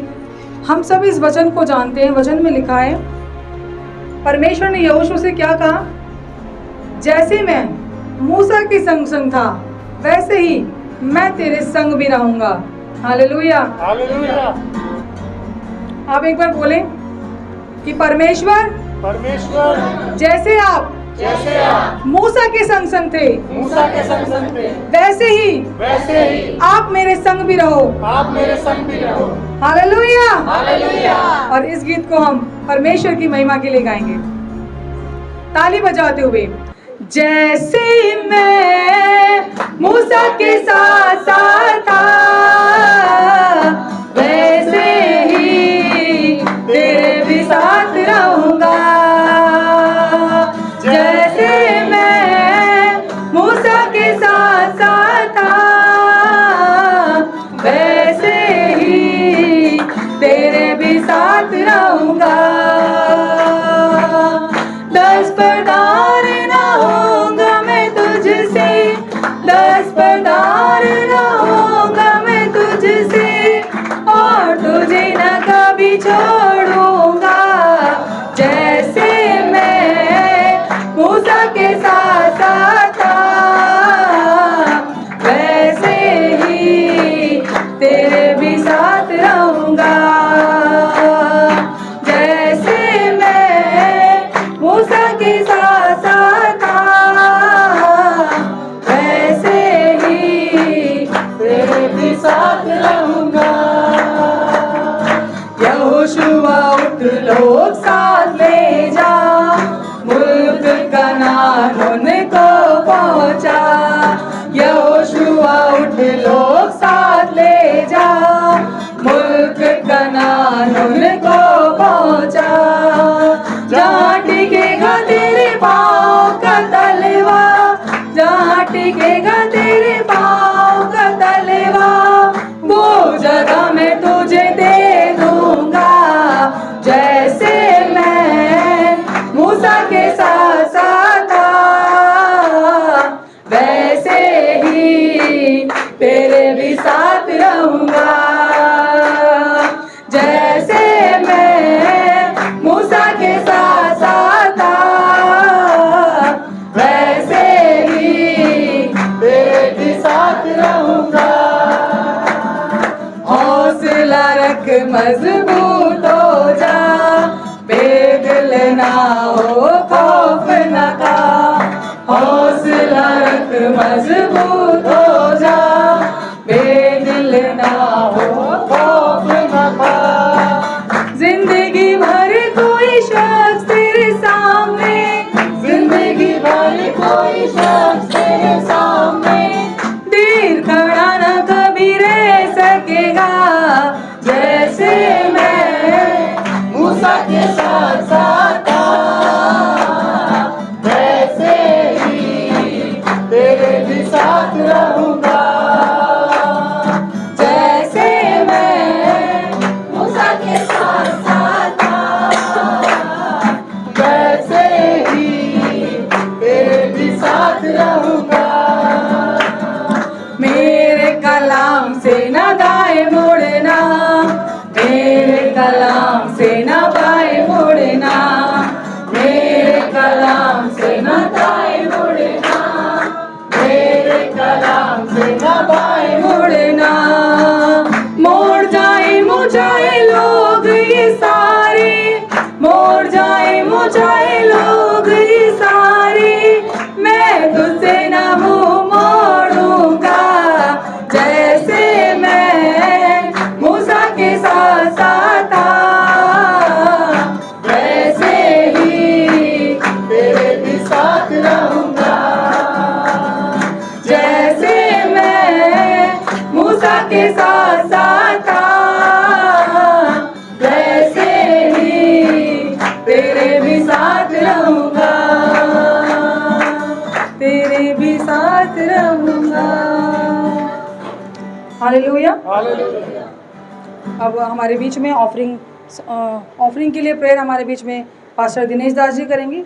हम सब इस वचन को जानते हैं। वचन में लिखा है, परमेश्वर ने यहोशू से क्या कहा? जैसे मैं मूसा के संग संग था, वैसे ही मैं तेरे संग भी रहूंगा। हालेलुया। हालेलुया। आप एक बार बोलें कि परमेश्वर जैसे आप मूसा के संग संग थे, वैसे ही आप मेरे संग भी रहो। हालेलुया। और इस गीत को हम परमेश्वर की महिमा के लिए गाएंगे, ताली बजाते हुए। जैसे मैं मूसा के साथ साथ था, वैसे ही तेरे भी साथ रहूंगा। जैसे मैं मूसा के साथ साथ था, वैसे ही तेरे भी साथ रहूंगा। 10 प्रकार ना होगा मैं तुझसे, 10 प्रकार ना होगा मैं तुझसे, और तुझे न कभी छोड़ूंगा। जैसे मैं मूसा के साथ साथ था, वैसे ही तेरे भी साथ रहूंगा। जैसे मैं मूसा के साथ टिकेगा तेरे पाँव का तलवा, जहाँ टिकेगा तेरे पाँव का तलवा, वो जगह मैं तुझे दे दूंगा। जैसे मैं मूसा के साथ साथ था, वैसे ही तेरे भी साथ रहूंगा। जैसे मैं मूसा के साथ साथ था, वैसे ही तेरे भी साथ रहूंगा। हौसला रख मजबूत हो जा, बेदिल ना हो खौफ न खा। हौसला रख मजबूत हो जा, बेदिल ना हो खौफ न खा। जिंदगी भर कोई शख्स तेरे सामने, जिंदगी भर कोई शख्स तेरे सामने देर खड़ा न कभी रह सकेगा। जैसे मैं मूसा के साथ साथ था, वैसे ही तेरे भी साथ रहूंगा। जैसे मैं मूसा के साथ साथ था, वैसे ही तेरे भी साथ रहूंगा। मेरे कलाम से ना दाएं मुड़ना, मेरे कलाम से ना बाएं मुड़ना, मेरे कलाम से ना दाएं मुड़ना, मेरे कलाम से ना बाएं मुड़ना। मोड़ जाए मुझाए लोग ये सारे, मोड़ जाए मुझाए लोग ये सारे, मैं तुझसे ना मुंह मोड़ूंगा। जैसे मैं मूसा के साथ साथ था, वैसे ही तेरे भी साथ रहूंगा। जैसे मैं मूसा के साथ साथ था, वैसे ही तेरे भी साथ रहूंगा। तेरे भी साथ रहूंगा। हालेलुया। अब हमारे बीच में ऑफरिंग के लिए प्रेयर हमारे बीच में पास्टर दिनेश दास जी करेंगे।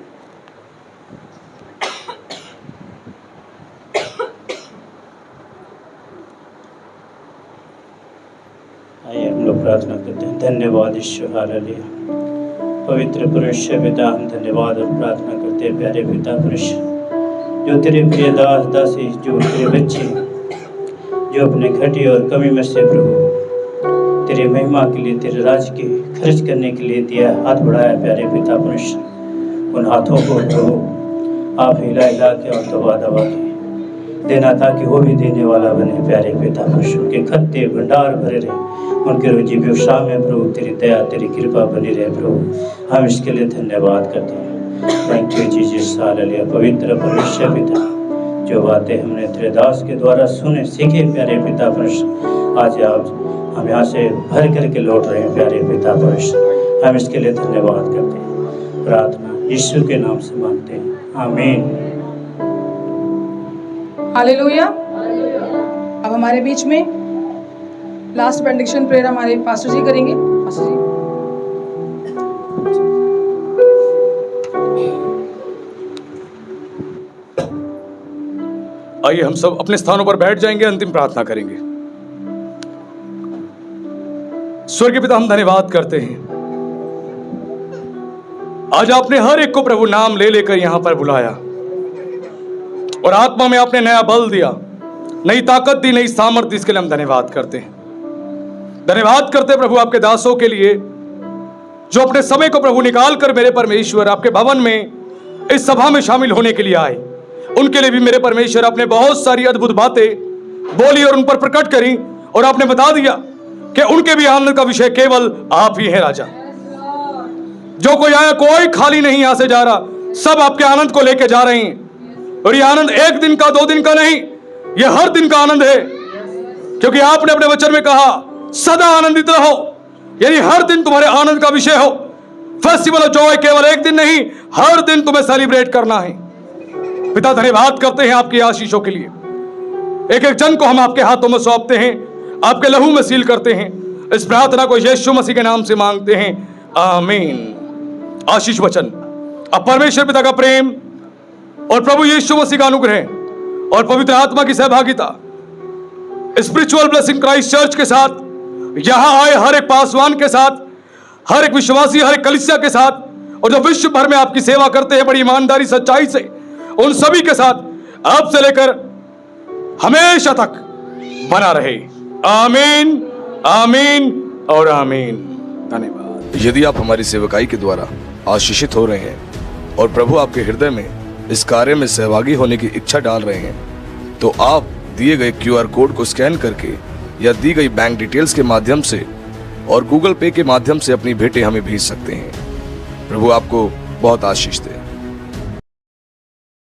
आइए हम लोग प्रार्थना करते हैं। धन्यवाद ईश्वर, हालेलुया। पवित्र पुरुष पिता, हम धन्यवाद और प्रार्थना करते हैं प्यारे पिता पुरुष, जो तेरे प्रिय दास दासी, जो तेरे बच्चे, जो अपने घटी और कमी में से प्रभु तेरे महिमा के लिए, तेरे राज के खर्च करने के लिए दिया हाथ बढ़ाया प्यारे पिता पुरुष, उन हाथों को प्रभु आप हिला हिला के और दबा दबा के देना, ताकि वो भी देने वाला बने प्यारे पिता पुरुष। उनके खत्ते भंडार भरे रहे, उनके रोजी व्यवसाय में प्रभु तेरी दया तेरी कृपा बनी रहे प्रभु। हम इसके लिए धन्यवाद करते हैं। Thank you Jesus, hallelujah. पवित्र परमेश्वर पिता, जो बातें हमने तेरे दास के द्वारा सुने सीखे प्यारे पिता पुरुष, आज आप हम यहाँ से भर करके लौट रहे हैं प्यारे पिता पुरुष। हम इसके लिए धन्यवाद करते हैं। प्रार्थना यीशु के नाम से मांगते हैं, आमीन। हालेलुया। अब हमारे बीच में लास्ट बेनेडिक्शन प्रेयर हमारे पास्टर जी करेंगे। पास्टर जी। आइए हम सब अपने स्थानों पर बैठ जाएंगे, अंतिम प्रार्थना करेंगे। स्वर्गीय पिता, हम धन्यवाद करते हैं, आज आपने हर एक को प्रभु नाम ले लेकर यहां पर बुलाया और आत्मा में आपने नया बल दिया, नई ताकत दी, नई सामर्थ्य। इसके लिए हम धन्यवाद करते हैं। धन्यवाद करते हैं प्रभु आपके दासों के लिए, जो अपने समय को प्रभु निकाल कर मेरे परमेश्वर आपके भवन में इस सभा में शामिल होने के लिए आए। उनके लिए भी मेरे परमेश्वर आपने बहुत सारी अद्भुत बातें बोली और उन पर प्रकट करी, और आपने बता दिया कि उनके भी आनंद का विषय केवल आप ही हैं राजा। जो कोई आया, कोई खाली नहीं यहां से जा रहा, सब आपके आनंद को लेकर जा रहे हैं। और ये आनंद एक दिन का, 2 दिन का नहीं, ये हर दिन का आनंद है, क्योंकि आपने अपने वचन में कहा सदा आनंदित रहो, यानी हर दिन तुम्हारे आनंद का विषय हो। फेस्टिवल ऑफ जॉय केवल एक दिन नहीं, हर दिन तुम्हें सेलिब्रेट करना है। पिता धन्यवाद करते हैं आपकी आशीषों के लिए। एक एक जन को हम आपके हाथों में सौंपते हैं, आपके लहू में सील करते हैं। इस प्रार्थना को यीशु मसीह के नाम से मांगते हैं, आमीन। आशीष वचन अब परमेश्वर पिता का प्रेम और प्रभु यीशु मसीह का अनुग्रह और पवित्र आत्मा की सहभागिता स्पिरिचुअल ब्लेसिंग क्राइस्ट चर्च के साथ, यहां आए हर एक पासवान के साथ, हर एक विश्वासी, हर एक कलीसिया के साथ, और जो विश्व भर में आपकी सेवा करते हैं बड़ी ईमानदारी सच्चाई से, उन सभी के साथ अब से लेकर हमेशा तक बना रहे। आमीन, आमीन और आमीन। धन्यवाद। यदि आप हमारी सेवकाई के द्वारा आशीषित हो रहे हैं और प्रभु आपके हृदय में इस कार्य में सहभागी होने की इच्छा डाल रहे हैं, तो आप दिए गए QR कोड को स्कैन करके या दी गई बैंक डिटेल्स के माध्यम से और गूगल पे के माध्यम से अपनी भेंटें हमें भेज सकते हैं। प्रभु आपको बहुत आशीष दे।